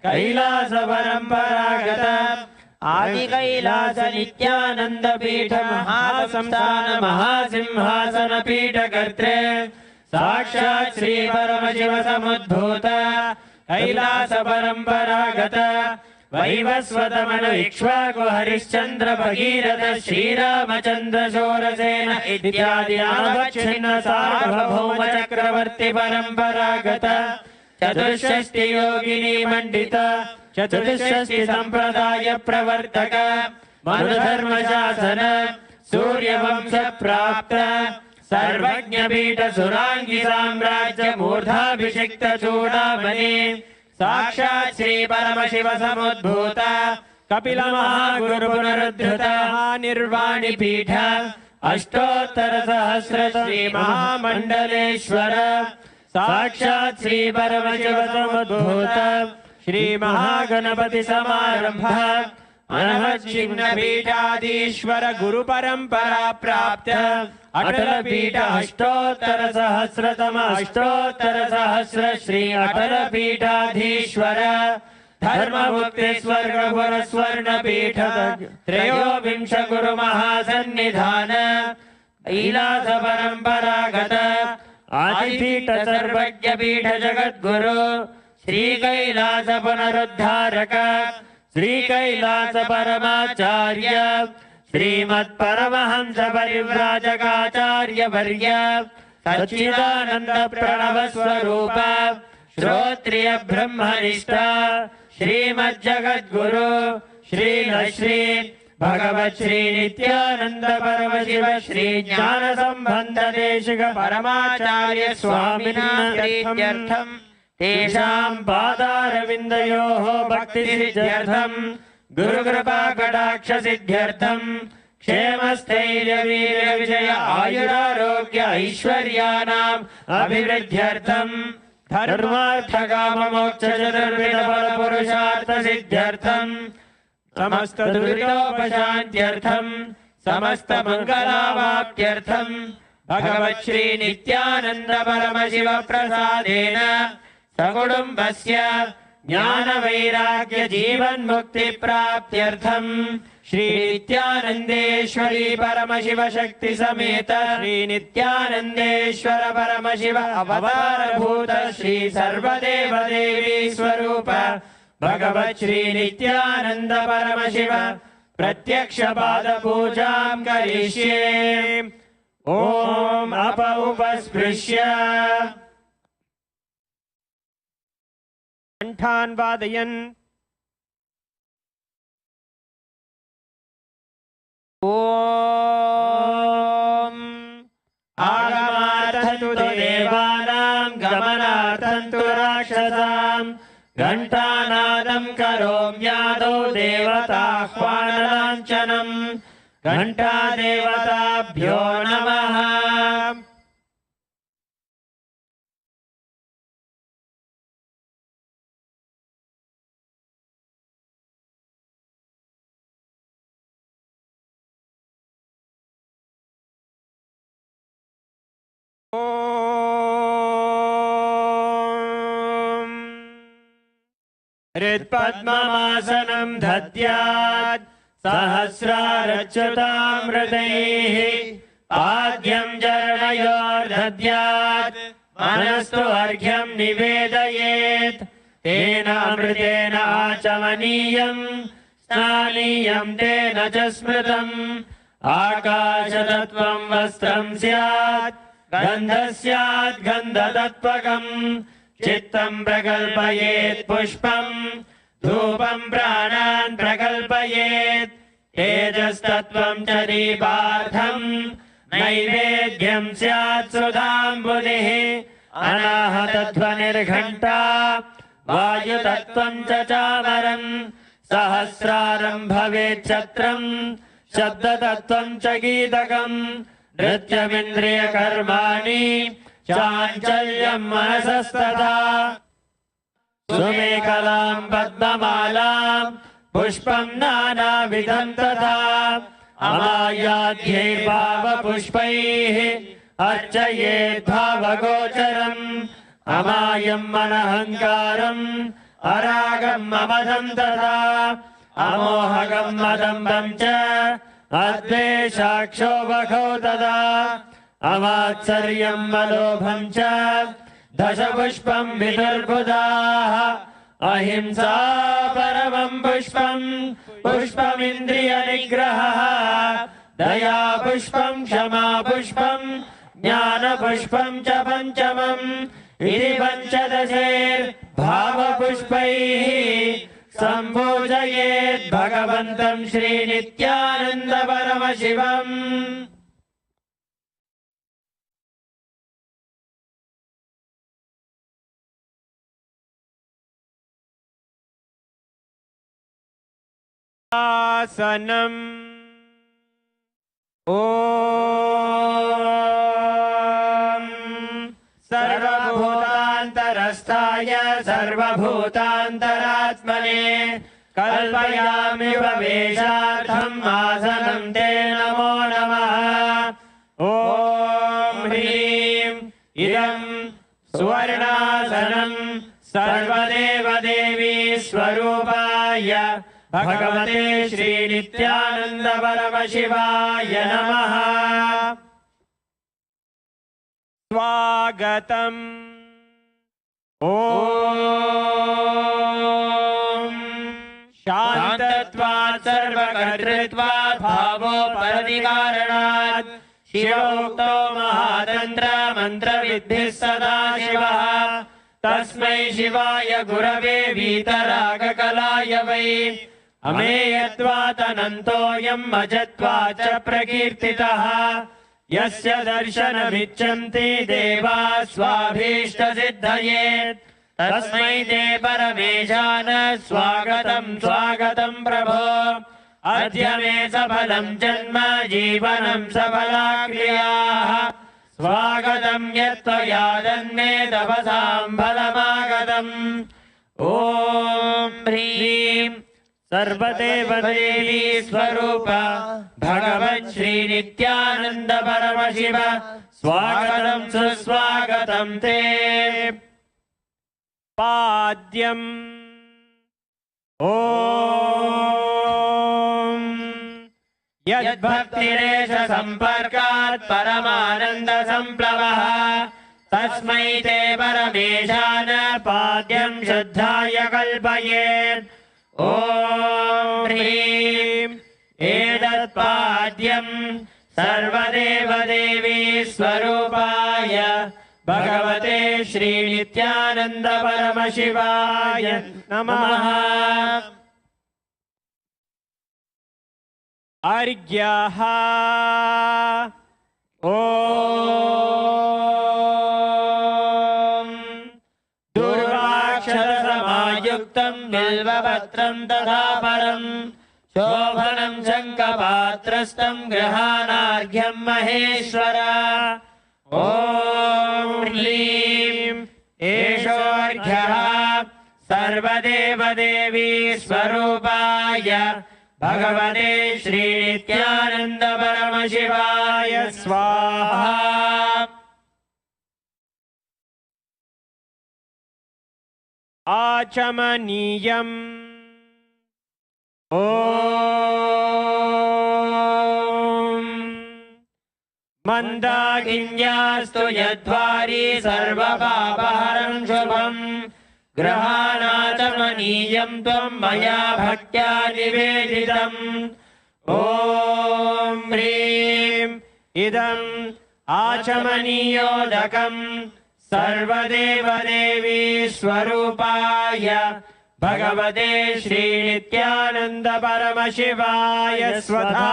कैलास परंपरागत आदि कैलास नित्यानंद पीठ महासंस्थान महासिंहासन पीठ कर्त्रे साक्षात् श्री परमशिव समुद्भूत कैलास परंपरागत वैवस्वतमनु इक्ष्वाकु हरिश्चंद्र भगीरथ श्रीरामचंद्र शूरसेन इत्यादि नामच्छिन्न सार्वभौम चक्रवर्ती परंपरागत चतुष्षष्टि योगिनी मंडित चतुष्षष्टि संप्रदाय प्रवर्तक मनुधर्म शासन सूर्यवंश प्राप्त सर्वज्ञ पीठ सुरांगी साम्राज्य मूर्धाभिषिक्त चूड़ामणि साक्षात् श्री परमशिव समुद्भूत कपिल महागुरु पुनरुद्धृत निर्वाणि पीठ अष्टोत्तर सहस्र श्री महामंडलेश्वर साक्षात् श्री परमशिव समुद्भूत श्री महागणपति समारंभ अनवच्छिन्न पीठाधीश्वर गुरु परंपरा प्राप्त अटल पीठ अष्टोत्तर सहस्र श्री अटल पीठाधीश्वर धर्म मुक्ति स्वर्ग पुर स्वर्ण पीठ त्रयोविंश गुरु महासन्निधान कैलास परंपरागत आदिपीठ सर्वज्ञ पीठ जगद्गुरु श्री कैलास पुनरुद्धारक श्री कैलास परमाचार्य श्रीमत् परमहंस परिव्राजकाचार्य वर्य सच्चिदानंद प्रणव स्वरूप श्रोत्रिय ब्रह्मनिष्ठ श्रीमद् जगद्गुरु श्री भगवत श्री नित्यानंद परमशिव श्री ज्ञान संबंध देशिक परमाचार्य स्वामिनाथम तेषां पादारविन्दयोः भक्ति सिद्ध्यर्थं गुरु कृपा कटाक्ष सिद्ध्यर्थं क्षेम स्थैर्य वीर्य विजय आयुरारोग्य ऐश्वर्याणाम् अभिवृद्ध्यर्थं धर्मार्थ काम मोक्ष चतुर्विध फल पुरुषार्थ सिद्ध्यर्थं समस्त दुरितोपशान्त्यर्थं समस्त मंगलावाप्त्यर्थं भगवत् श्री नित्यानंद परमशिव प्रसादेन सकुटुम्बस्य ज्ञान वैराग्य जीवन मुक्ति प्राप्त्यर्थं श्री नित्यानंदेश्वरी परमशिव शक्ति समेत श्री नित्यानंदेश्वर परमशिव अवतार भूत श्री सर्वदेव देवी स्वरूप भगवत् श्री नित्यानंद परमशिव प्रत्यक्ष पाद पूजां करिष्ये। ओम उपस्पृश्य कंठान् वादयन् ओम आगमार्थं तु देवानां गमनार्थं तु राक्षसां घंटानादं करोम्यादौ देवताह्वानलाञ्छनं घंटादेवताभ्यो नमः। हृत्पद्ममासनं दद्यात् सहस्रारच्युतामृतैः पाद्यं चरणयोर्दद्यात् मनस्तु अर्घ्यं निवेदयेत् तेन अमृतेन आचमनीयं स्नानीयं तेन च स्मृतम् आकाशतत्त्वं वस्त्रं स्यात् गन्धः स्यात् गन्धतत्त्वकम् चित्तं प्रकल्पयेत् पुष्पं धूपं प्राणान् प्रकल्पयेत् तेजस्तत्त्वं च दीपार्थं नैवेद्यं स्यात् सुधाम्बुधिः अनाहतध्वनिर्घण्टा वायुतत्त्वं च चामरम् सहस्रारं भवेत् छत्रम् शब्दतत्त्वं च गीतकम् नृत्यमिन्द्रियकर्माणि चाञ्चल्यं मनसस्तथा सुमेखलां पद्ममालां पुष्पं नानाविधं तथा अमायाद्यैर्भावपुष्पैः अर्चयेत् भावगोचरम् अमायं मनहङ्कारम् अरागं ममदं तथा अमोहगं मदम्बं च अद्वेषाक्षोभखौ तदा अमात्सर्यं मलोभं च दशपुष्पं विदुर्बुधाः अहिंसा परमं पुष्पं पुष्पमिन्द्रियनिग्रहः दया पुष्पं क्षमा पुष्पं ज्ञानपुष्पं च पञ्चमम् इति पञ्चदशैर्भावपुष्पैः सम्पूजयेत् भगवन्तं श्रीनित्यानन्द परमशिवम् आसनम् ॐ सर्वभूतान्तरस्थाय सर्वभूतान्तरात्मने कल्पयामि प्रवेशार्थम् आसनं ते नमो नमः ॐ ह्रीं इदं सुवर्णासनं सर्वदेवदेवी स्वरूपाय भगवते श्रीनित्यानन्द परमशिवाय नमः स्वागतम् ॐ शान्तत्वात् सर्वकर्तृत्वात् भावोपरतिकारणात् शिवोक्तो महातन्त्र मन्त्रविद्धिः सदा शिवः तस्मै शिवाय गुरवे वीतरागकलाय वै अमेयत्वात् अजत्वात् च प्रकीर्तितः यस्य दर्शनमिच्छन्ति देवाः स्वाभीष्टसिद्धये तस्मै ते परमेशान स्वागतं स्वागतं प्रभो अद्य मे सफलं जन्म जीवनं सफला क्रियाः स्वागतं यत्त्वया दन्मे तपसां फलमागतम् ॐ ह्रीं सर्वदेवदेवी स्वरूप भगवन् श्रीनित्यानन्द परमशिव स्वागतं सुस्वागतं ते पाद्यम् ॐ यद्भक्तिरेष सम्पर्कात् परमानन्द सम्प्लवः तस्मै ते परमेशान पाद्यं श्रद्धाय कल्पयेत् ॐ ह्रीं एतत्पाद्यं सर्वदेवदेवी स्वरूपाय भगवते श्रीनित्यानन्द परमशिवाय नमः अर्घ्यः ॐ दुर्वाक्षरसमायुक्तं बिल्वपत्रं तथा परं शोभनं शङ्खपात्रस्थं गृहाणार्घ्यं महेश्वर ॐ ह्रीं एषोऽर्घ्यः सर्वदेवदेवी स्वरूपाय भगवते श्रीनित्यानन्द परमशिवाय स्वाहा। आचमनीयम् ॐ मन्दाकिन्यास्तु यद्वारी सर्वपापहरं शुभम् ग्रहाणाचमनीयं त्वं मया भक्त्या निवेदितम् ॐ ह्रीं इदम् आचमनीयोदकम् सर्वदेवदेवी स्वरूपाय भगवते श्रीनित्यानन्द परमशिवाय स्वधा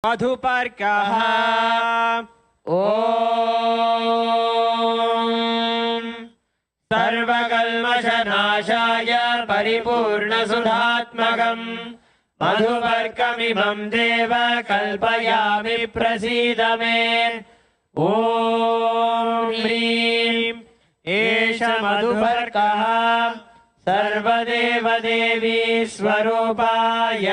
मधुपर्कः ॐ सर्वकल्मषनाशाय परिपूर्णसुधात्मकम् मधुपर्कमिमं देव कल्पयामि प्रसीद मे ॐ ह्रीं एष मधुपर्कः सर्वदेवदेवी स्वरूपाय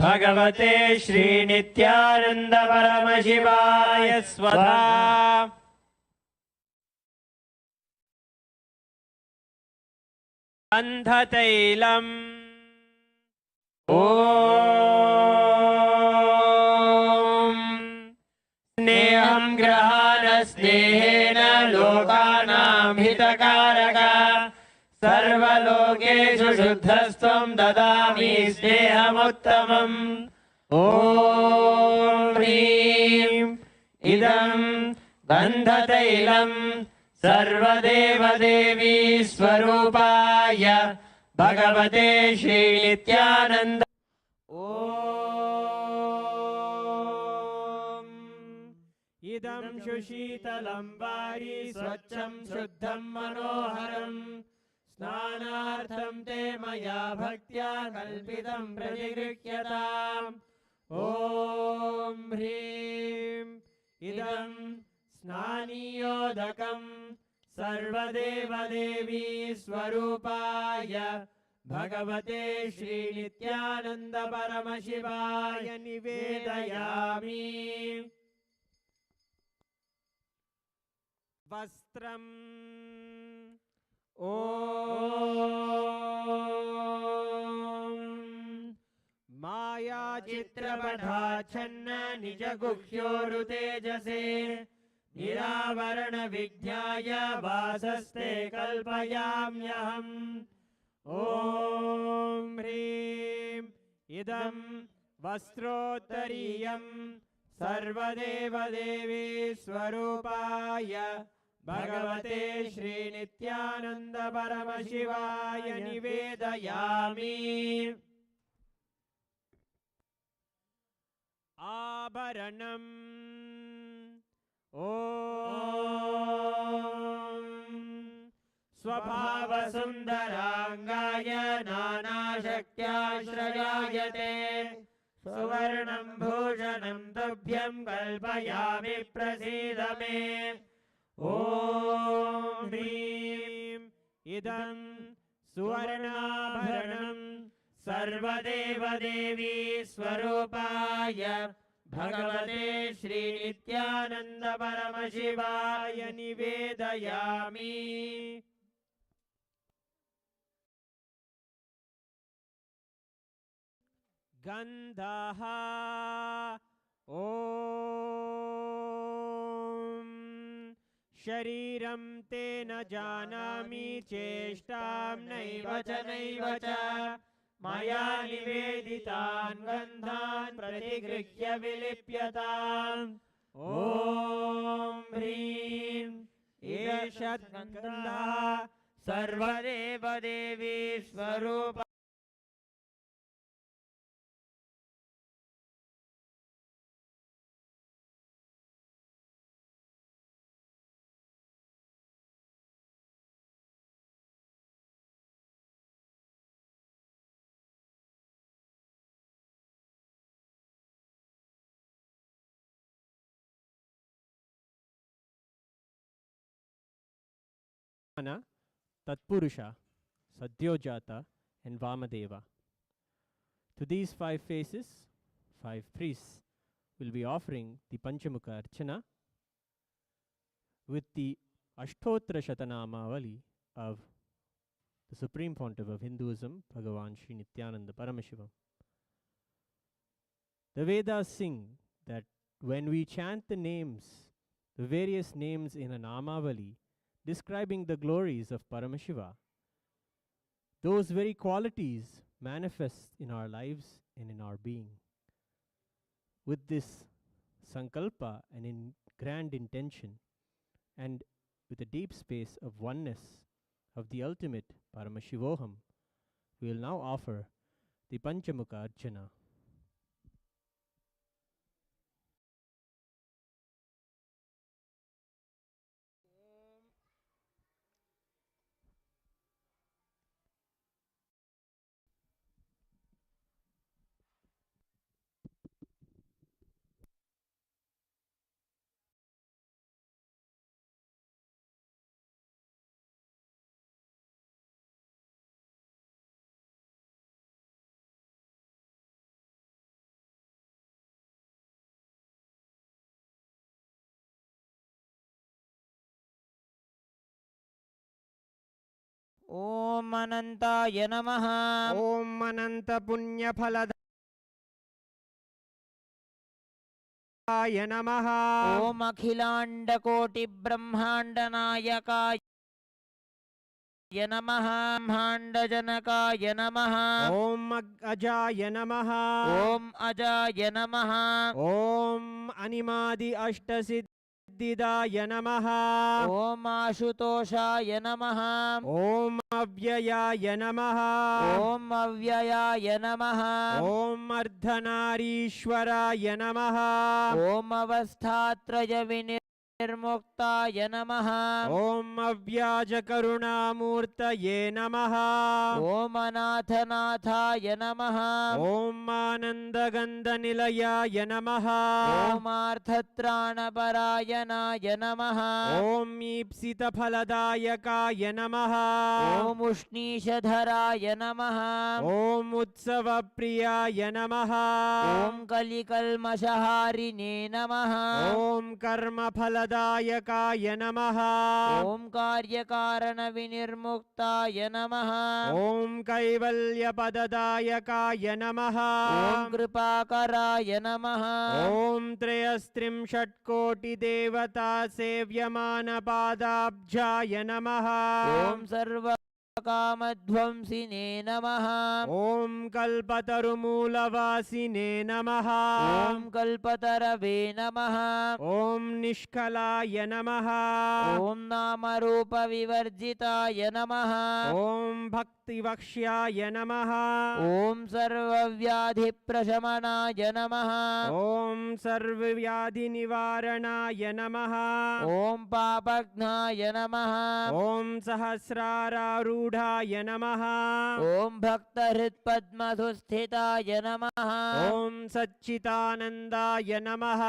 भगवते श्रीनित्यानन्द परमशिवाय स्वधा गन्धतैलम् ॐ स्नेहं ग्रहाण स्नेहेन लोकानां हितकारक सर्वलोकेषु शुद्धस्त्वं ददामि स्नेहमुत्तमम् ॐ ह्रीं इदं गन्धतैलं सर्वदेवदेवी स्वरूपाय भगवते श्रीनित्यानन्द ॐ इदं सुशीतलं वारी स्वच्छं शुद्धं मनोहरम् स्नानार्थं ते मया भक्त्या कल्पितं प्रतिगृह्यताम् ॐ ह्रीं इदं स्नानीयोदकं सर्वदेवदेवी स्वरूपाय भगवते श्रीनित्यानन्द परमशिवाय निवेदयामि वस्त्रम् ॐ मायाचित्रपटाच्छन्न निजगुह्योरुतेजसे निरावरणविज्ञाय वासस्ते कल्पयाम्यहम् ॐ ह्रीं इदं वस्त्रोत्तरीयं सर्वदेवदेवी स्वरूपाय भगवते श्रीनित्यानन्द परमशिवाय निवेदयामि आभरणम् ॐ स्वभावसुन्दराङ्गाय नानाशक्त्याश्रयायते सुवर्णं भूषणं तुभ्यं कल्पयामि प्रसीद मे ॐ ह्रीं इदं सुवर्णाभरणं सर्वदेवदेवी स्वरूपाय भगवते श्रीनित्यानन्द परमशिवाय निवेदयामि गन्धः ॐ शरीरं ते न जानामि चेष्टां नैव च मया निवेदितान् गन्धान् प्रतिगृह्य विलिप्यताम् ॐ ह्रीं एष गन्धः सर्वदेवदेवी स्वरूप Tatpurusha, Sadyojata, and Vamadeva. To these 5 faces, 5 priests will be offering the Panchamukha Archana with the Ashtotra Shatanamavali of the Supreme Pontiff of Hinduism, Bhagavan Sri Nithyananda Paramashivam. The Vedas sing that when we chant the names, the various names in an Amavali describing the glories of Paramashiva, those very qualities manifest in our lives and in our being. With this sankalpa and in grand intention, and with a deep space of oneness of the ultimate Paramashivoham, we will now offer the Panchamukha Archana. ॐ अनन्ताय नमः ॐ अनंत पुण्य फलदाय नमः ॐ अखिलाण्डकोटिब्रह्माण्डनायकाय नमः ब्रह्माण्डजनकाय नमः ॐ अजाय नमः ॐ अजाय नमः ॐ अनिमादि अष्टसिद्धिदाय नमः ॐ आशुतोषाय नमः ॐ अव्ययाय नमः ॐ अव्ययाय नमः ॐ अर्धनारीश्वराय नमः ॐ अवस्थात्रयविनिर्मुक्ताय नमः ॐ अव्याजकरुणामूर्तये नमः ॐ अनाथनाथाय नमः ॐ आनन्दगन्धनिलयाय नमः ॐ अर्थत्राणपरायणाय नमः ॐ ईप्सितफलदायकाय नमः ॐ उष्णीषधराय नमः ॐ उत्सवप्रियाय नमः ॐ कलिकल्मषहारिणे नमः ॐ कर्मफलदायकाय नमः ॐ कार्यकारणविनिर्मुक्ताय नमः ॐ कैवल्यपददायकाय नमः ॐ कृपाकराय नमः ॐ त्रयस्त्रिंशत्कोटिदेवता सेव्यमानपादाब्जाय नमः ॐ सर्वकामध्वंसिने नमः ॐ कल्पतरुमूलवासिने नमः ॐ कल्पतरवे नमः ॐ निष्कलाय नमः ॐ नामरूपविवर्जिताय नमः ॐ भक्तिवक्ष्याय नमः ॐ सर्वव्याधिप्रशमनाय नमः ॐ सर्वव्याधिनिवारणाय नमः ॐ पापघ्नाय नमः ॐ सहस्रारूढाय नमः ॐ भक्तहृत्पद्मसुस्थिताय नमः ॐ सच्चिदानन्दाय नमः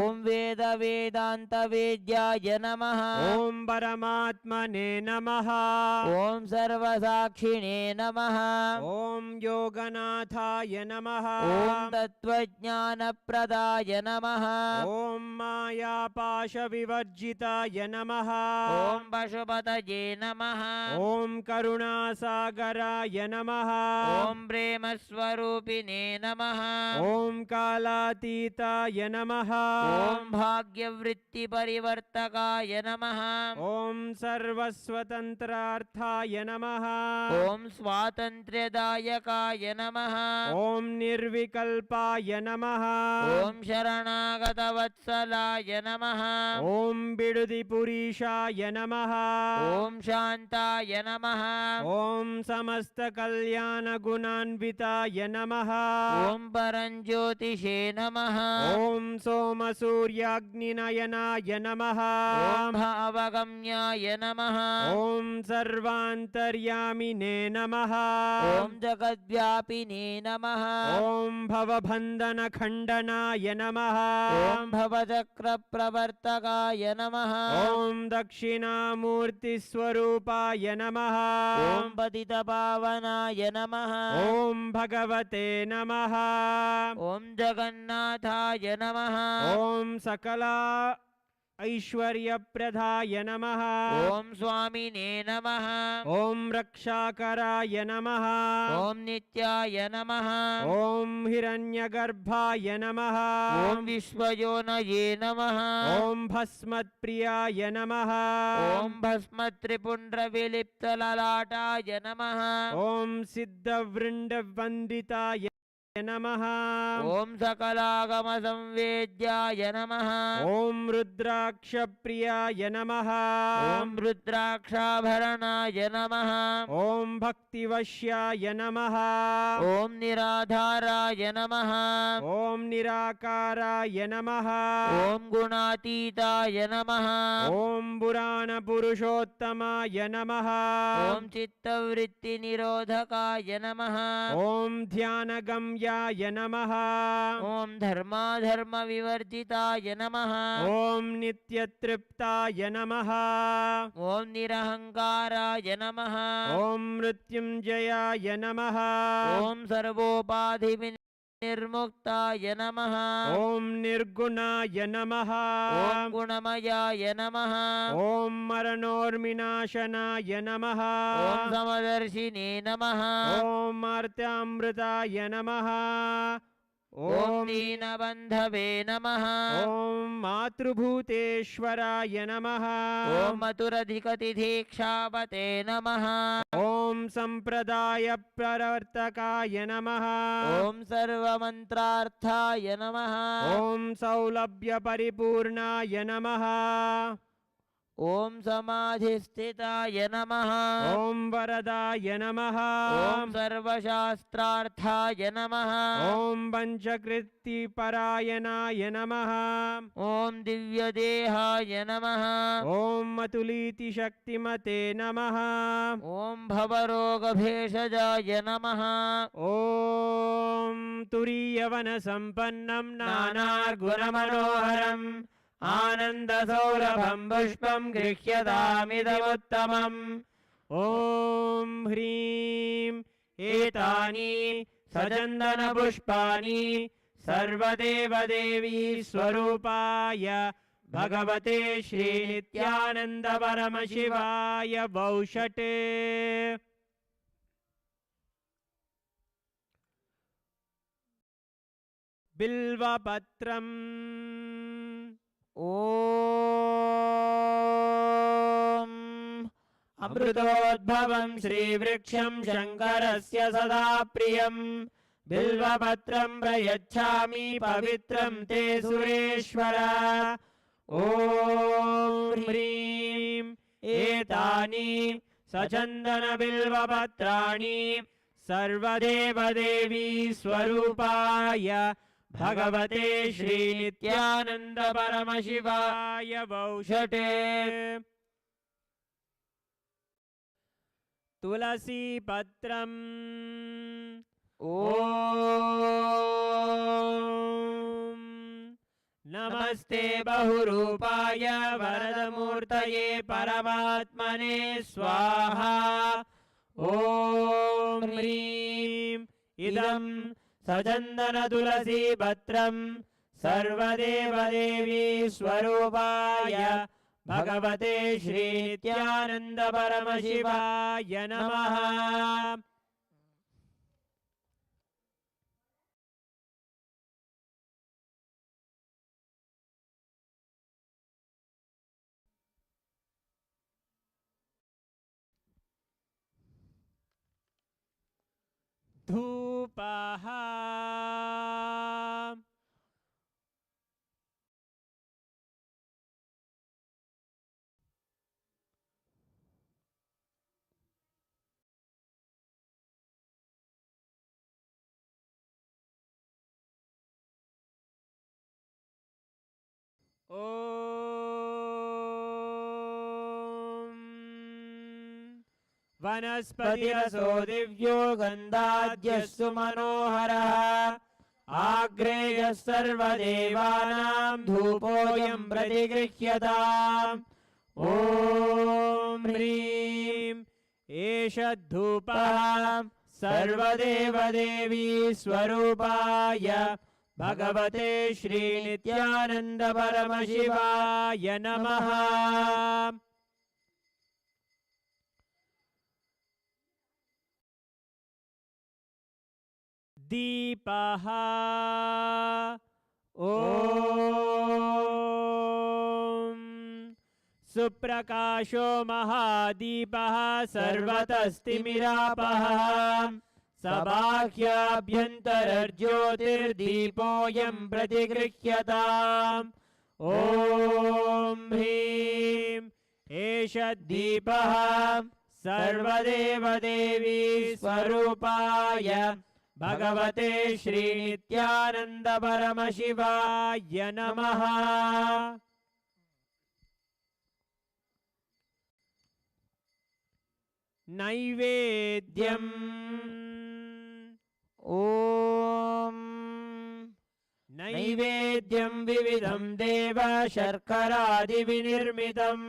ॐ वेदवेदान्तवेद्याय नमः ॐ परमात्मने नमः ॐ सर्वसाक्षिणे नमः ॐ योगनाथाय नमः ॐ तत्त्वज्ञानप्रदाय नमः ॐ मायापाशविवर्जिताय नमः ॐ पशुपतये नमः ॐ करुणासागराय नमः ॐ प्रेमस्वरूपिणे नमः ॐ कालातीताय नमः ॐ भाग्यवृत्तिपरिवर्तकाय नमः ॐ सर्वस्वतन्त्रार्थाय नमः ॐ स्वातन्त्र्यदायकाय नमः ॐ निर्विकल्पाय नमः ॐ शरणागतवत्सलाय नमः ॐ बिडुदिपुरीशाय नमः ॐ शान्ताय नमः ॐ समस्तकल्याणगुणान्विताय नमः ॐ परञ्ज्योतिषे नमः ॐ सोमसूर्याग्निनयनाय नमः ॐ भावगम्याय नमः ॐ सर्वान्तर्यामिने नमः ॐ जगद्व्यापिने नमः ॐ भवबन्धनखण्डनाय नमः ॐ भवचक्रप्रवर्तकाय नमः ॐ दक्षिणामूर्तिस्वरूपाय नमः ॐ पतितपावनाय नमः ॐ भगवते नमः ॐ जगन्नाथाय नमः ॐ सकला ऐश्वर्यप्रदाय नमः। ॐ स्वामिने नमः। ॐ रक्षाकराय नमः। ॐ नित्याय नमः। ॐ हिरण्यगर्भाय नमः। ॐ विश्वयोनये नमः। ॐ भस्मत्प्रियाय नमः। ॐ भस्मत्रिपुण्ड्रविलिप्तललाटाय नमः। ॐ सिद्धवृन्दवन्दिताय नमः। ॐ सकलागमसंवेद्याय नमः। ॐ रुद्राक्षप्रियाय नमः। ॐ रुद्राक्षाभरणाय नमः। ॐ भक्तिवश्याय नमः। ॐ निराधाराय नमः। ॐ निराकाराय नमः। ॐ गुणातीताय नमः। ॐ पुराणपुरुषोत्तमाय नमः। ॐ चित्तवृत्तिनिरोधकाय नमः। ॐ ध्यानगम्याय नमः। ॐ धर्माधर्मविवर्जिताय नमः। ॐ नित्यतृप्ताय नमः। ॐ निरहङ्काराय नमः। ॐ मृत्युञ्जयाय नमः। ॐ सर्वोपाधिविनिर्मुक्ताय नमः। ॐ निर्गुणाय नमः। ॐ गुणमयाय नमः। ॐ मरणोर्विनाशनाय नमः। ॐ समदर्शिने नमः। ॐ मार्त्यामृताय नमः। ॐ दीनबन्धवे नमः। ॐ मातृभूतेश्वराय नमः। ॐ मथुरधिकतिधीक्षावते नमः। ॐ सम्प्रदायप्रवर्तकाय नमः। ॐ सर्वमन्त्रार्थाय नमः। ॐ सौलभ्यपरिपूर्णाय नमः। ॐ समाधिस्थिताय नमः। ॐ वरदाय नमः। ॐ सर्वशास्त्रार्थाय नमः। ॐ पञ्चकृत्तिपरायणाय नमः। ॐ दिव्यदेहाय नमः। ॐ मतुलीतिशक्तिमते नमः। ॐ भवरोगभेषजाय नमः। ॐ तुरीयवनसम्पन्नं नानागुणमनोहरम् आनन्दसौरभं पुष्पं गृह्यतामिदमुत्तमम्। ॐ ह्रीं एतानि सचन्दनपुष्पाणि सर्वदेवदेवी स्वरूपाय भगवते श्रीनित्यानन्दपरमशिवाय वौषटे। बिल्वपत्रम्। ॐ अमृतोद्भवं श्रीवृक्षं शङ्करस्य सदा प्रियं बिल्वपत्रं प्रयच्छामि पवित्रं ते सुरेश्वर। ॐ ह्रीं एतानि सचन्दनबिल्वपत्राणि सर्वदेवदेवी स्वरूपाय भगवते श्रीनित्यानन्दपरमशिवाय वौषटे। तुलसीपत्रम्। ॐ नमस्ते बहुरूपाय वरदमूर्तये परमात्मने स्वाहा। ॐ ह्रीं इदं सचन्दनतुलसीपत्रं सर्वदेवदेवी स्वरूपाय भगवते श्रीनित्यानन्दपरमशिवाय नमः। धूपः। ॐ वनस्पतिरसो दिव्यो गन्धाद्यस्सु मनोहरः आग्रेयः सर्वदेवानां धूपोऽयं प्रतिगृह्यताम्। ॐ ह्रीं एष धूपः सर्वदेवदेवी स्वरूपाय भगवते श्रीनित्यानन्द परमशिवाय नमः। दीपः ॐ सुप्रकाशो महादीपः सर्वतस्तिमिरापः सबाह्याभ्यन्तरज्योतिर्दीपोऽयं प्रतिगृह्यताम्। ॐ ह्रीं एष दीपः सर्वदेवदेवी स्वरूपाय भगवते श्रीनित्यानन्द परमशिवाय नमः। नैवेद्यम् ॐ नैवेद्यं विविधं देव शर्करादिविनिर्मितं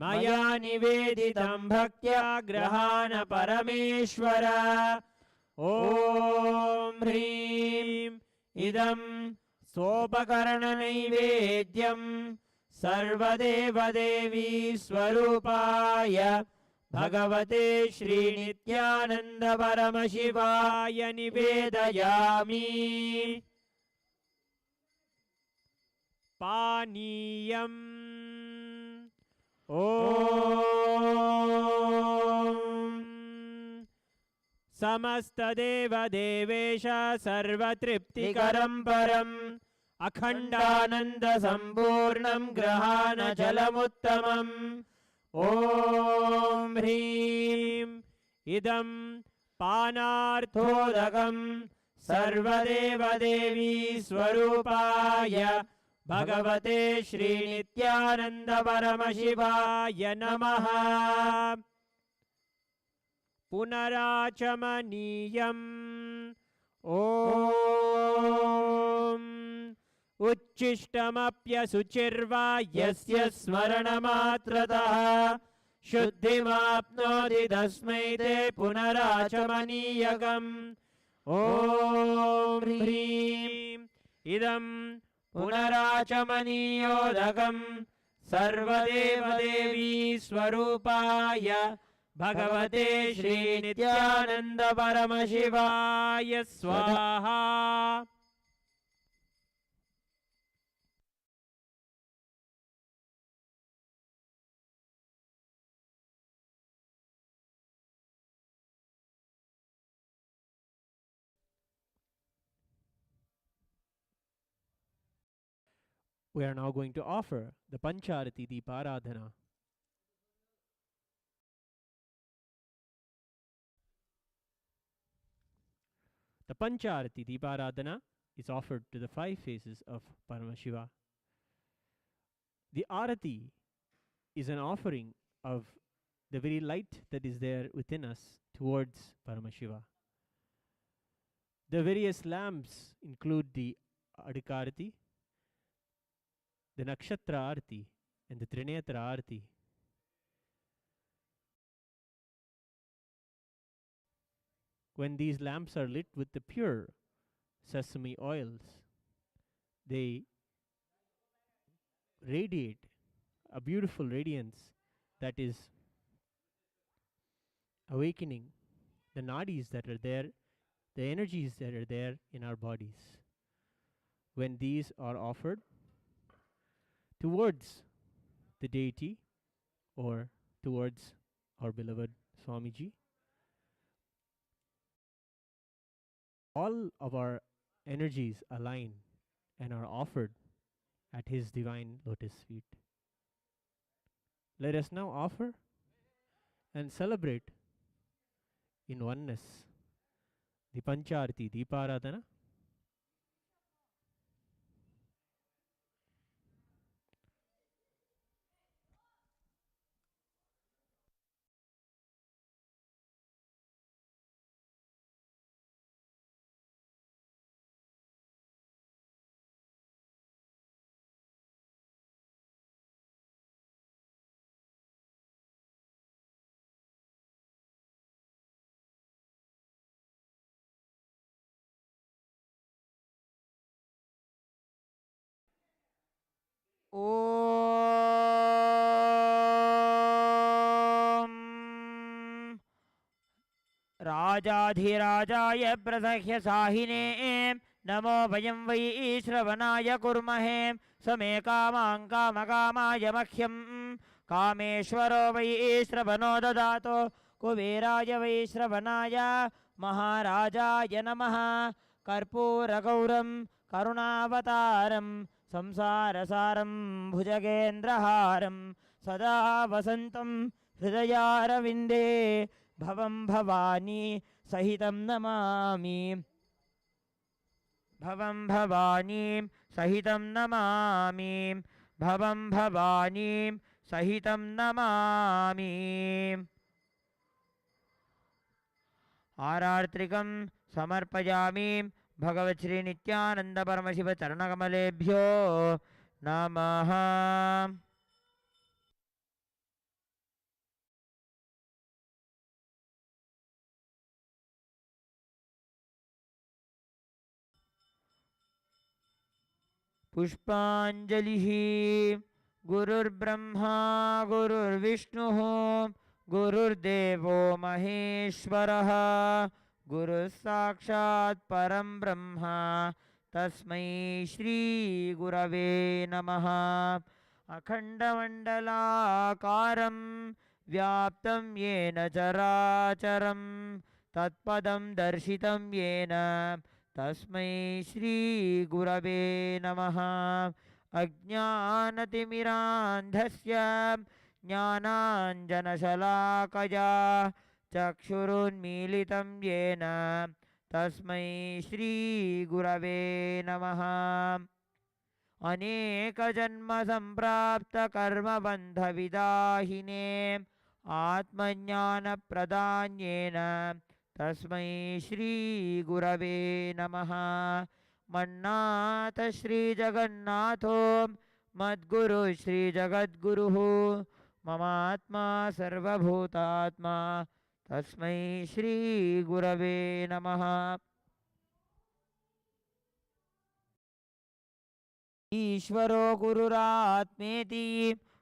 मया निवेदितं भक्त्या ग्रहाण परमेश्वर। ॐ ह्रीं इदं सोपकरणनैवेद्यं सर्वदेवदेवी स्वरूपाय भगवते श्रीनित्यानन्द परमशिवाय निवेदयामि। पानीयम् ॐ समस्तदेवदेवेश सर्वतृप्तिकरं परम् अखण्डानन्दसम्पूर्णं ग्रहाणजलमुत्तमम्। ॐ ह्रीं इदं पानार्थोदकं सर्वदेवदेवी स्वरूपाय भगवते श्रीनित्यानन्द परमशिवाय नमः। पुनराचमनीयम् ॐ उच्छिष्टमप्यशुचिर्वा यस्य स्मरणमात्रतः शुद्धिमाप्नोति तस्मै ते पुनराचमनीयकम्। ॐ ह्रीं इदं पुनराचमनीयोदकं सर्वदेवदेवी स्वरूपाय भगवते श्रीनित्यानन्द परमशिवाय स्वाहा। We are now going to offer the Pancharati Deeparadhana. The Pancharati Deeparadhana is offered to the 5 faces of Paramashiva. The Arati is an offering of the very light that is there within us towards Paramashiva. The various lamps include the Adikarati, the Nakshatra Arati, and the Trinetra Arati. When these lamps are lit with the pure sesame oils, they radiate a beautiful radiance that is awakening the nadis that are there, the energies that are there in our bodies. When these are offered towards the deity or towards our beloved Swamiji, all of our energies align and are offered at his divine lotus feet. Let us now offer and celebrate in oneness the Pancharati Deeparadhana. राजाधिराजाय प्रसह्य साहिने नमो वयं वै श्रवणाय कुर्महे समे कामां कामकामाय मह्यं कामेश्वरो वै श्रवणो ददातु कुबेराय वै श्रवणाय महाराजाय नमः कर्पूरगौरं करुणावतारं संसारसारं भुजगेन्द्रहारं सदा वसन्तं हृदयारविन्दे भवं भवानी सहितं नमामि भवं भवानी सहितं नमामि भवं भवानी सहितं नमामि आरार्त्रिकं समर्पयामि भगवत् श्री नित्यानंद परमशिव चरणकमलेभ्यो नमः। पुष्पांजलिः। गुरुर्ब्रह्मा गुरुर्विष्णुः गुरुर्देवो महेश्वरः गुरुः साक्षात् परं ब्रह्म तस्मै श्री गुरवे नमः। अखण्डमण्डलाकारं व्याप्तं येन चराचरं तत्पदं दर्शितं येन तस्मै श्री गुरवे नमः। अज्ञानतिमिरान्धस्य ज्ञानाञ्जनशलाकया चक्षुरुन्मीलितं येन तस्मै श्री गुरवे नमः। अनेकजन्मसम्प्राप्तकर्मबन्धविदाहिने आत्मज्ञानप्रदान्येन तस्मै श्री गुरवे नमः। मन्नाथ श्रीजगन्नाथो मद्गुरु श्रीजगद्गुरुः ममात्मा सर्वभूतात्मा तस्मै श्री गुरवे नमः। ईश्वरो गुरुरात्मेति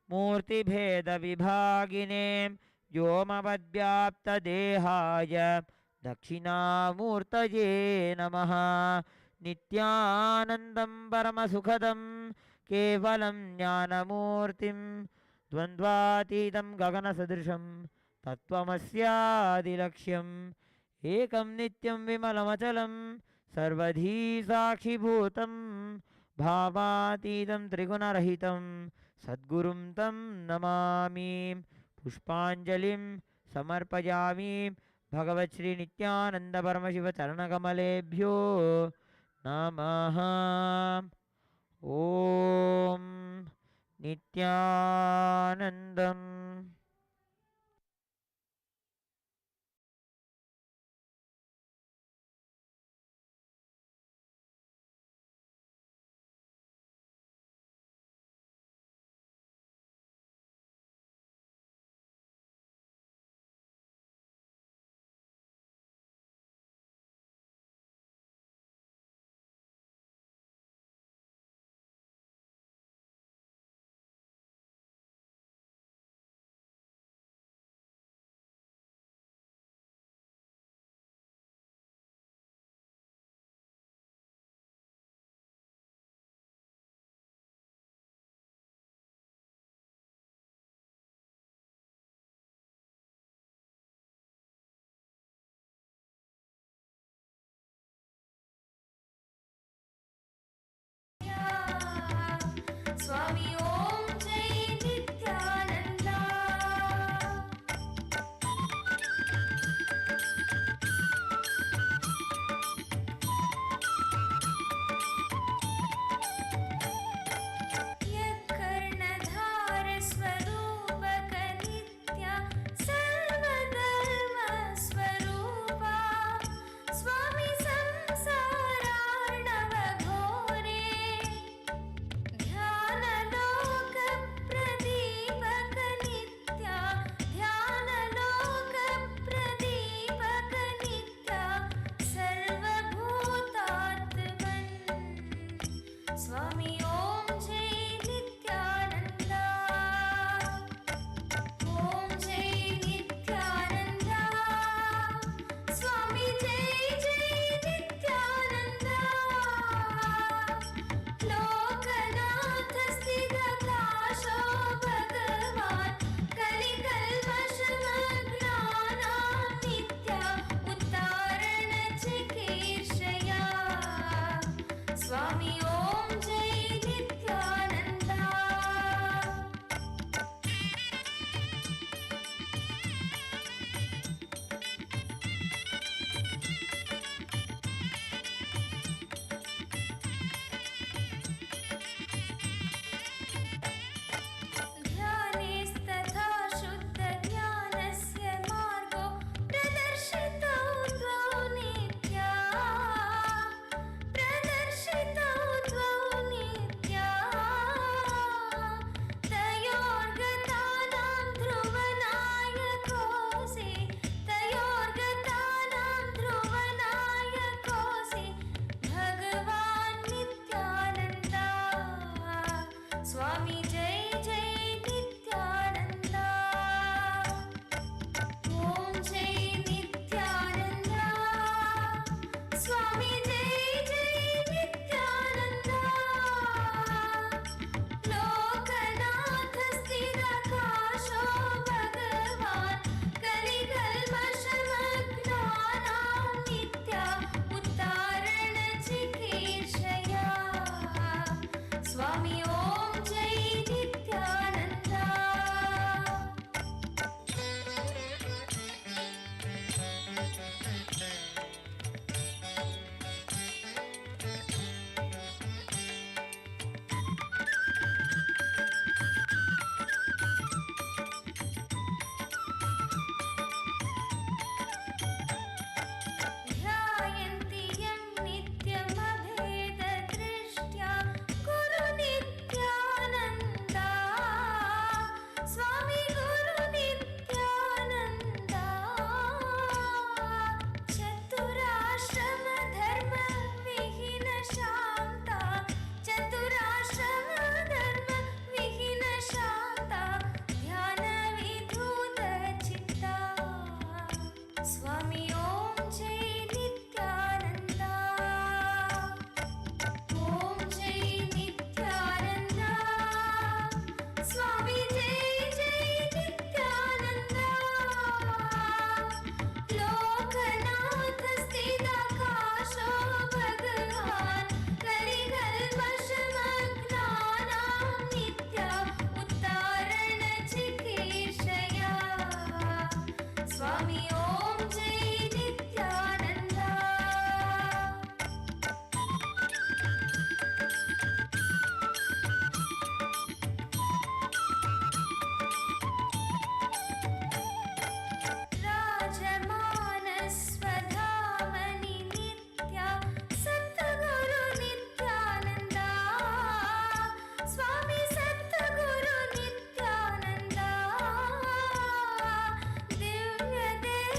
मूर्तिभेदविभागिने व्योमवद्व्याप्तदेहाय दक्षिणामूर्तये नमः। नित्यानन्दं परमसुखदं केवलं ज्ञानमूर्तिं द्वन्द्वातीतं गगनसदृशं तत्त्वमस्यादिलक्ष्यम् एकं नित्यं विमलमचलं सर्वधी साक्षिभूतं भावातीतं त्रिगुणरहितं सद्गुरुं तं नमामि। पुष्पाञ्जलिं समर्पयामि भगवत् श्री नित्यानंद परमशिव चरणकमलेभ्यो नमः। ओम नित्यानन्दम्। स्वामी ओम जय नित्यानंदा। यत्कर्णधार स्वरूपक नित्या सर्वधर्म स्वरूपा स्वामी संसारार्णव घोरे ध्यानदा स्वामी जय जय नित्यानंदा ओम जय नित्यानंदा स्वामी जय जय नित्यानंदा लोकनाथ स्थिरकाशो भगवान कलिकल्मषमग्नानां नित्या उत्तारण चिकीर्षया स्वामी ओम जय नित्यानंदा ध्यायन्ति यं नित्यमभेददृष्ट्या गुरु नित्यानन्दा स्वामी गुरु नित्यानन्दा चतुराश्रमधर्मविहीन शान्ता चतुराश्रमधर्मविहीन शान्ता ध्यानविधूतचित्ता स्वामी ओम जय नित्यानंदा ओम जय नित्यानंदा स्वामी जय जय नित्यानंदा लोकनाथ स्थिरकाशो भगवान कलिकल्मषमग्नानां नित्या उत्तारण चिकीर्षया स्वामी ओम जय नित्यानंदा राजमानस्वधामनि नित्या सद्गुरु नित्यानंदा स्वामी सद्गुरु नित्यानंदा दिव्य देह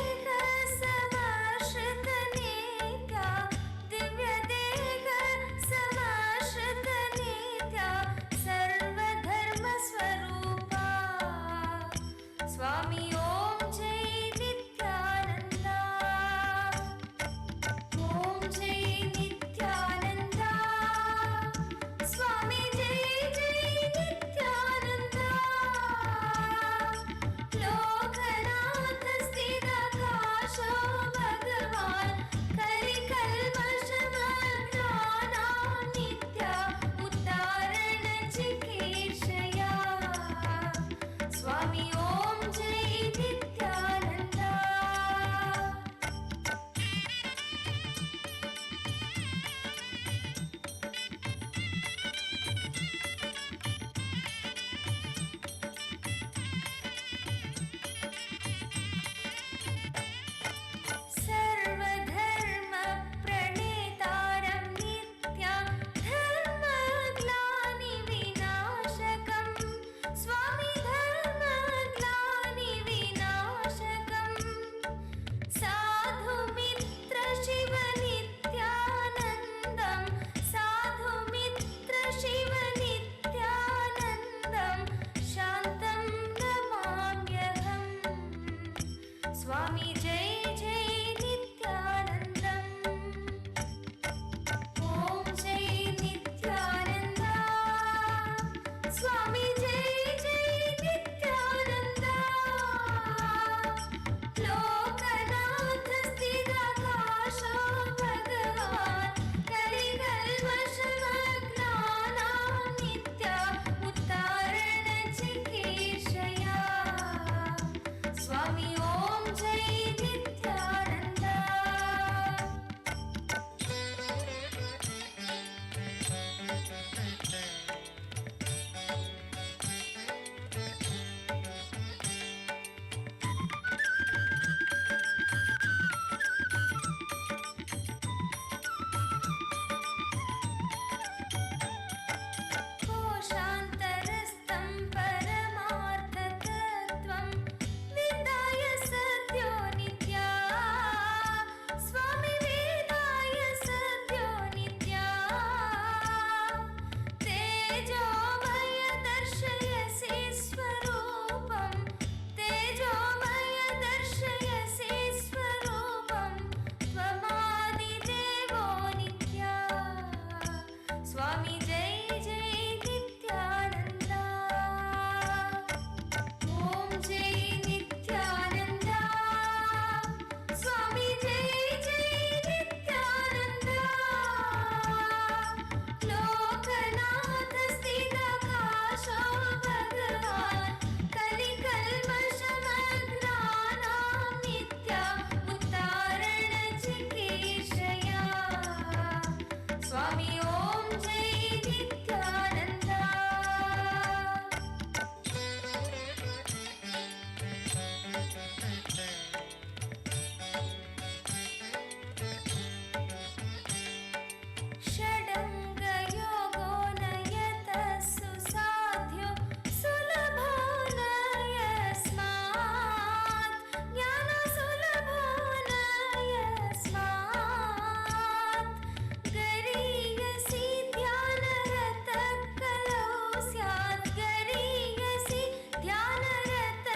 गरीयसि ध्यानरत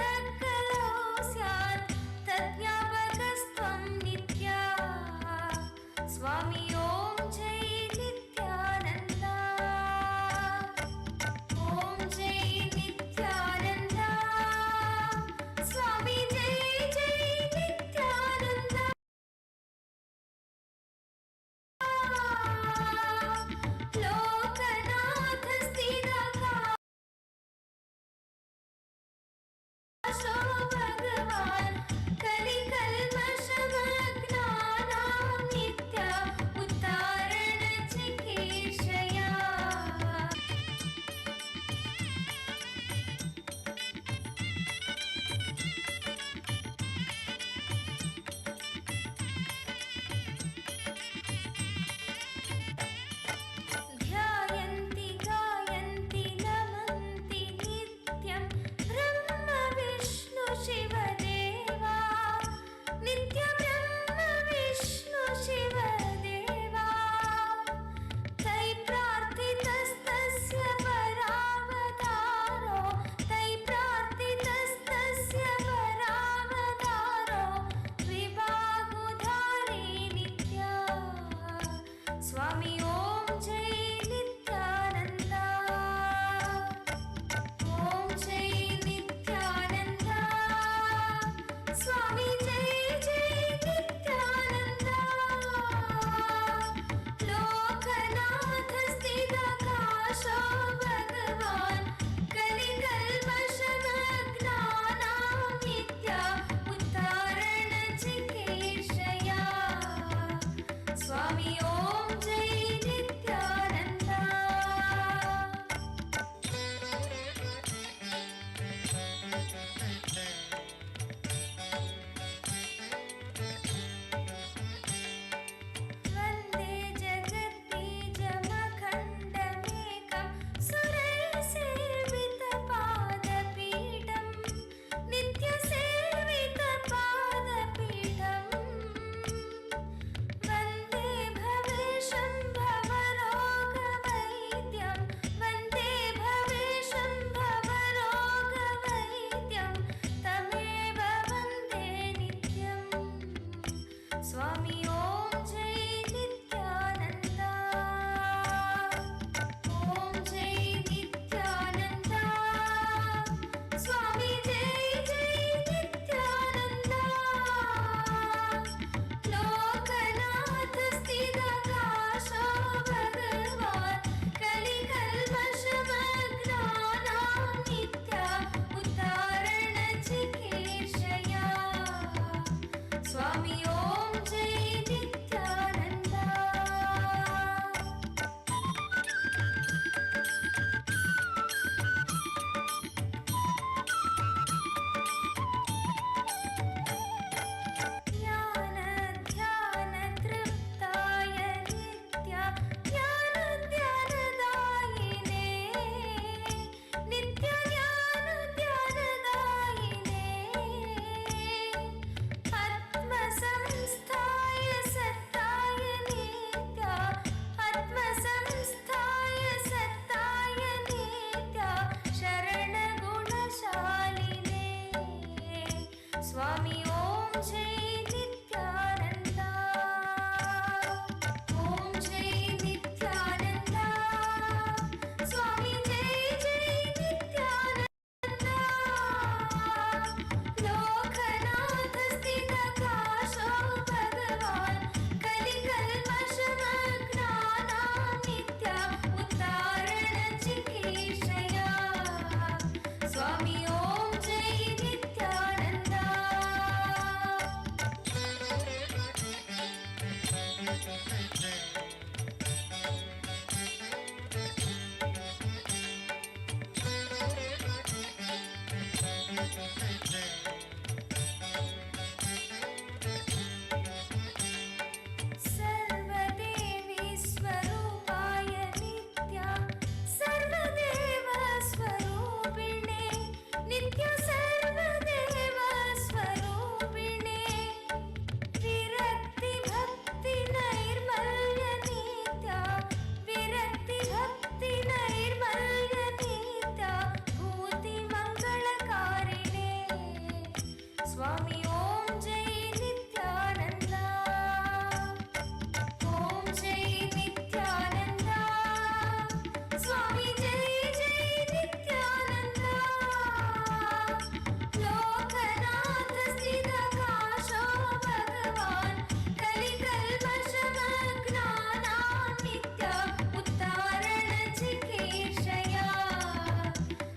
कलो स्यात् तज्ज्ञापकस्त्वं नित्या स्वामी ॐ जय नित्यानन्दा ॐ जय नित्यानन्दा स्वामी जय जय नित्यानन्दा लोकनाथ स्थिरकाशो भगवान् कलिकल्मषमग्नानां नित्या उद्धारणचिकीर्षया ध्यायन्ति गायन्ति नमन्ति नित्यं ब्रह्म विष्णु शिवदेवा नित्यं ब्रह्म विष्णु शिवदेवा तै प्रार्थितस्तस्य परावतारो तै प्रार्थितस्तस्य परावतारो विभागुधारी नित्या स्वामी ॐ जय नित्यानन्दा ॐ जय नित्यानन्दा स्वामी जय जय नित्यानन्दा लोकनाथ स्थिरकाशो भगवान् कलिकल्मषमग्नानां नित्या उद्धारणचिकीर्षया स्वामी ॐ जय नित्यानन्दा वन्दे जगद्बीजमखण्डमेकं सुरैर्सेवितपादपीठं नित्यसेवितपादपीठम् वन्दे भवेशं भवरोगवैद्यं वन्दे भवेशं भवरोगवैद्यं तमेव वन्दे नित्यं स्वामी ॐ जय नित्यानन्दा ॐ जय नित्यानन्दा स्वामी जय जय नित्यानन्दा लोकनाथ स्थिरकाशो भगवान् कलिकल्मषमग्नानां नित्या उद्धारणचिकीर्षया स्वामी ॐ जय नित्यानन्दा ज्ञानध्यानतृप्ताय नित्या ज्ञानध्यानदायिने नित्यज्ञानध्यानदायिने आत्मसंस्थाय सत्ताय नित्या आत्मसंस्थाय सत्ताय नित्या शरणगुणशालिने स्वामी ॐ जय नित्यानन्दा ॐ जय नित्यानन्दा स्वामी जय जय नित्यानन्दा लोकनाथ स्थिरकाशो भगवान् कलिकल्मषमग्नानां नित्या उद्धारणचिकीर्षया स्वामी ॐ जय Nityananda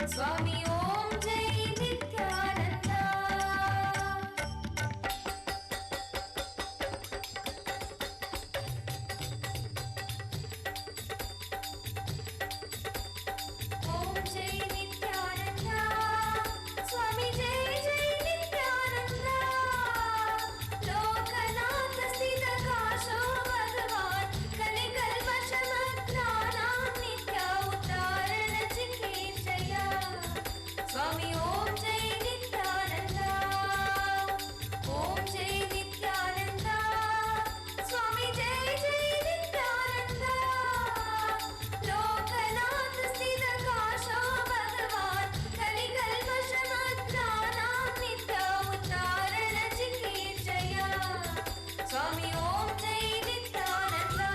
Swami Om Jai Nithyananda. Om Jai Nithyananda. Swami Jai Jai Nithyananda. Lokanath Sthita Kasho Bhagavan. Kanikal Vashamatranam Nitya Uttarana Chikeshaya. Swami Om Jai Nithyananda. Om Jai Nithyananda. Swami Jai Jai Nithyananda. Lokanath Sthita Kasho Bhagavan. Kanikal Vashamatranam Nitya Uttarana Chikeshaya. Swami Om Jai Nithyananda.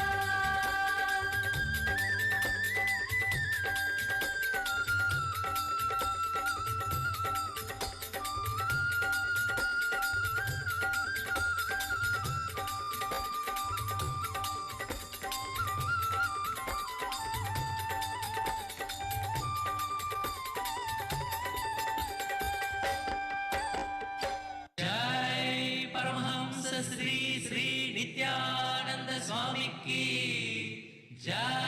जय परमहंस श्री श्री नित्यानंद स्वामी की जय।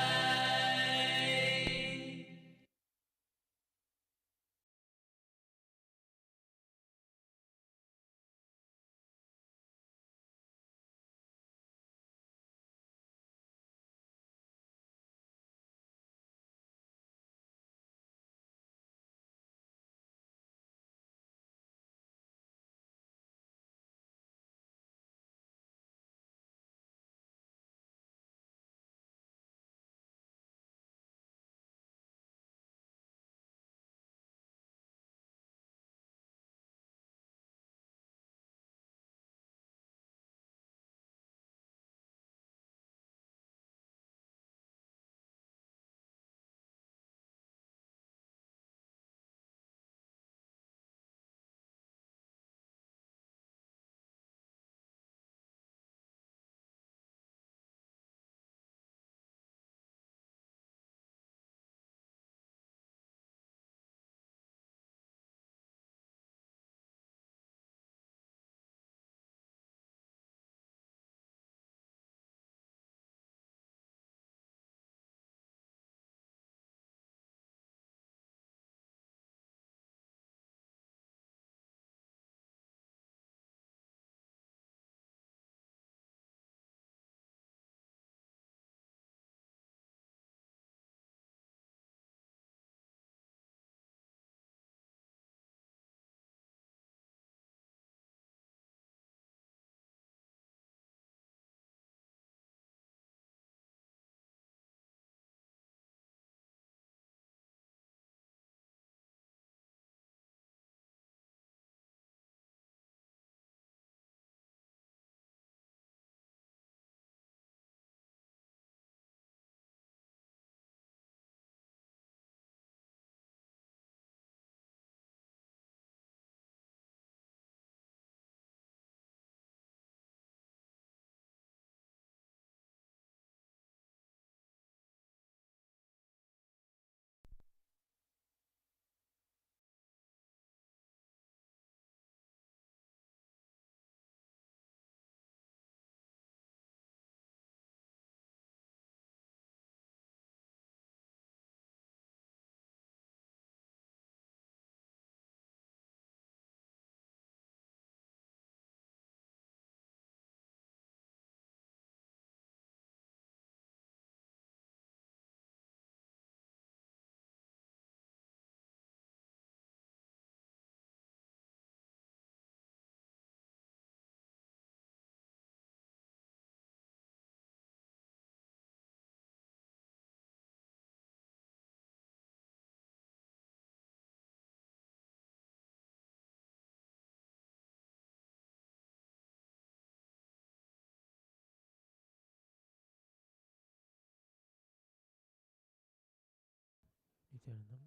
Nithyanandam.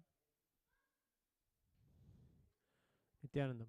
Nithyanandam.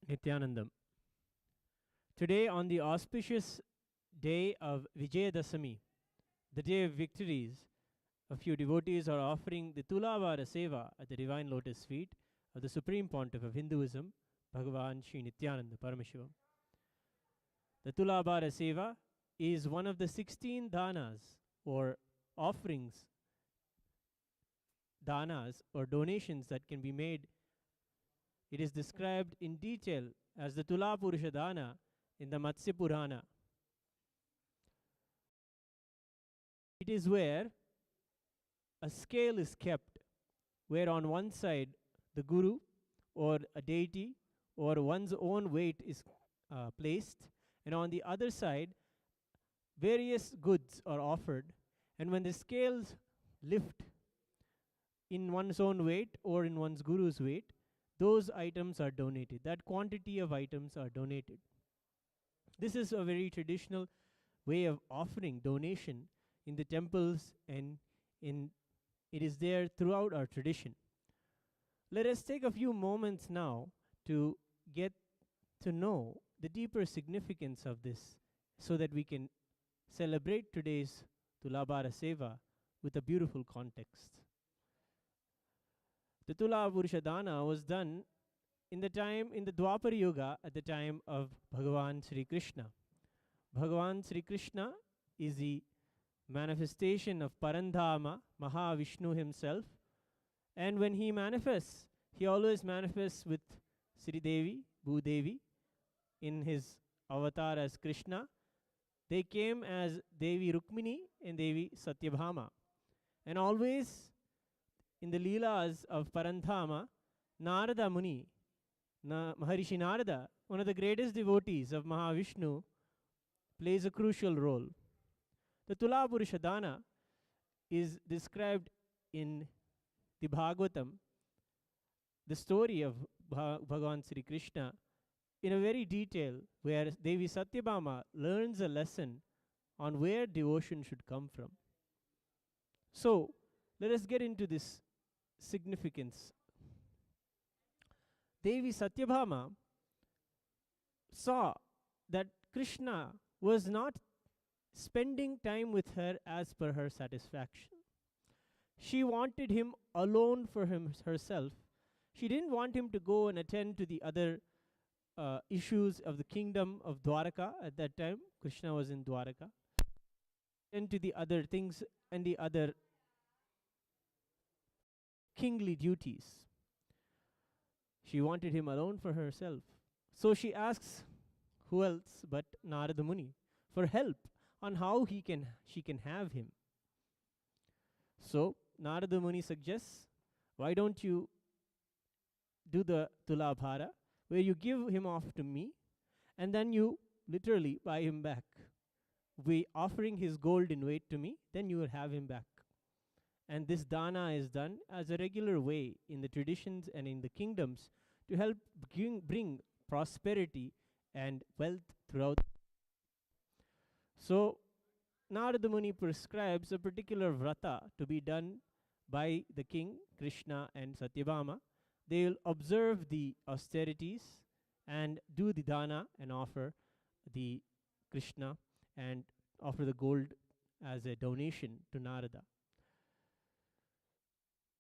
Nithyanandam. Today, on the auspicious day of Vijayadashami, the day of victories, a few devotees are offering the Tulabhara Seva at the Divine Lotus feet of the Supreme Pontiff of Hinduism, Bhagavan Sri Nithyananda Paramashivam. The Tulabhara Seva is one of the 16 danas or offerings, danas or donations that can be made. It is described in detail as the Tula Purusha Dana in the Matsya Purana. It is where a scale is kept, where on one side the Guru or a deity or one's own weight is placed, and on the other side various goods are offered, and when the scales lift in one's own weight or in one's Guru's weight, those items are donated. That quantity of items are donated. This is a very traditional way of offering donation in the temples, and it is there throughout our tradition. Let us take a few moments now to get to know the deeper significance of this so that we can celebrate today's Tulabhara Seva with a beautiful context. The Tula Purusha Dana was done in the Dwapara Yuga, at the time of Bhagavan Sri Krishna. Bhagavan Sri Krishna is the manifestation of Parandhama, Mahavishnu himself. And when he manifests, he always manifests with Sri Devi, Bhudevi, in his avatar as Krishna. They came as Devi Rukmini and Devi Satyabhama. And always in the Leelas of Parandhama, Narada Muni, Maharishi Narada, one of the greatest devotees of Mahavishnu, plays a crucial role. The Tula Purusha Dana is described in the Bhagavatam, the story of Bhagavan Sri Krishna, in a very detail, where Devi Satyabhama learns a lesson on where devotion should come from. So, let us get into this significance. Devi Satyabhama saw that Krishna was not spending time with her as per her satisfaction. She wanted him alone for herself. She didn't want him to go and attend to the other issues of the kingdom of Dwaraka at that time. Krishna was in Dwaraka. And to the other things and the other kingly duties. She wanted him alone for herself. So she asks, who else but Narada Muni, for help on how she can have him. So Narada Muni suggests, why don't you do the Tulabhara, where you give him off to me, and then you literally buy him back. Offering his gold in weight to me, then you will have him back. And this dana is done as a regular way in the traditions and in the kingdoms to help bring prosperity and wealth throughout. So Narada Muni prescribes a particular vrata to be done by the king, Krishna and Satyabhama. They will observe the austerities and do the dana and offer the Krishna and offer the gold as a donation to Narada.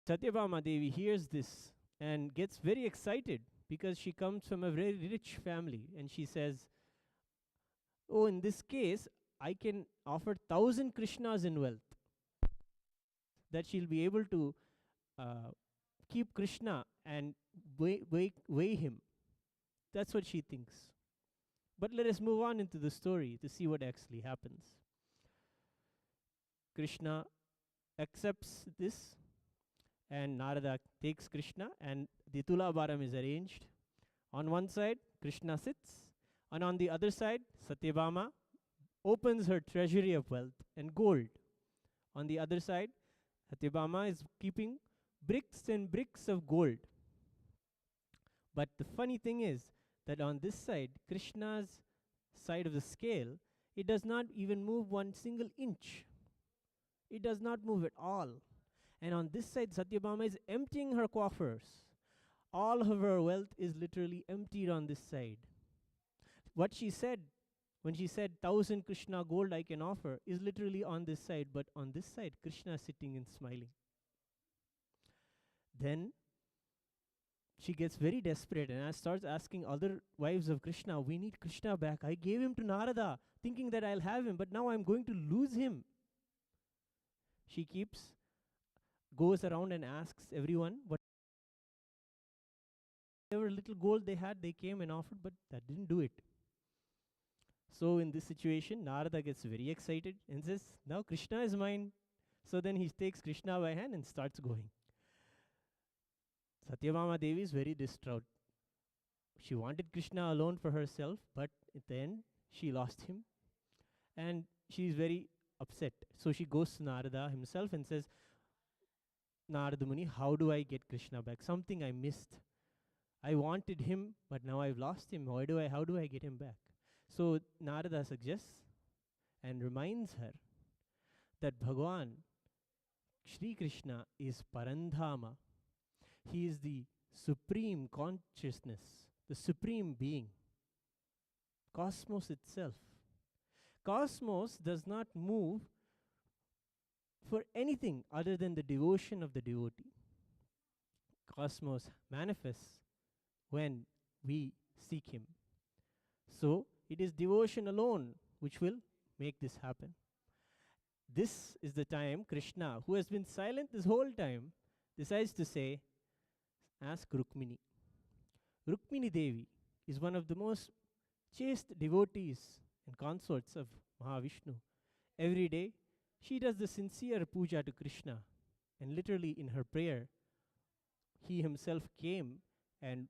Satyabhama Devi hears this and gets very excited because she comes from a very rich family, and she says, oh, in this case, I can offer 1,000 Krishnas in wealth. That she'll be able to keep Krishna and weigh him. That's what she thinks. But let us move on into the story to see what actually happens. Krishna accepts this, and Narada takes Krishna, and the Tulabharam is arranged. On one side, Krishna sits, and on the other side, Satyabhama opens her treasury of wealth and gold. On the other side, Satyabhama is keeping bricks and bricks of gold. But the funny thing is that on this side, Krishna's side of the scale, it does not even move one single inch. It does not move at all. And on this side, Satyabhama is emptying her coffers. All of her wealth is literally emptied on this side. What she said when she said 1,000 Krishna gold I can offer is literally on this side, but on this side, Krishna is sitting and smiling. Then she gets very desperate and starts asking other wives of Krishna, we need Krishna back. I gave him to Narada, thinking that I'll have him, but now I'm going to lose him. She goes around and asks everyone whatever little gold they had, they came and offered, but that didn't do it. So in this situation, Narada gets very excited and says, now Krishna is mine. So then he takes Krishna by hand and starts going. Satyabhama Devi is very distraught. She wanted Krishna alone for herself, but at the end, she lost him. And she is very upset. So she goes to Narada himself and says, Narada Muni, how do I get Krishna back? Something I missed. I wanted him, but now I've lost him. How do I get him back? So Narada suggests and reminds her that Bhagwan, Shri Krishna, is Parandhama. He is the supreme consciousness, the supreme being, cosmos itself. Cosmos does not move for anything other than the devotion of the devotee. Cosmos manifests when we seek him. So it is devotion alone which will make this happen. This is the time Krishna, who has been silent this whole time, decides to say, ask Rukmini. Rukmini Devi is one of the most chaste devotees and consorts of Mahavishnu. Every day, she does the sincere puja to Krishna, and literally in her prayer, he himself came and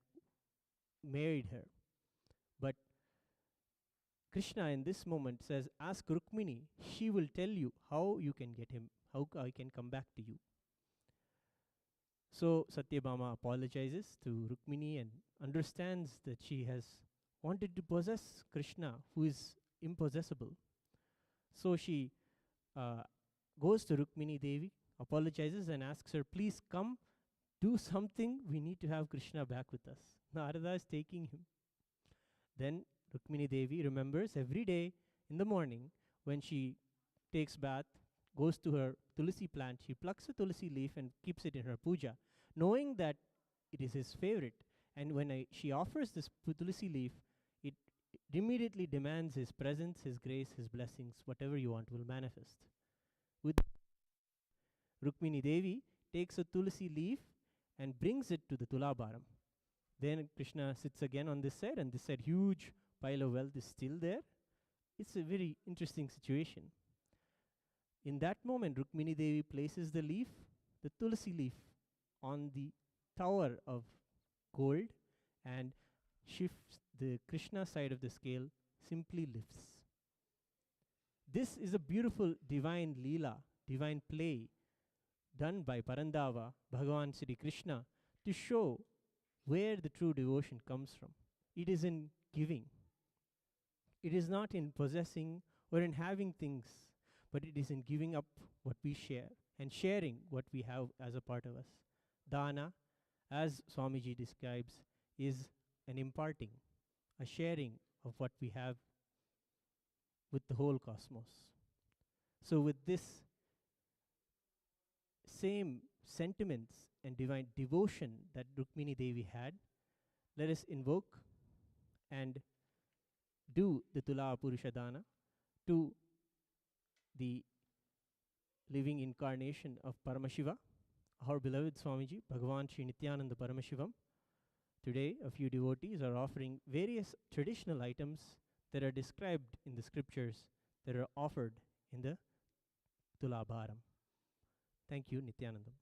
married her. But Krishna in this moment says, ask Rukmini, she will tell you how you can get him, how I can come back to you. So Satyabhama apologizes to Rukmini and understands that she has wanted to possess Krishna, who is impossessible. So she goes to Rukmini Devi, apologizes and asks her, please come, do something, we need to have Krishna back with us. Narada is taking him. Then Rukmini Devi remembers every day in the morning when she takes bath, goes to her tulsi plant, she plucks a tulsi leaf and keeps it in her puja, knowing that it is his favorite. And when she offers this tulsi leaf, it immediately demands his presence, his grace, his blessings, whatever you want will manifest. With Rukmini Devi takes a tulsi leaf and brings it to the Tulabharam. Then Krishna sits again on this side, and this side huge pile of wealth is still there. It's a very interesting situation. In that moment, Rukmini Devi places the leaf, the tulsi leaf, on the tower of gold and shifts the Krishna side of the scale, simply lifts. This is a beautiful divine leela, divine play done by Parandava, Bhagavan Sri Krishna, to show where the true devotion comes from. It is in giving. It is not in possessing or in having things, but it is in giving up what we share and sharing what we have as a part of us. Dana, as Swamiji describes, is an imparting, a sharing of what we have with the whole cosmos. So with this same sentiments and divine devotion that Rukmini Devi had, let us invoke and do the Tula Purusha Dana to the living incarnation of Paramashiva, our beloved Swamiji, Bhagavan Sri Nithyananda Paramashivam. Today, a few devotees are offering various traditional items that are described in the scriptures that are offered in the Tulabharam. Thank you, Nithyanandam.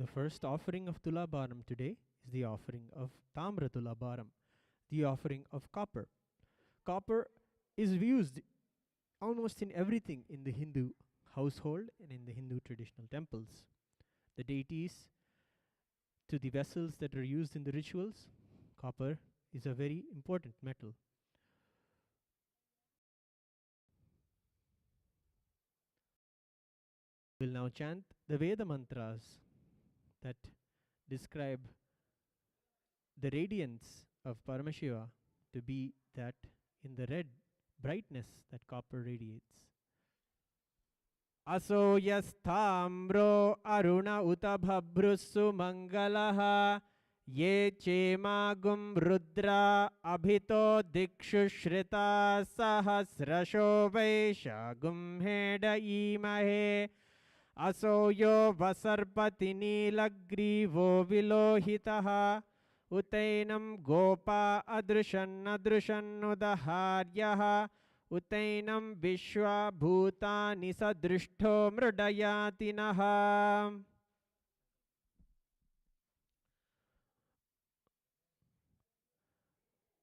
the first offering of Tulabharam today is the offering of Tamra Tulabharam, the offering of copper. Copper is used almost in everything in the Hindu household and in the Hindu traditional temples. The deities, to the vessels that are used in the rituals, copper is a very important metal. We'll now chant the Veda mantras that describe the radiance of Paramashiva to be that in the red brightness that copper radiates. Aso yasthamro aruna uta bhabrusu mangalaha ye chemagum rudra abhito dikshu shrita sahasrasho vaishagum heda imahe असो यो वसर्पति नीलग्रीवो विलोहितः उतैनं गोपा अदृशन्नदृशन्नुदहार्यः उतैनं विश्वा भूतानि सदृष्टो मृडयातिनः.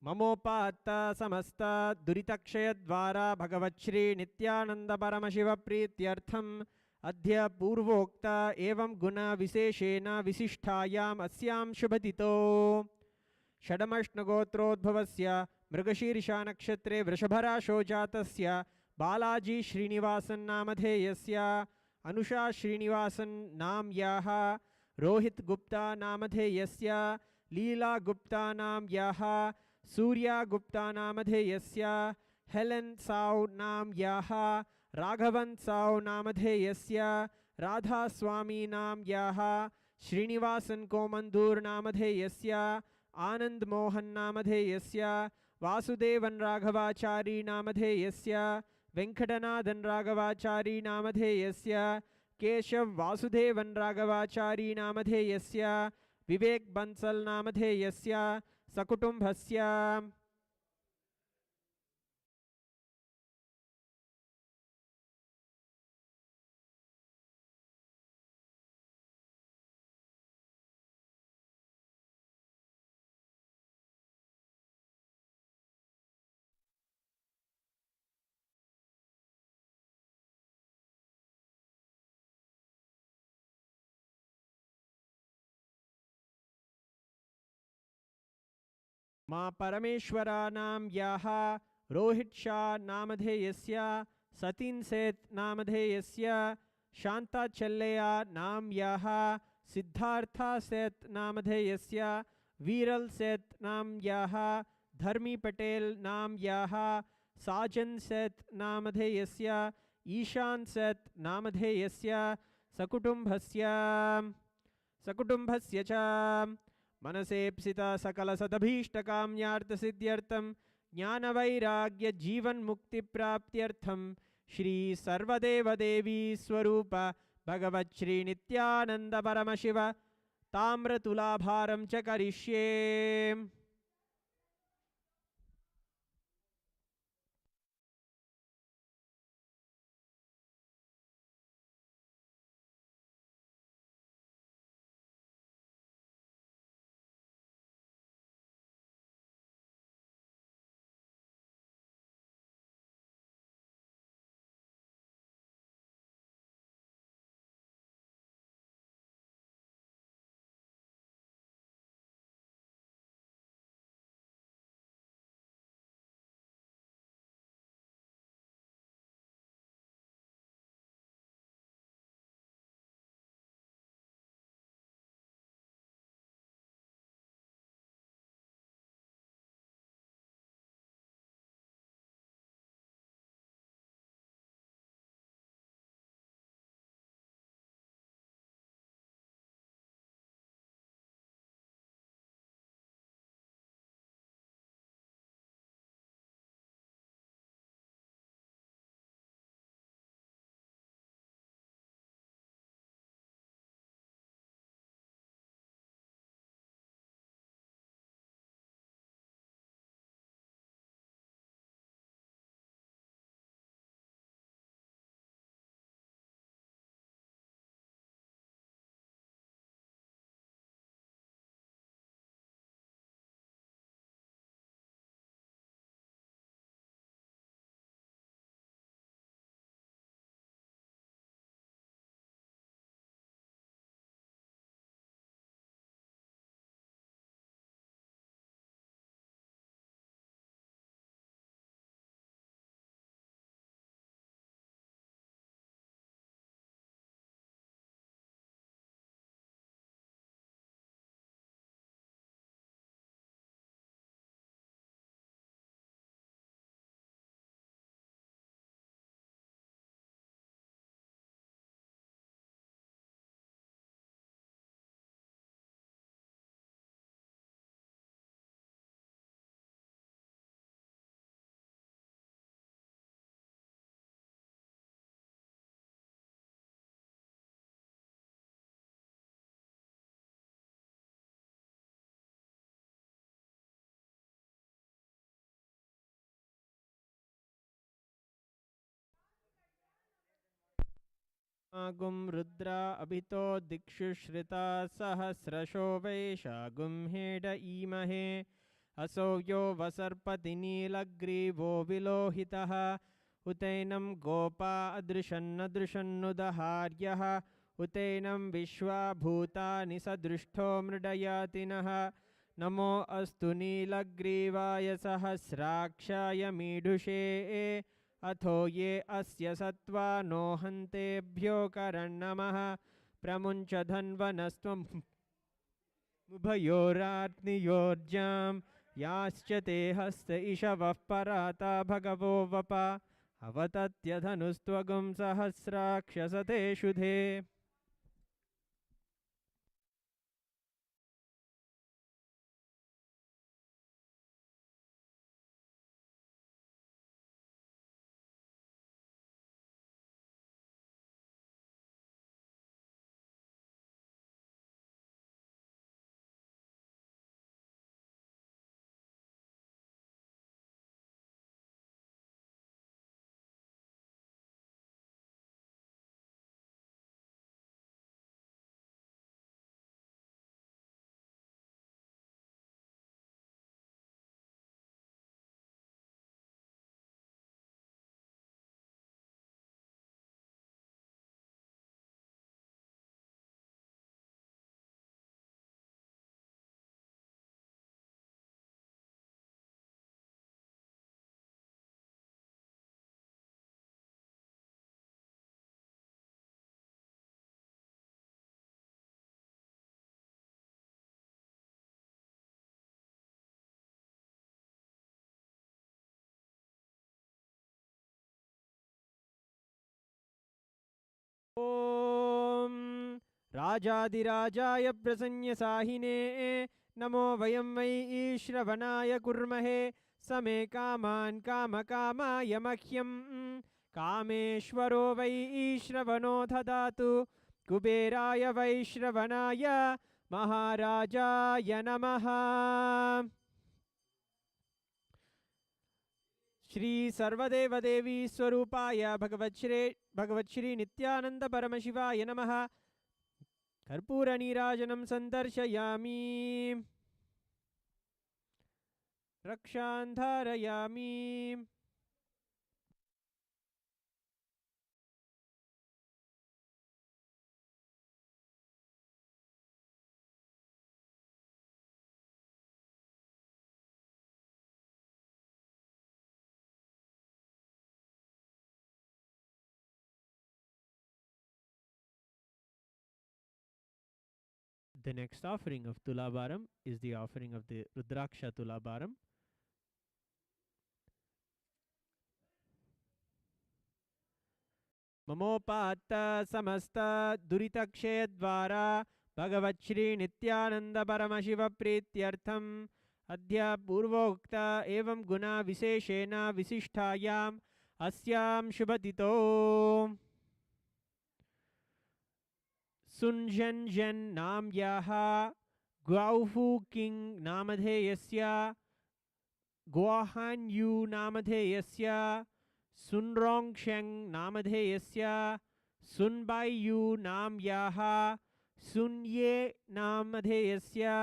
ममोपात्त समस्त दुरितक्षयद्वारा भगवच्छ्री नित्यानंद परमशिव प्रीत्यर्थम् अद्य पूर्वोक्त एवं गुण विशेषेण विशिष्टायाम् अस्यां शुभतितो षडमष्णगोत्रोद्भवस्य मृगशीर्षा नक्षत्रे वृषभराशो जातस्य बालाजी श्रीनिवासन नामधेयस्य अनुषा श्रीनिवासन नाम्याः रोहित गुप्ता नामधेयस्य लीला गुप्ता नाम्याः सूर्या गुप्ता नामधेयस्य हेलेन साउ नाम्याः राघवन साउ नामधेयस्य राधा स्वामी नाम्याः श्रीनिवासन कोमंदूर नामधेयस्य आनंद मोहन नामधेयस्य वासुदेवन राघवाचारी नामधेयस्य वेंकटनाथन राघवाचारी नामधेयस्य केशव वासुदेवन राघवाचारी नामधेयस्य विवेक बंसल नामधेयस्य सकुटुंबस्य माँ परमेश्वरानां याः रोहित शाह नामधेयस्य सतीन सेत नामधेयस्य शांता चल्लया नाम याः सिद्धार्था सेत नामधेयस्य वीरल सेत नाम याः धर्मी पटेल नाम याः साजन सेत नामधेयस्य ईशान सेत नामधेयस्य सकुटुंबस्य च मनसेप्सिता सकल सदभीष्टकाम्यार्थसिद्ध्यर्थं ज्ञानवैराग्य जीवन मुक्ति प्राप्त्यर्थं श्री सर्वदेवदेवी स्वरूप भगवत् श्री नित्यानंद परमशिव ताम्रतुलाभारं च करिष्ये. गुं रुद्रा अभितो दिक्षु श्रिता सहस्रशो वैशागुं हेड ईमहे असौ यो वसर्पति नीलग्रीवो विलोहितः उतैनं गोपा अदृशन्नदृशन्नुदहार्यः उतैनं विश्वा भूतानि सदृष्टो मृडयातिनः नमो अस्तु नीलग्रीवाय सहस्राक्षाय मीढुषे अथो ये अस्य सत्त्वा नो हन्तेभ्यो करन्नमः प्रमुञ्च धन्वनस्त्वम् उभयोराग्नियोर्जां याश्च ते हस्त इषवः पराता भगवो वपा अवतत्यधनुस्त्वगुं सहस्राक्षसते शुधे ॐ राजाधिराजाय प्रसन्यसाहिने नमो वयं वै ईश्रवणाय कुर्महे समे कामान् कामकामाय मह्यं कामेश्वरो वै ईश्रवणो ददातु कुबेराय वैश्रवणाय महाराजाय नमः श्री सर्वदेवदेवी स्वरूपाय भगवच्छ्री नित्यानंद परमशिवाय नमः कर्पूरनीराजनं सन्दर्शयामि रक्षां धारयामि The next offering of Tulabharam is the offering of the Rudraksha Tulabharam. ममोपात्त समस्त दुरितक्षय द्वारा भगवच्छ्री नित्यानंद परमशिव प्रीत्यर्थम अद्य पूर्वोक्त एवं गुणा विशेषेण विशिष्टायाम अस्याम शुभतितो सुन्झन्झन् नाम्याः ग्वाहु किंग नामधेयस्य ग्वाहान्यू नामधेयस्य सुन्रोङ्क्षेङ् नामधेयस्य सुन्बायु नाम्याः सुन्ये नामधेयस्य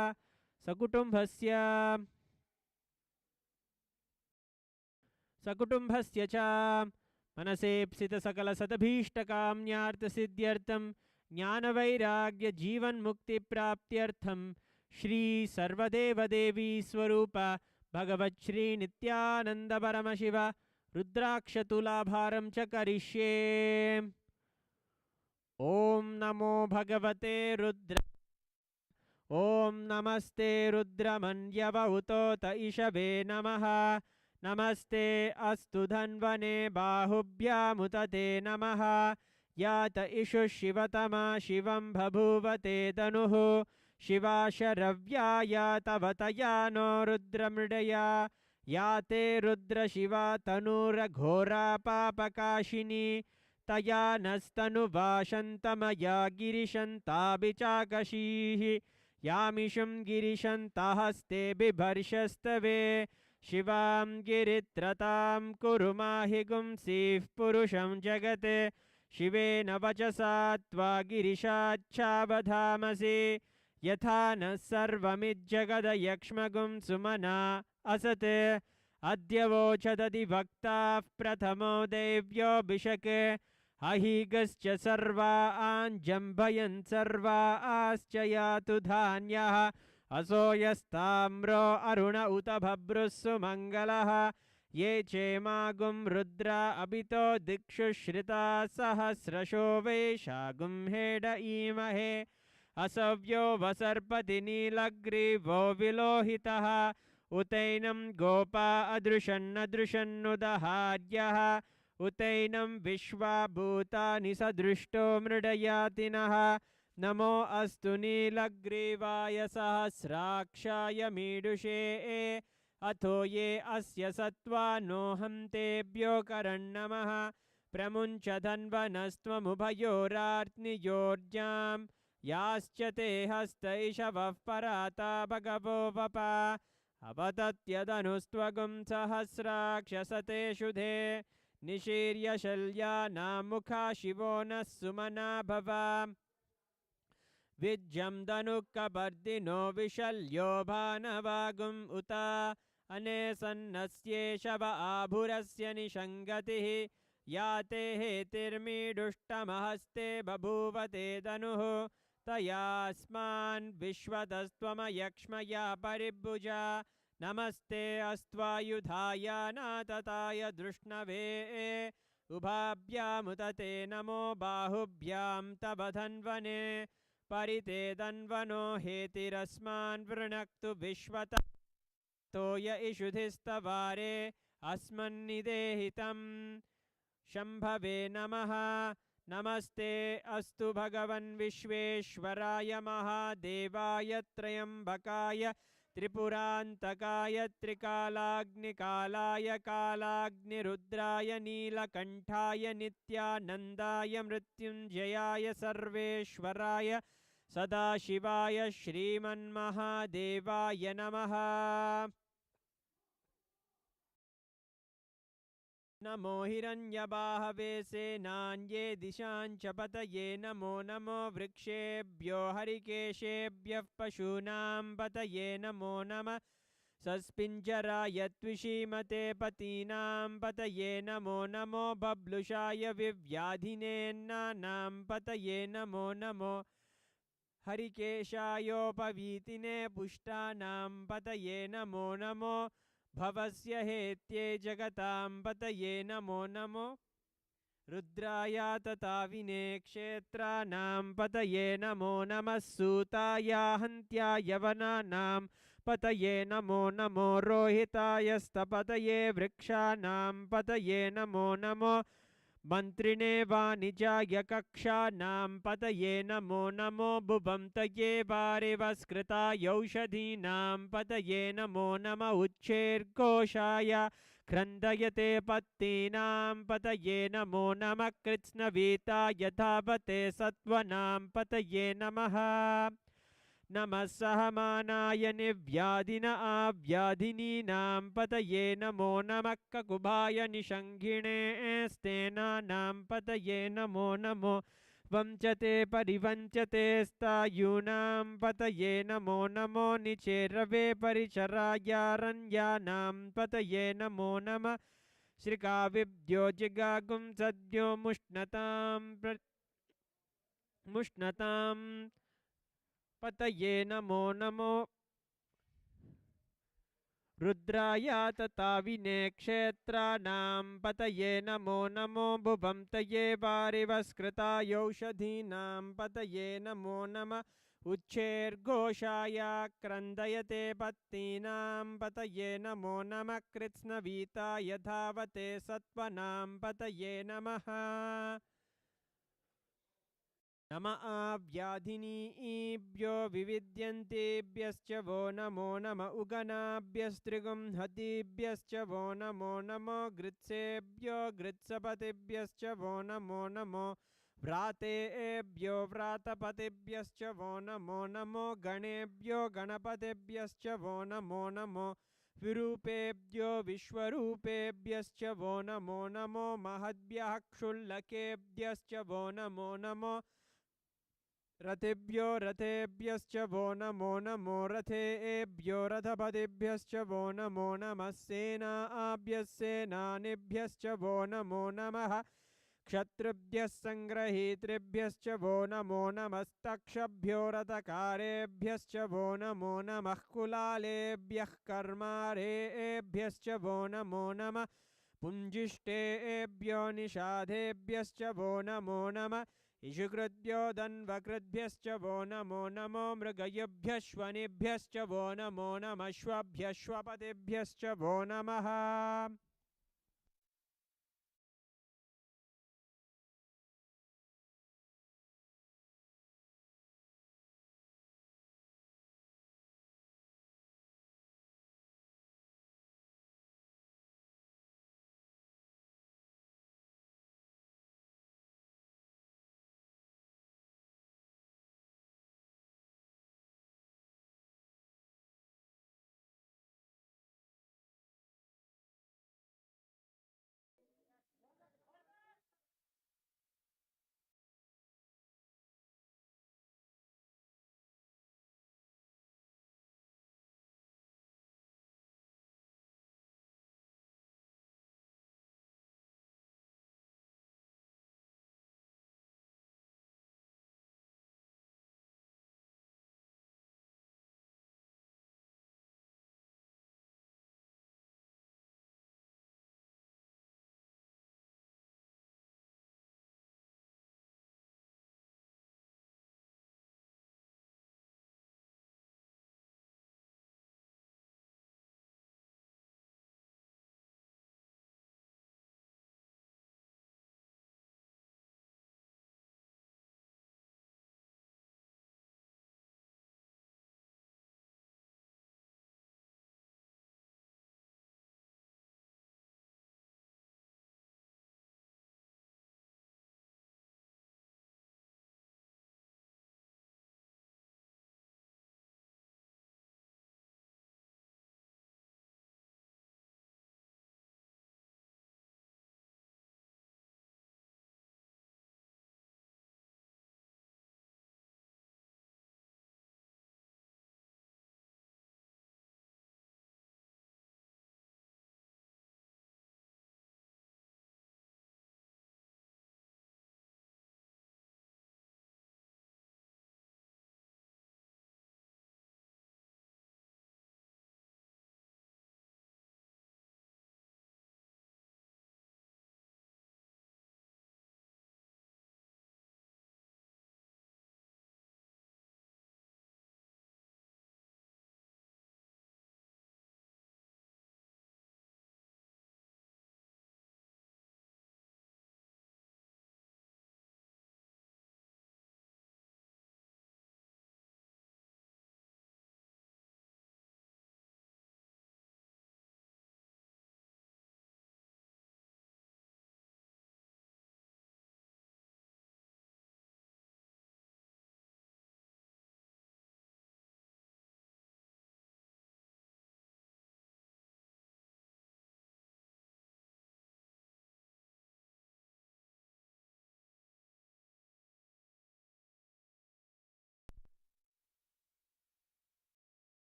सकुटुम्भस्य च मनसेप्सितसकलसतभीष्टकाम्यार्थसिद्ध्यर्थं ज्ञानवैराग्यजीवन्मुक्तिप्राप्त्यर्थं श्री सर्वदेवदेवी स्वरूप भगवच्छ्री नित्यानंद परमशिव रुद्राक्षतुलाभारं च करिष्ये। ओम नमो भगवते रुद्र ओम नमस्ते रुद्रमन्यवहुतोत इषवे नमः नमस्ते अस्तु धन्वने बाहुभ्यामुत ते नमः यात इषु शिवतमा शिवं बभूवते तनुः शिवा शरव्या या तव तया नो रुद्रमृडया या ते रुद्रशिवा तनूरघोरा पापकाशिनी तया नस्तनुवाशन्तमया गिरिशन्ताभिचाकशीः यामिषुं गिरिशन्तहस्ते बिभर्षस्तवे शिवां गिरित्रतां कुरु माहि गुंसीः पुरुषं जगते शिवेन वचसा त्वा गिरिशाच्छावधामसि यथा नः सर्वमिज्जगदयक्ष्मगुं सुमना असत् अद्य वोचदधिभक्ताः प्रथमो देव्योऽभिषक् अहीगश्च सर्वा आञ्जम्भयन् सर्वा आश्च यातु धान्यः असो यस्ताम्रो अरुण उत भभ्रुः सुमङ्गलः ये चेमागुं रुद्रा अभितो दिक्षु श्रिता सहस्रशो वैशागुं हेड ईमहे असव्यो वसर्पति नीलग्रीवो विलोहितः उतैनं गोपा अदृशन्नदृशन्नुदहार्यः उतैनं विश्वा भूतानि सदृष्टो मृडयातिनः नमो अस्तु नीलग्रीवाय सहस्राक्षाय मीडुषे अथो ये अस्य सत्त्वानोऽहं तेभ्यो करन्नमः प्रमुञ्च धन्वनस्त्वमुभयोरार्त्नियोर्जां याश्च ते हस्तैषवः पराता भगवो वपा अवतत्यदनुस्त्वगुं सहस्राक्षसते शुधे निशीर्य शल्यानां मुखा शिवो नः सुमना भवा विज्जं धनुःकपर्दिनो विशल्यो भानवागुम् उत अनेसन्नस्येषव आभुरस्य निषङ्गतिः या ते हेतिर्मीडुष्टमहस्ते बभूव ते धनुः तयास्मान् विश्वतस्त्वमयक्ष्मया परिभुजा नमस्ते अस्त्वायुधाय नातताय दृष्णवे उभाभ्यामुत ते नमो बाहुभ्यां तव धन्वने परिते धन्वनो हेतिरस्मान् वृणक्तु विश्वत तोय इषुधिस्तवारे अस्मन्निदेहितं शम्भवे नमः नमस्ते अस्तु भगवन् विश्वेश्वराय महादेवाय त्र्यम्बकाय त्रिपुरान्तकाय त्रिकालाग्निकालाय कालाग्निरुद्राय नीलकण्ठाय नित्यानन्दाय मृत्युञ्जयाय सर्वेश्वराय सदाशिवाय श्रीमन्महादेवाय नमः नमो हिरण्यबाहवे सेनान्ये दिशाञ्च पतये नमो नमो वृक्षेभ्यो हरिकेशेभ्यः पशूनां पतये नमो नमः सस्पिञ्जराय त्विषीमते पतीनां पतये नमो नमो बब्लुषाय विव्याधिनेन्नानां पतये नमो नमो हरिकेशायोपवीतिने पुष्टानां पतये नमो नमो भवस्य हेत्ये जगतां पतये नमो नमो रुद्राय तताविने क्षेत्राणां पतये नमो नमः सूताय हन्त्याय वनानां पतये नमो नमो रोहितायस्तपतये वृक्षाणां पतये नमो नमो मन्त्रिणे वाणिजाय कक्षानां पतये नमो नमो बुभंतये वारिवस्कृतायौषधीनां पतये नमो नमः उच्छेर्घोषाय क्रन्दयते पत्तीनां पतये नमो नमः कृत्स्नवीताय धावते सत्त्वनां पतये नमः नमः सहमानाय निव्याधिन आव्याधिनीनां पतये नमो नमः ककुभाय निषङ्गिणे स्तेनानां पतये नमो नमो वंचते परिवञ्चते स्तायूनां पतये नमो नमो निचेरवे परिचरायारण्यानां पतये नमो नमः श्रिकाविभ्यो जिगागुं सद्यो मुष्णतां पतये नमो नमो रुद्राय तताविने क्षेत्राणां पतये नमो नमो बुभंतये वारिवस्कृतायौषधीनां पतये नमो नमः उच्छेर्घोषाय क्रन्दयते पत्नीनां पतये नमो नमः कृत्स्नवीताय धावते सत्त्वनां पतये नमः नम आव्याधिनीभ्यो विविद्यन्तेभ्यश्च वो नमो नम उगनाभ्यस्त्रिगुं हतीभ्यश्च वो नमो नमो गृत्सेभ्यो गृत्सपतिभ्यश्च वो नमो नमो व्रातेभ्यो व्रातपतिभ्यश्च वो नमो नमो गणेभ्यो गणपतिभ्यश्च वो नमो नमो विरूपेभ्यो विश्वरूपेभ्यश्च वो नमो नमो महद्भ्यः क्षुल्लकेभ्यश्च वो नमो नमो रथेभ्यो रथेभ्यश्च वो नमो नमो रथेभ्यो रथपतिभ्यश्च वो नमो नमः सेनाभ्यः वो नमो नमः क्षत्रिभ्यः सङ्ग्रहीतृभ्यश्च वो नमो नमस्तक्षभ्यो रथकारेभ्यश्च वो नमो नमः कुलालेभ्यः कर्मारेभ्यश्च वो नमो नमः पुञ्जिष्टेभ्यो निषाधेभ्यश्च वो नमो नमः इषुकृद्भ्यो दन्वकृद्भ्यश्च वो नमो नमो मृगयभ्यश्वनिभ्यश्च वो नमो नमः श्वभ्यश्वपतिभ्यश्च वो नमः।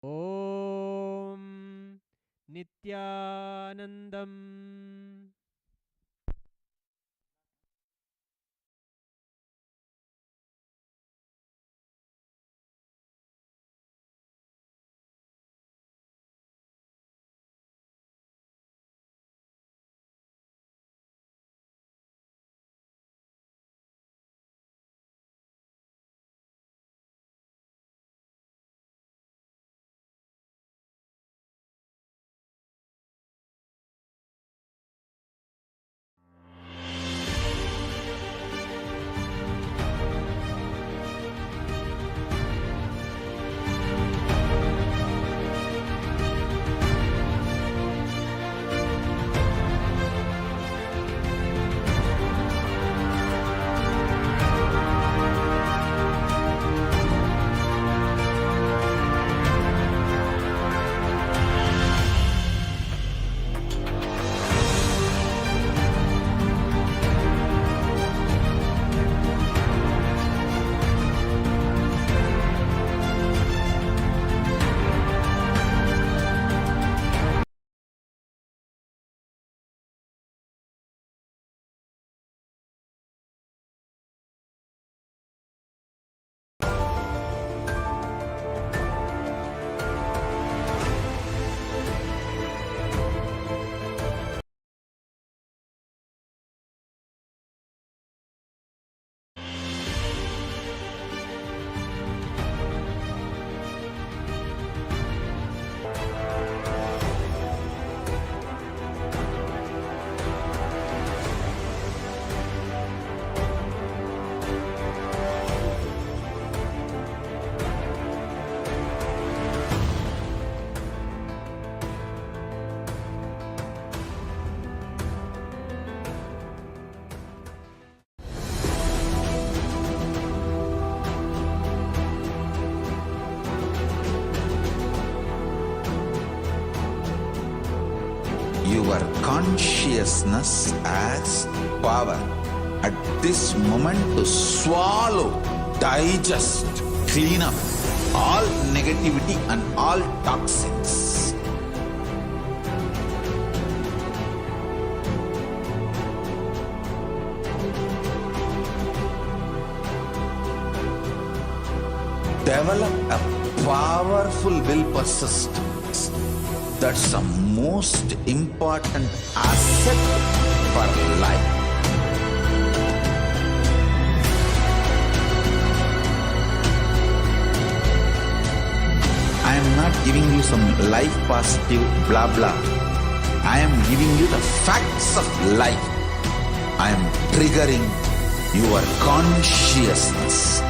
Om Nithyanandam. Your consciousness as power at this moment to swallow, digest, clean up all negativity and all toxins. Develop a powerful will persistence. That's the most important asset for life. I am not giving you some life positive blah blah. I am giving you the facts of life. I am triggering your consciousness.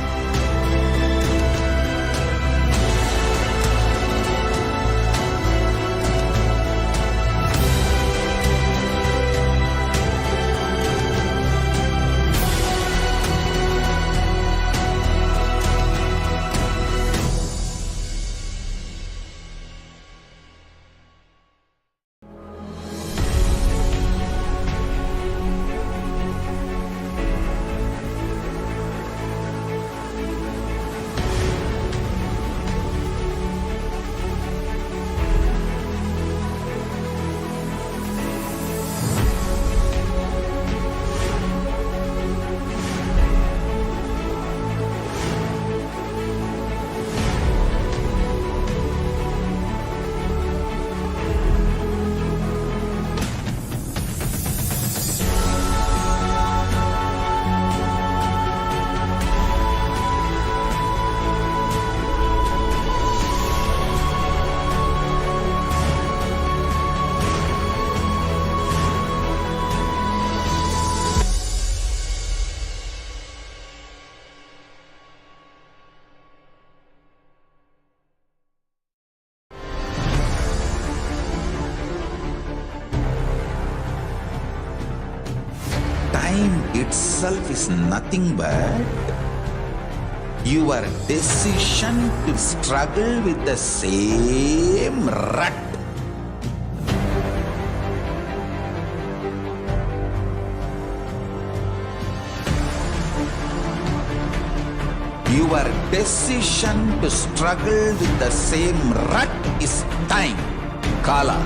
Time itself is nothing but your decision to struggle with the same rut. Your decision to struggle with the same rut is time, Kala.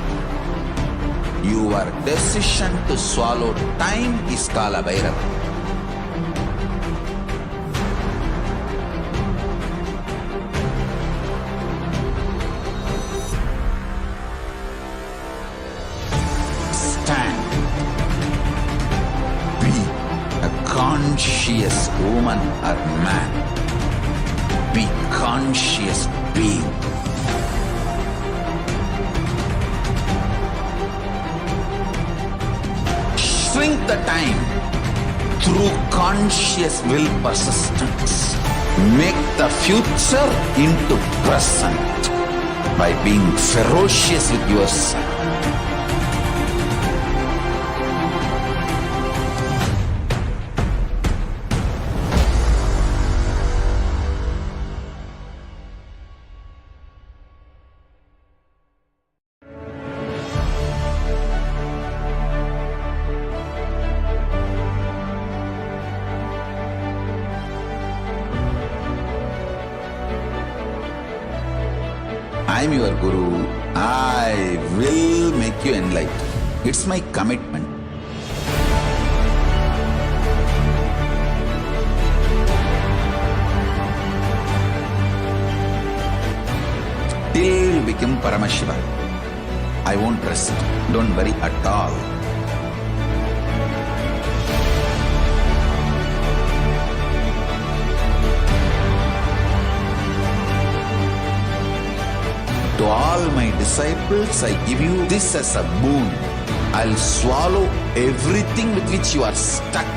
Your decision to swallow time is Kala Bhairava. Stand. Be a conscious woman or man. Be conscious being. Shrink the time through conscious will persistence. Make the future into present by being ferocious with yourself. I am your Guru. I will make you enlightened. It's my commitment. Till you become Paramashiva, I won't rest. Don't worry at all. To all my disciples, I give you this as a boon. I'll swallow everything with which you are stuck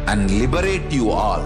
and liberate you all.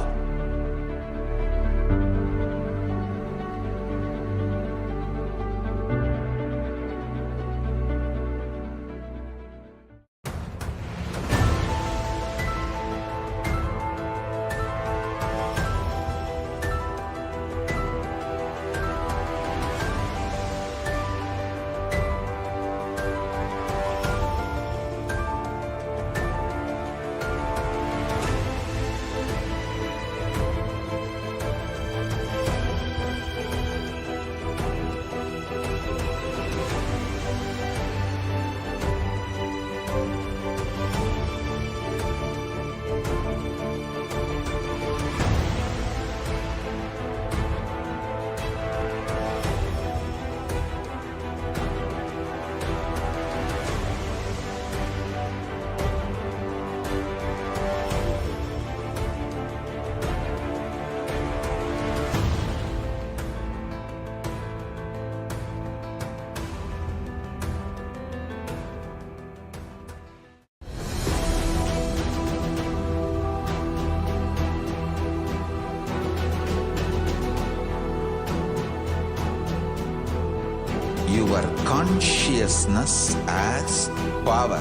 Your consciousness as power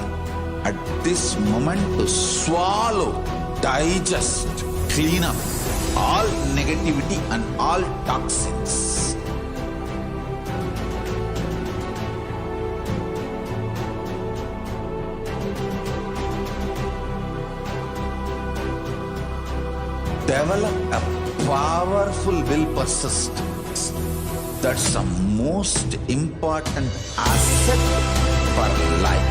at this moment to swallow, digest, clean up all negativity and all toxins. Develop a powerful will persistence. That's the most important asset for life.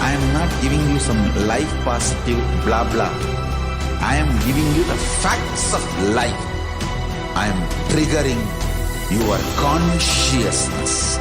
I am not giving you some life positive blah blah. I am giving you the facts of life. I am triggering your consciousness.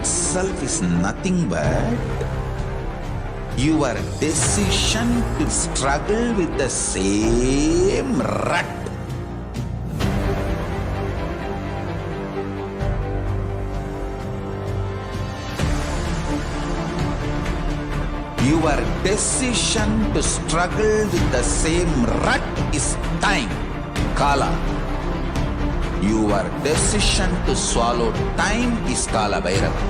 itself is nothing but your decision to struggle with the same rut. Your decision to struggle with the same rut is time, Kala. Your decision to swallow time is Kala Bhairava.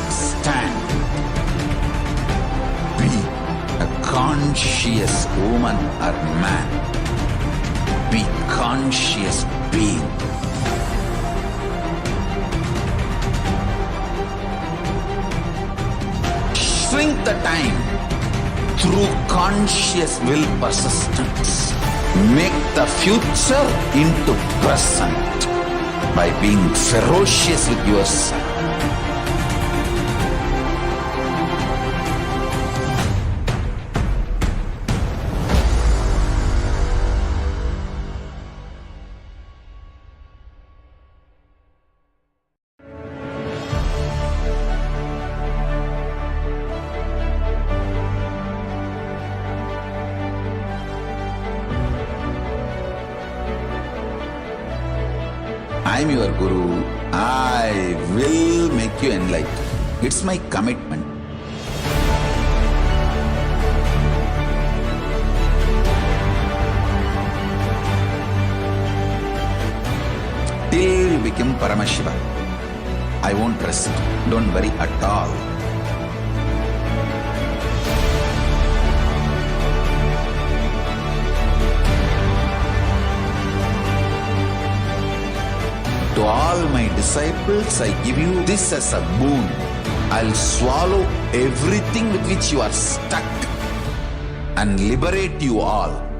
Stand. Be a conscious woman or man. Be conscious being. Shrink the time through conscious will persistence. Make the future into present by being ferocious with yourself. I am your Guru. I will make you enlightened. It's my commitment. Till you become Paramashiva, I won't rest. Don't worry at all. To all my disciples, I give you this as a boon. I'll swallow everything with which you are stuck and liberate you all.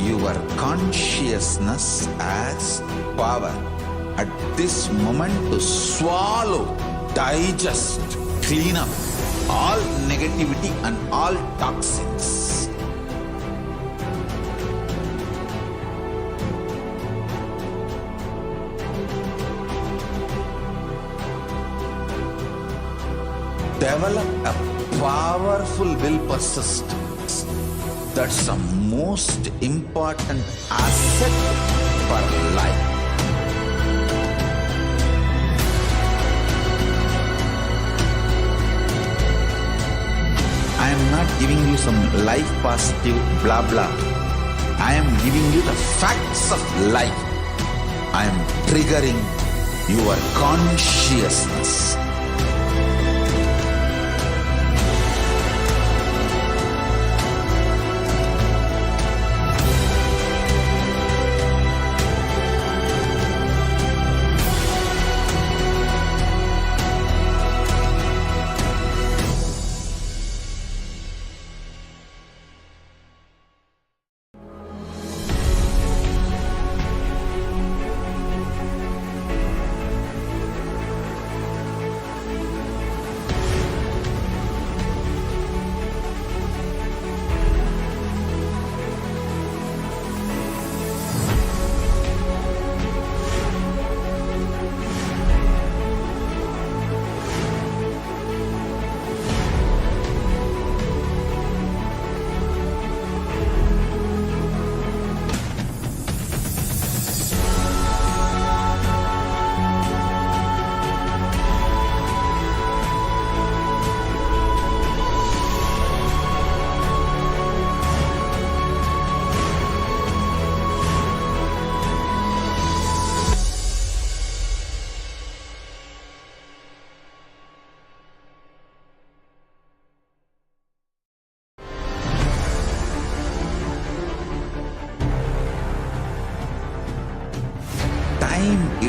Your consciousness has power at this moment to swallow, digest, clean up all negativity and all toxins. Develop a powerful will persistence. That's the most important asset for life. I am not giving you some life positive blah blah. I am giving you the facts of life. I am triggering your consciousness.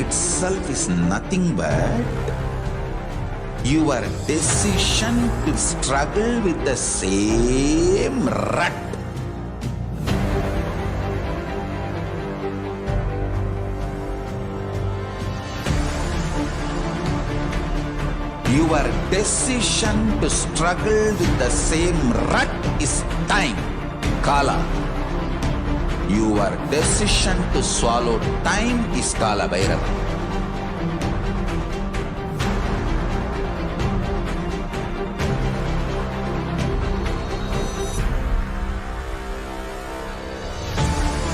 itself is nothing but your decision to struggle with the same rut. Your decision to struggle with the same rut is time, Kala. Your decision to swallow time is Kala Bhairava.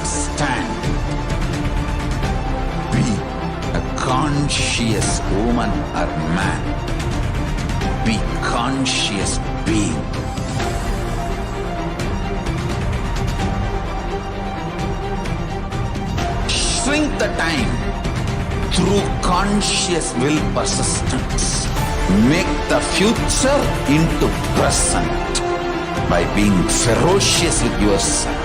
Stand. Be a conscious woman or man. Be conscious being. Shrink the time through conscious will persistence. Make the future into present by being ferocious with yourself.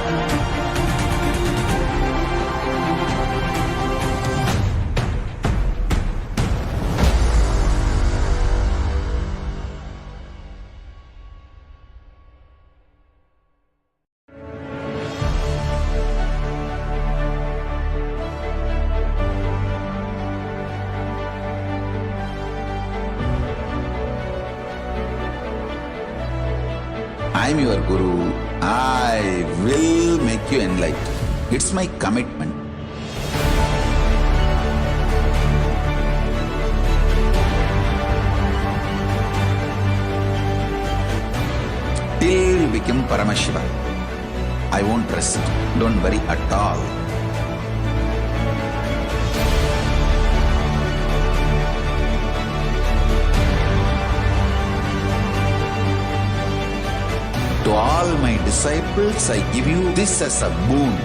I am your Guru. I will make you enlightened. It's my commitment. Till you become Paramashiva, I won't rest. Don't worry at all. To all my disciples, I give you this as a boon.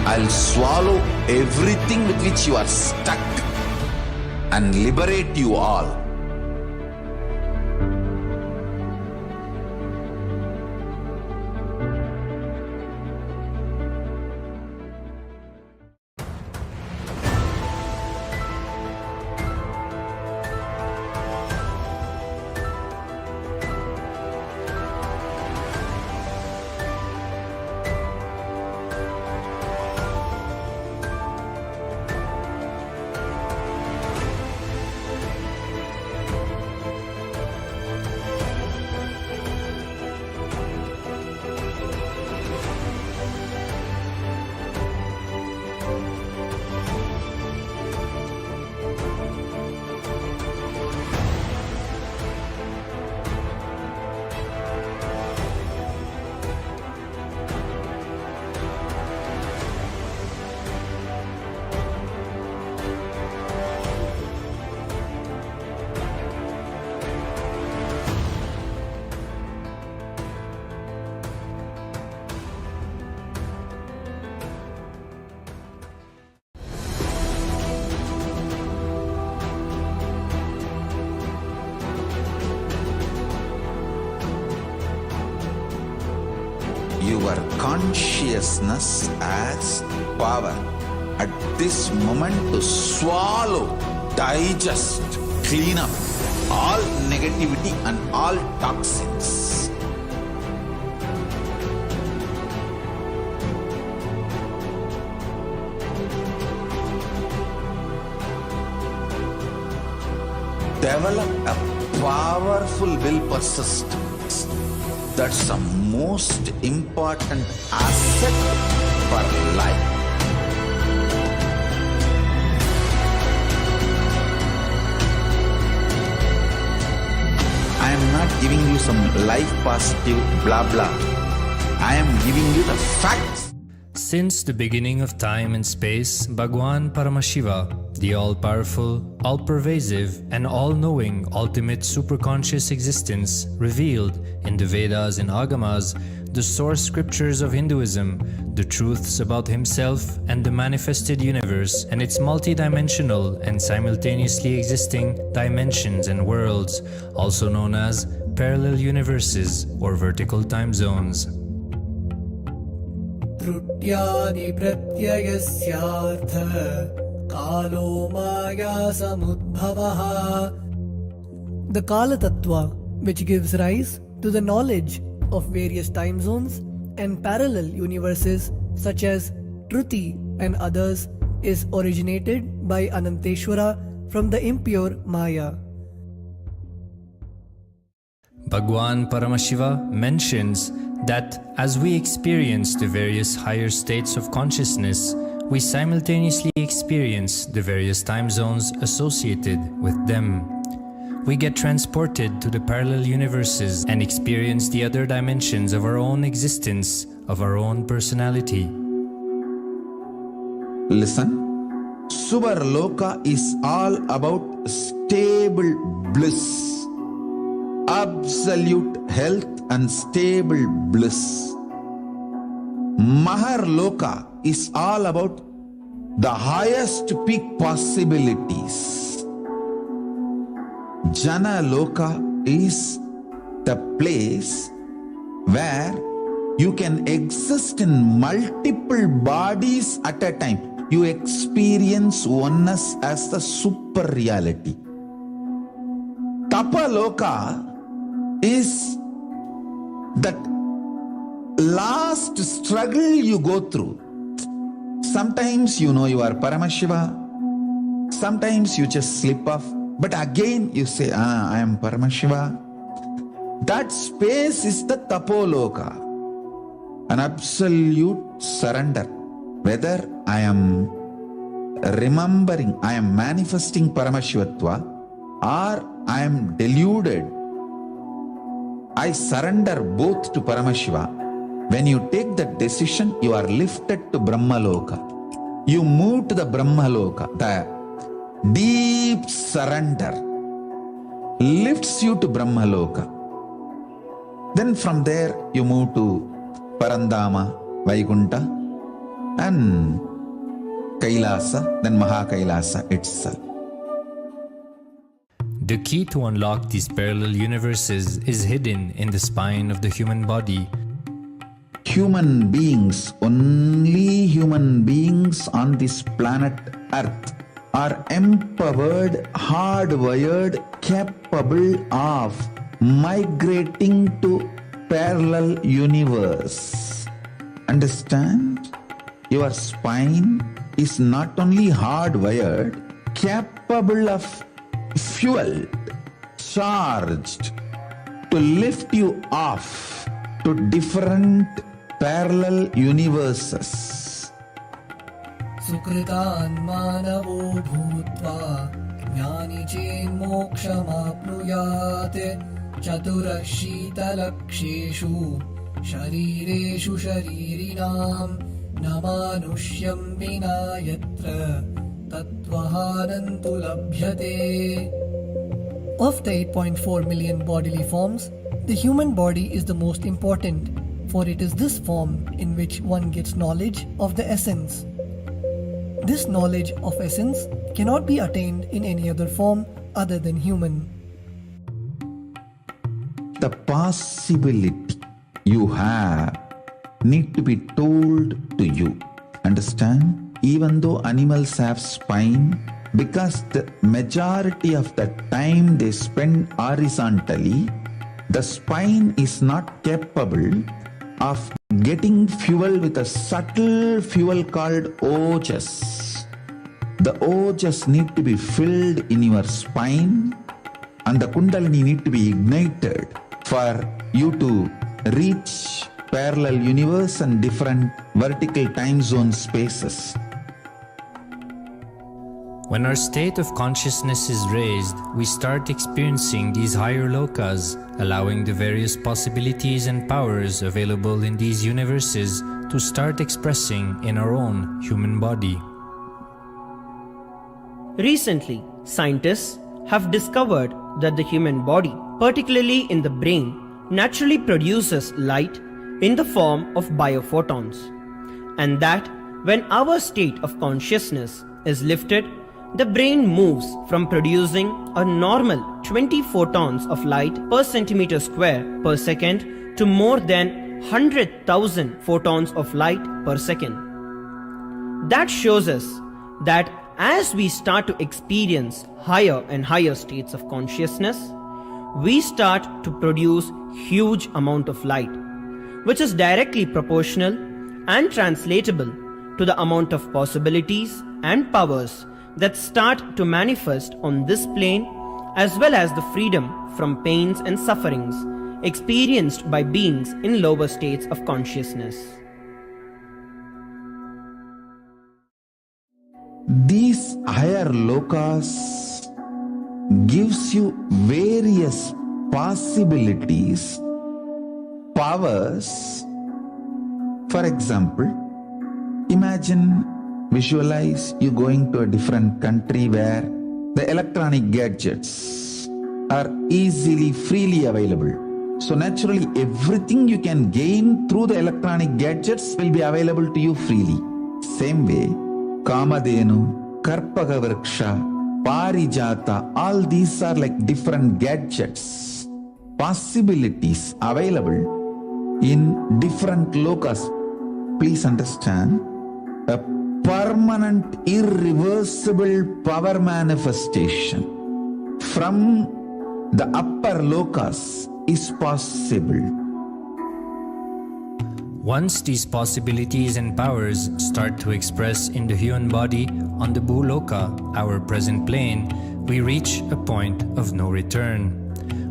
I'll swallow everything with which you are stuck and liberate you all. Your consciousness as power at this moment to swallow, digest, clean up all negativity and all toxins. Develop a powerful will persistence. That's the most important asset for life. I am not giving you some life positive blah blah. I am giving you the facts. Since the beginning of time and space, Bhagwan Paramashiva, the all-powerful, all-pervasive, and all-knowing ultimate superconscious existence, revealed in the Vedas and Agamas, the source scriptures of Hinduism, the truths about himself and the manifested universe and its multidimensional and simultaneously existing dimensions and worlds, also known as parallel universes or vertical time zones. त्रुट्यादि प्रत्ययस्यार्थ Kalo Maya Samudbhavaha. The Kala Tattva, which gives rise to the knowledge of various time zones and parallel universes such as Truti and others, is originated by Ananteshwara from the impure Maya. Bhagwan Paramashiva mentions that as we experience the various higher states of consciousness, we simultaneously experience the various time zones associated with them. We get transported to the parallel universes and experience the other dimensions of our own existence, of our own personality. Listen. Subarloka is all about stable bliss, absolute health and stable bliss. Maharloka is all about the highest peak possibilities. Jana Loka is the place where you can exist in multiple bodies at a time. You experience oneness as the super reality. Tapa Loka is that last struggle you go through. Sometimes you know you are Paramashiva, sometimes you just slip off, but again you say, I am Paramashiva. That space is the Tapoloka, an absolute surrender. Whether I am remembering, I am manifesting Paramashivatva, or I am deluded, I surrender both to Paramashiva. When you take that decision, you are lifted to Brahmaloka. You move to the Brahmaloka. The deep surrender lifts you to Brahmaloka. Then from there, you move to Parandama, Vaikunta, and Kailasa, then Mahakailasa itself. The key to unlock these parallel universes is hidden in the spine of the human body. Human beings, only human beings on this planet Earth are empowered, hardwired, capable of migrating to parallel universe. Understand? Your spine is not only hardwired, capable of fueled, charged to lift you off to different parallel universes. Sukritan manavo bhutva jnani chen mokshamapnuyat chaturashita-laksheshu sharireshu sharirinam namanusyam vina yatra tattvahanantu labhyate. Of the 8.4 million bodily forms, the human body is the most important, for it is this form in which one gets knowledge of the essence. This knowledge of essence cannot be attained in any other form other than human. The possibility you have need to be told to you. Understand? Even though animals have spine, because the majority of the time they spend horizontally, the spine is not capable of getting fuel with a subtle fuel called ojas. The ojas need to be filled in your spine, and the kundalini need to be ignited for you to reach parallel universe and different vertical time zone spaces. When our state of consciousness is raised, we start experiencing these higher lokas, allowing the various possibilities and powers available in these universes to start expressing in our own human body. Recently, scientists have discovered that the human body, particularly in the brain, naturally produces light in the form of biophotons, and that when our state of consciousness is lifted, the brain moves from producing a normal 20 photons of light per centimeter square per second to more than 100,000 photons of light per second. That shows us that as we start to experience higher and higher states of consciousness, we start to produce huge amount of light, which is directly proportional and translatable to the amount of possibilities and powers that start to manifest on this plane, as well as the freedom from pains and sufferings experienced by beings in lower states of consciousness. These higher lokas gives you various possibilities, powers. For example, visualize you going to a different country where the electronic gadgets are easily, freely available. So naturally, everything you can gain through the electronic gadgets will be available to you freely. Same way, Kamadhenu, Karpaga Vriksha, Parijata, all these are like different gadgets, possibilities available in different lokas. Please understand, a permanent, irreversible power manifestation from the upper lokas is possible. Once these possibilities and powers start to express in the human body on the Bhuloka, our present plane, we reach a point of no return,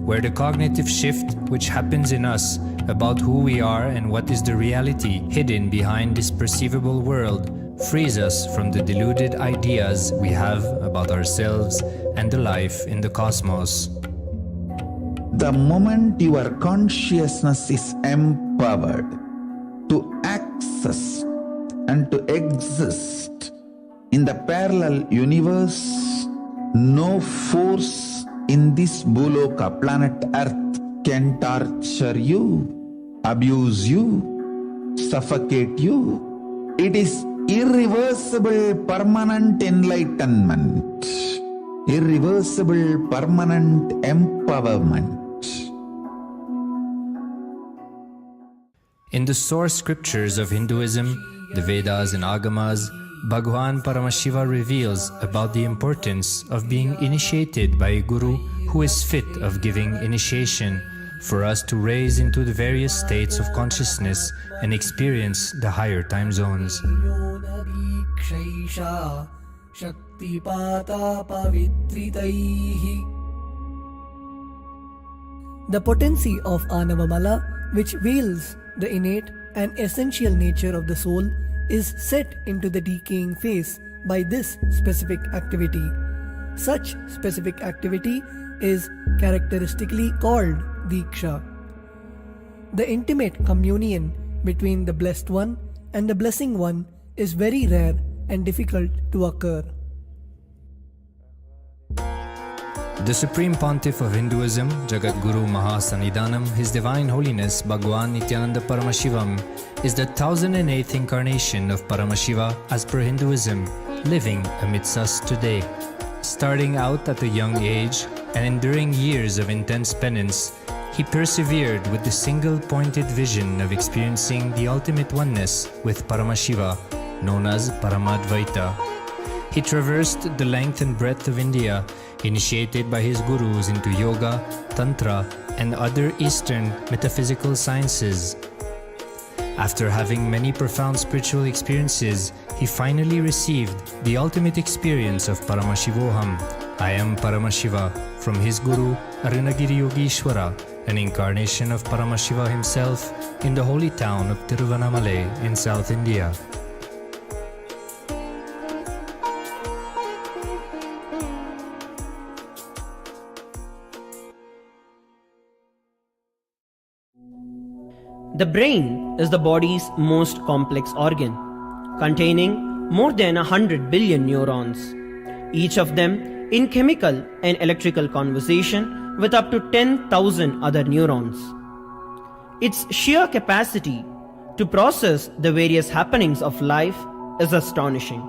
where the cognitive shift which happens in us about who we are and what is the reality hidden behind this perceivable world frees us from the deluded ideas we have about ourselves and the life in the cosmos. The moment your consciousness is empowered to access and to exist in the parallel universe, no force in this Bhuloka, planet Earth, can torture you, abuse you, suffocate you. It is irreversible, permanent enlightenment, irreversible, permanent empowerment. In the source scriptures of Hinduism, the Vedas and Agamas, Bhagwan Paramashiva reveals about the importance of being initiated by a guru who is fit of giving initiation for us to raise into the various states of consciousness and experience the higher time zones. The potency of Anavamala, which veils the innate and essential nature of the soul, is set into the decaying phase by this specific activity. Such specific activity is characteristically called Diksha. The intimate communion between the Blessed One and the Blessing One is very rare and difficult to occur. The Supreme Pontiff of Hinduism, Jagat Guru Mahasannidhanam, His Divine Holiness Bhagwan Nithyananda Paramashivam, is the 1008th incarnation of Paramashiva as per Hinduism, living amidst us today. Starting out at a young age and enduring years of intense penance, he persevered with the single-pointed vision of experiencing the ultimate oneness with Paramashiva, known as Paramadvaita. He traversed the length and breadth of India, initiated by his gurus into yoga, tantra, and other Eastern metaphysical sciences. After having many profound spiritual experiences, he finally received the ultimate experience of Paramashivoham, I am Paramashiva, from his guru Arunagiri Yogishwara, an incarnation of Paramashiva himself in the holy town of Tiruvannamalai in South India. The brain is the body's most complex organ, containing more than 100 billion neurons, each of them in chemical and electrical conversation with up to 10,000 other neurons. Its sheer capacity to process the various happenings of life is astonishing.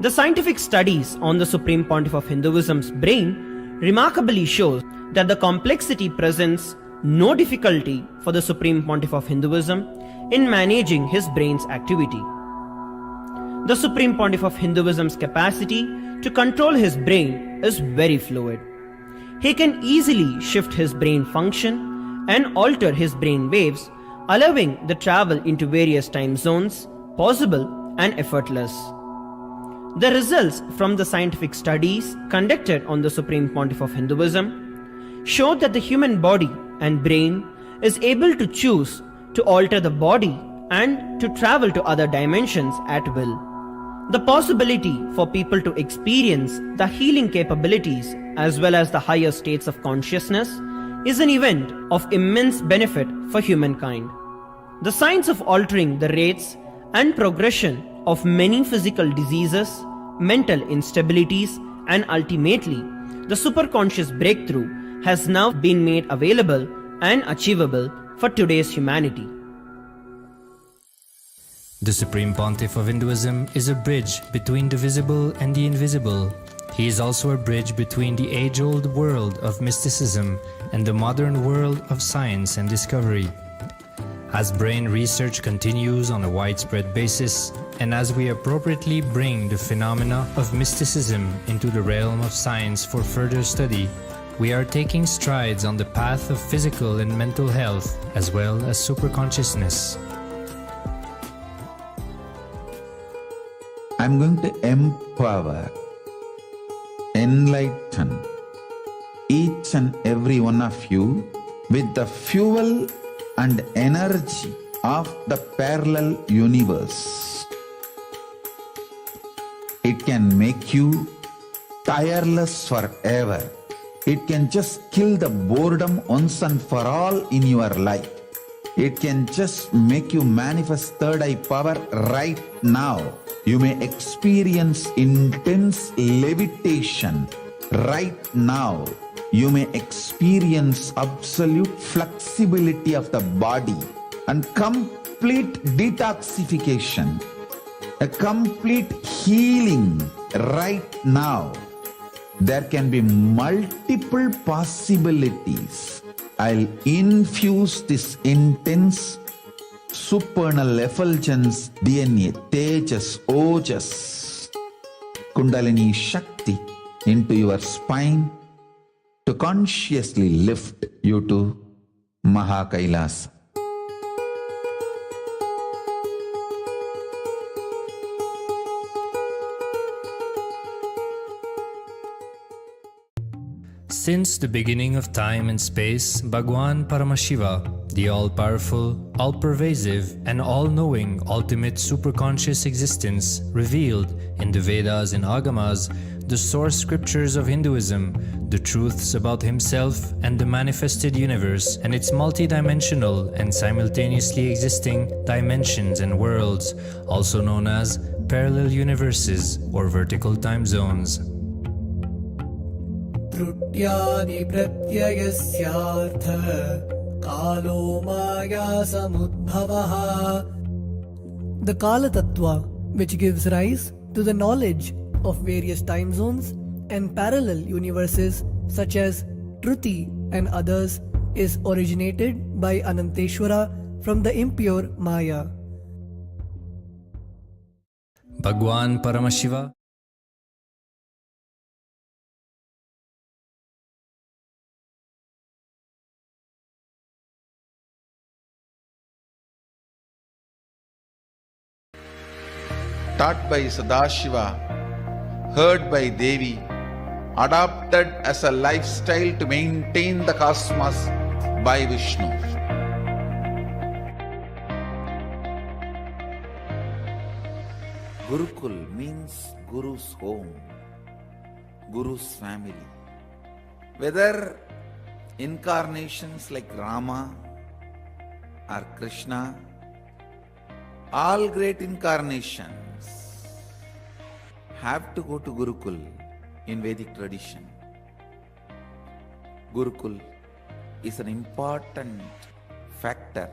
The scientific studies on the Supreme Pontiff of Hinduism's brain remarkably shows that the complexity presents no difficulty for the Supreme Pontiff of Hinduism in managing his brain's activity. The Supreme Pontiff of Hinduism's capacity to control his brain is very fluid. He can easily shift his brain function and alter his brain waves, allowing the travel into various time zones possible and effortless. The results from the scientific studies conducted on the Supreme Pontiff of Hinduism showed that the human body and brain is able to choose to alter the body and to travel to other dimensions at will. The possibility for people to experience the healing capabilities as well as the higher states of consciousness is an event of immense benefit for humankind. The science of altering the rates and progression of many physical diseases, mental instabilities, and ultimately the superconscious breakthrough has now been made available and achievable for today's humanity. The Supreme Pontiff of Hinduism is a bridge between the visible and the invisible. He is also a bridge between the age-old world of mysticism and the modern world of science and discovery. As brain research continues on a widespread basis, and as we appropriately bring the phenomena of mysticism into the realm of science for further study, we are taking strides on the path of physical and mental health as well as superconsciousness. I'm going to empower, enlighten each and every one of you with the fuel and energy of the parallel universe. It can make you tireless forever. It can just kill the boredom once and for all in your life. It can just make you manifest third eye power right now. You may experience intense levitation right now. You may experience absolute flexibility of the body and complete detoxification, a complete healing right now. There can be multiple possibilities. I'll infuse this intense supernal effulgence, DNA, Tejas, Ojas, Kundalini Shakti into your spine to consciously lift you to Mahakailasa. Since the beginning of time and space, Bhagwan Paramashiva, the all-powerful, all-pervasive, and all-knowing ultimate superconscious existence, revealed in the Vedas and Agamas, the source scriptures of Hinduism, the truths about himself and the manifested universe and its multidimensional and simultaneously existing dimensions and worlds, also known as parallel universes or vertical time zones. त्रुट्यादि प्रत्ययस्यार्थ कालो माया समुद्भवः. The Kala Tattva, which gives rise to the knowledge of various time zones and parallel universes such as Truti and others, is originated by Ananteshwara from the impure Maya. Bhagwan Paramashiva taught by Sadashiva, heard by Devi, adopted as a lifestyle to maintain the cosmos by Vishnu. Gurukul means Guru's home, Guru's family. Whether incarnations like Rama or Krishna, all great incarnations have to go to Gurukul in Vedic tradition. Gurukul is an important factor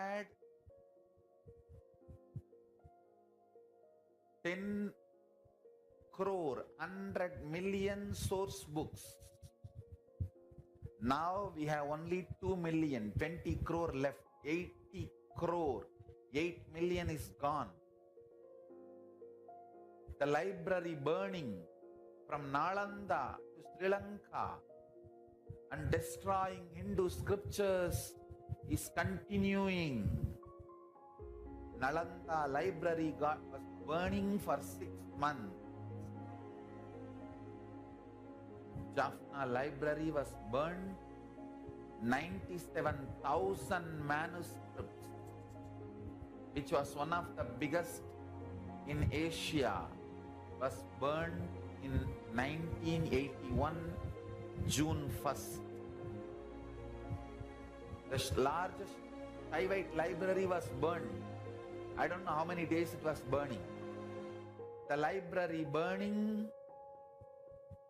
had 10 crore, 100 million source books. Now we have only 2 million, 20 crore left, 80 crore, 8 million is gone. The library burning from Nalanda to Sri Lanka and destroying Hindu scriptures is continuing. Nalanda library was burning for 6 months. Jaffna library was burned. 97,000 manuscripts, which was one of the biggest in Asia, was burned in 1981, June 1st. The largest Shaivite library was burned. I don't know how many days it was burning. The library burning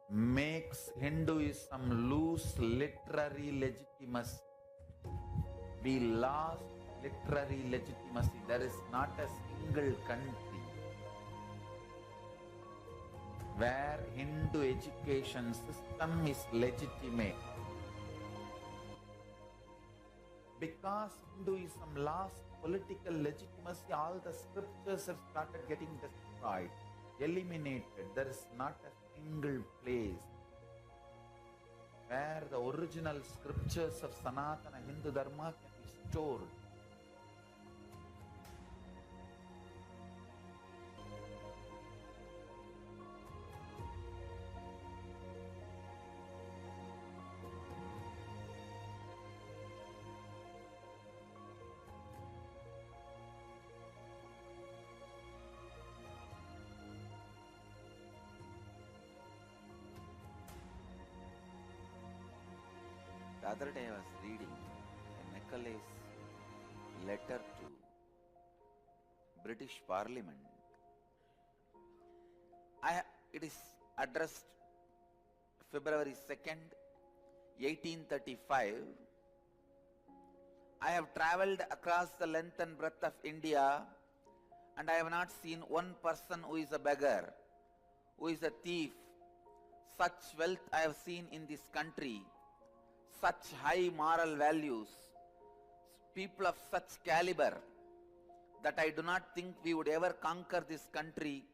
makes Hinduism lose literary legitimacy. We lost literary legitimacy. There is not a single country where Hindu education system is legitimate. Because Hinduism lost political legitimacy, all the scriptures have started getting destroyed, eliminated. There is not a single place where the original scriptures of Sanatana Hindu Dharma can be stored. The other day I was reading a Macaulay's letter to British Parliament. It is addressed February 2nd, 1835. I have travelled across the length and breadth of India, and I have not seen one person who is a beggar, who is a thief. Such wealth I have seen in this country, such high moral values, people of such caliber, that I do not think we would ever conquer this country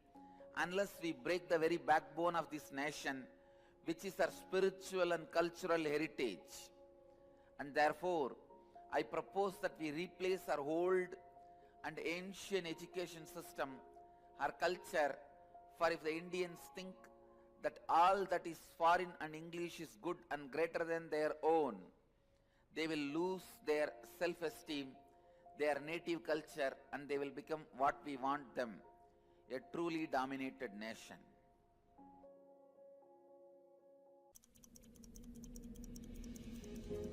unless we break the very backbone of this nation, which is our spiritual and cultural heritage. And therefore, I propose that we replace our old and ancient education system, our culture, for if the Indians think that all that is foreign and English is good and greater than their own, they will lose their self-esteem, their native culture, and they will become what we want them, a truly dominated nation.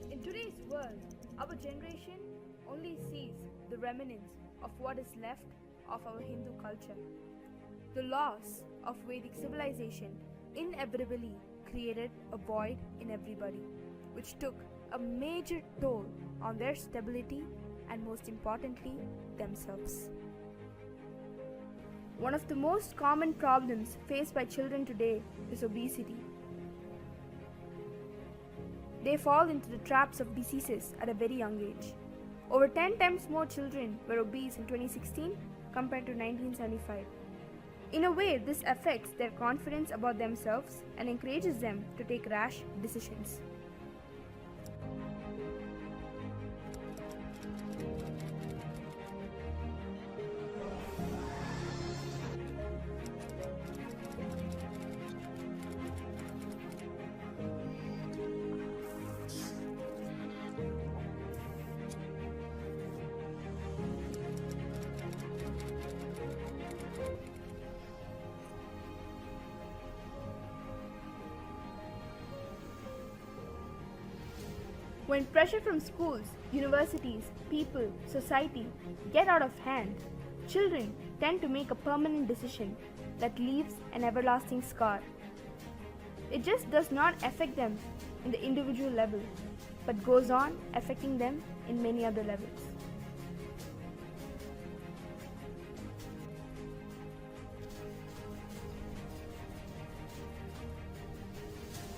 In today's world, our generation only sees the remnants of what is left of our Hindu culture. The loss of Vedic civilization inevitably created a void in everybody, which took a major toll on their stability and, most importantly, themselves. One of the most common problems faced by children today is obesity. They fall into the traps of diseases at a very young age. Over 10 times more children were obese in 2016 compared to 1975. In a way, this affects their confidence about themselves and encourages them to take rash decisions. When pressure from schools, universities, people, society get out of hand, children tend to make a permanent decision that leaves an everlasting scar. It just does not affect them in the individual level, but goes on affecting them in many other levels.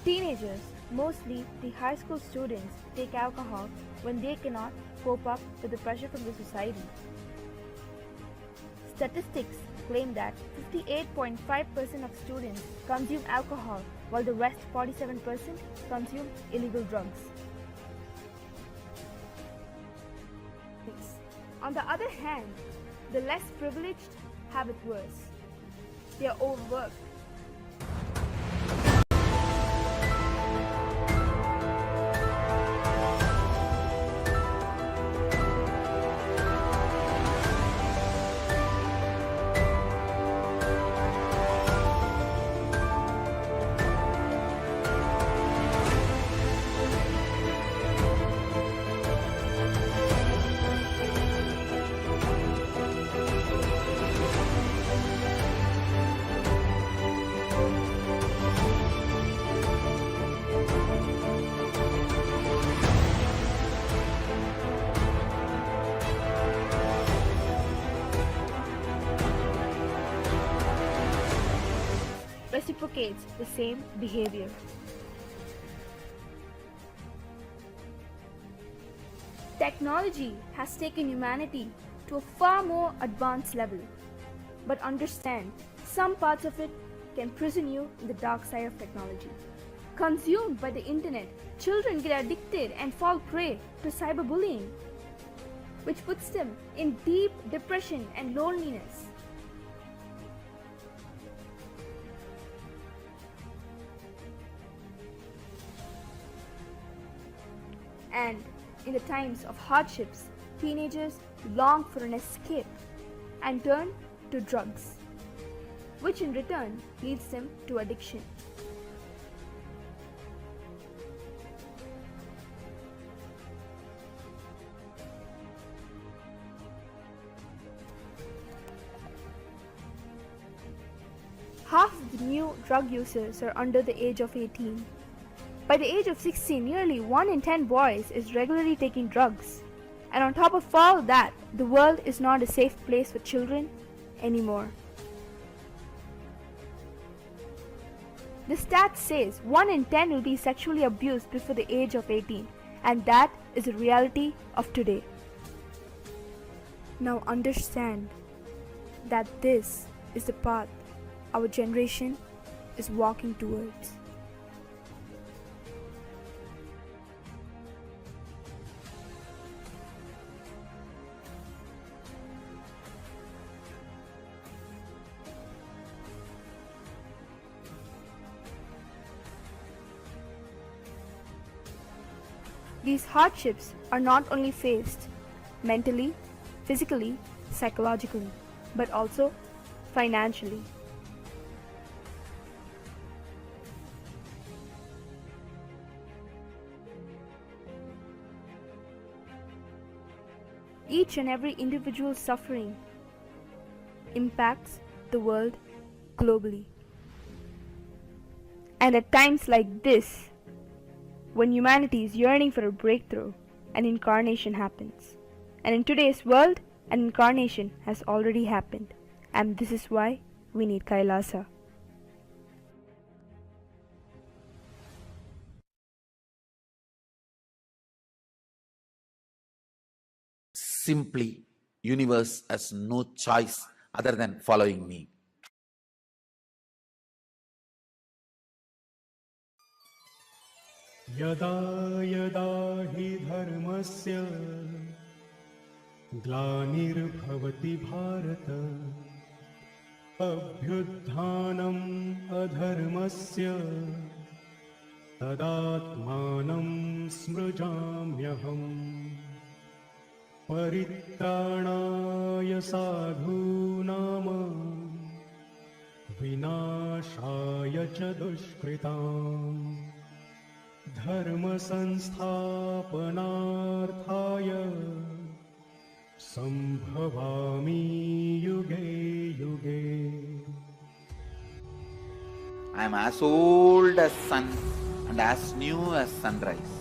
Teenagers, mostly the high school students, take alcohol when they cannot cope up with the pressure from the society. Statistics claim that 58.5% of students consume alcohol while the rest 47% consume illegal drugs. On the other hand, the less privileged have it worse. They are overworked. Reciprocates the same behavior. Technology has taken humanity to a far more advanced level. But understand, some parts of it can prison you in the dark side of technology. Consumed by the internet, children get addicted and fall prey to cyberbullying, which puts them in deep depression and loneliness. And in the times of hardships, teenagers long for an escape and turn to drugs, which in return leads them to addiction. Half of the new drug users are under the age of 18. By the age of 16, nearly 1 in 10 boys is regularly taking drugs. And on top of all that, the world is not a safe place for children anymore. The stat says 1 in 10 will be sexually abused before the age of 18, and that is the reality of today. Now understand that this is the path our generation is walking towards. These hardships are not only faced mentally, physically, psychologically, but also financially. Each and every individual suffering impacts the world globally. And at times like this, when humanity is yearning for a breakthrough, an incarnation happens. And in today's world, an incarnation has already happened. And this is why we need Kailasa. Simply, universe has no choice other than following me. यदा यदा हि धर्मस्य ग्लानिर्भवति भारत अभ्युत्थानम् अधर्मस्य तदात्मानं स्मृजाम्यहम् परित्राणाय साधूनां विनाशाय च दुष्कृताम् धर्म संस्थापनार्थाय संभवामि युगे युगे. I am as old as sun and as new as sunrise.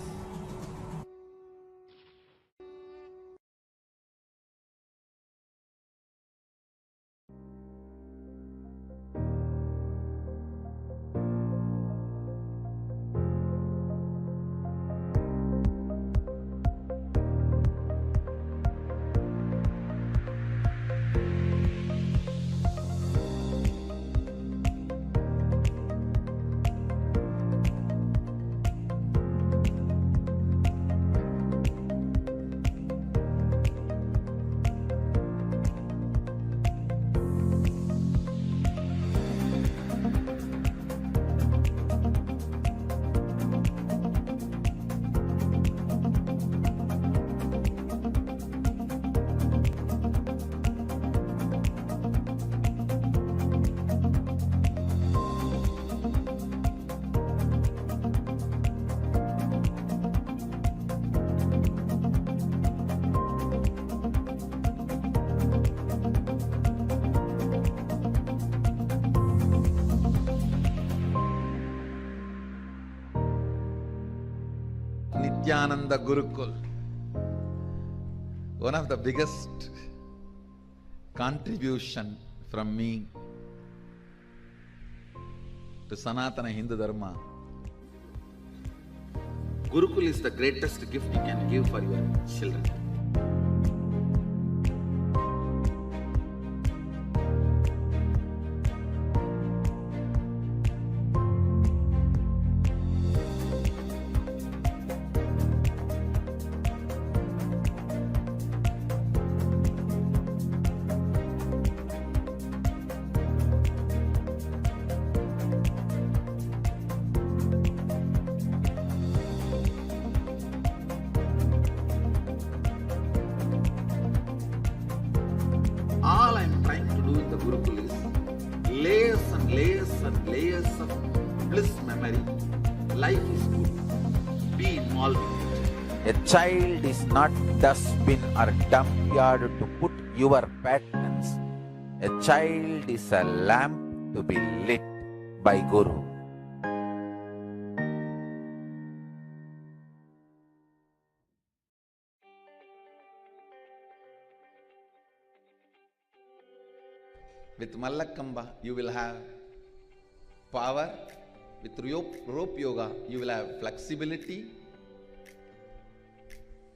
Nithyananda Gurukul. One of the biggest contribution from me to Sanatana Hindu Dharma. Gurukul is the greatest gift you can give for your children. All I am trying to do in the Gurukul is layers and layers and layers of bliss memory. Life is good. Be involved in it. A child is not dustbin or dump yard to put your patterns. A child is a lamp to be lit by Guru. With Mallakamba, you will have power. With rope yoga, you will have flexibility.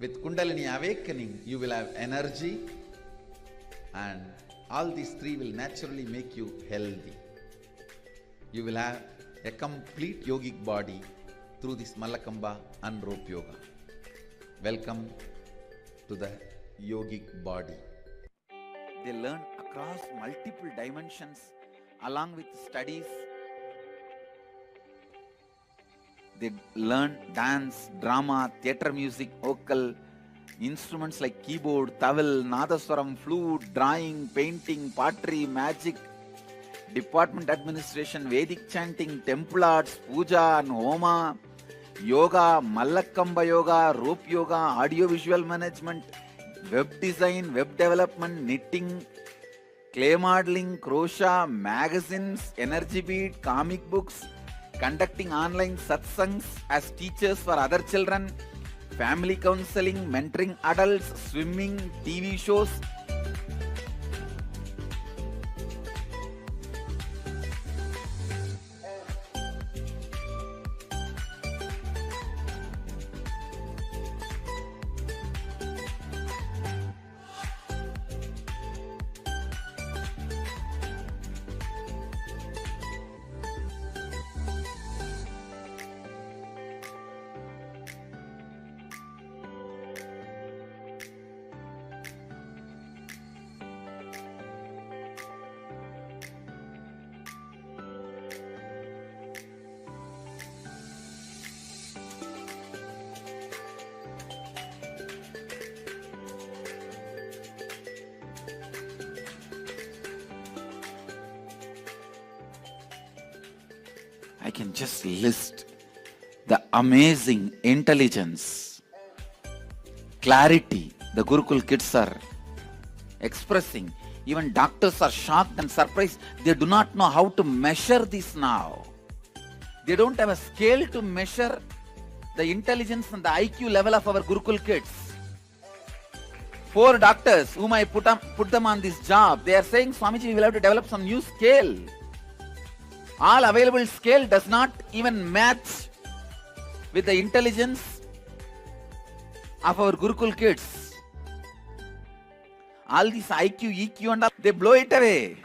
With Kundalini awakening, you will have energy. And all these three will naturally make you healthy. You will have a complete yogic body through this Mallakamba and rope yoga. Welcome to the yogic body. They learn across multiple dimensions along with studies. They learn dance, drama, theatre music, vocal, instruments like keyboard, tawil, nadaswaram, flute, drawing, painting, pottery, magic, department administration, Vedic chanting, temple arts, Puja and Homa, yoga, Mallakamba yoga, rope yoga, audio-visual management, web design, web development, knitting, clay modeling, crochet, magazines, energy bead, comic books, conducting online satsangs as teachers for other children, family counseling, mentoring adults, swimming, TV shows. I can just list the amazing intelligence, clarity the Gurukul kids are expressing. Even doctors are shocked and surprised. They do not know how to measure this now. They don't have a scale to measure the intelligence and the IQ level of our Gurukul kids. 4 doctors whom I put them on this job, they are saying, Swamiji, we will have to develop some new scale. All available scale does not even match with the intelligence of our Gurukul kids. All these IQ, EQ and all, they blow it away.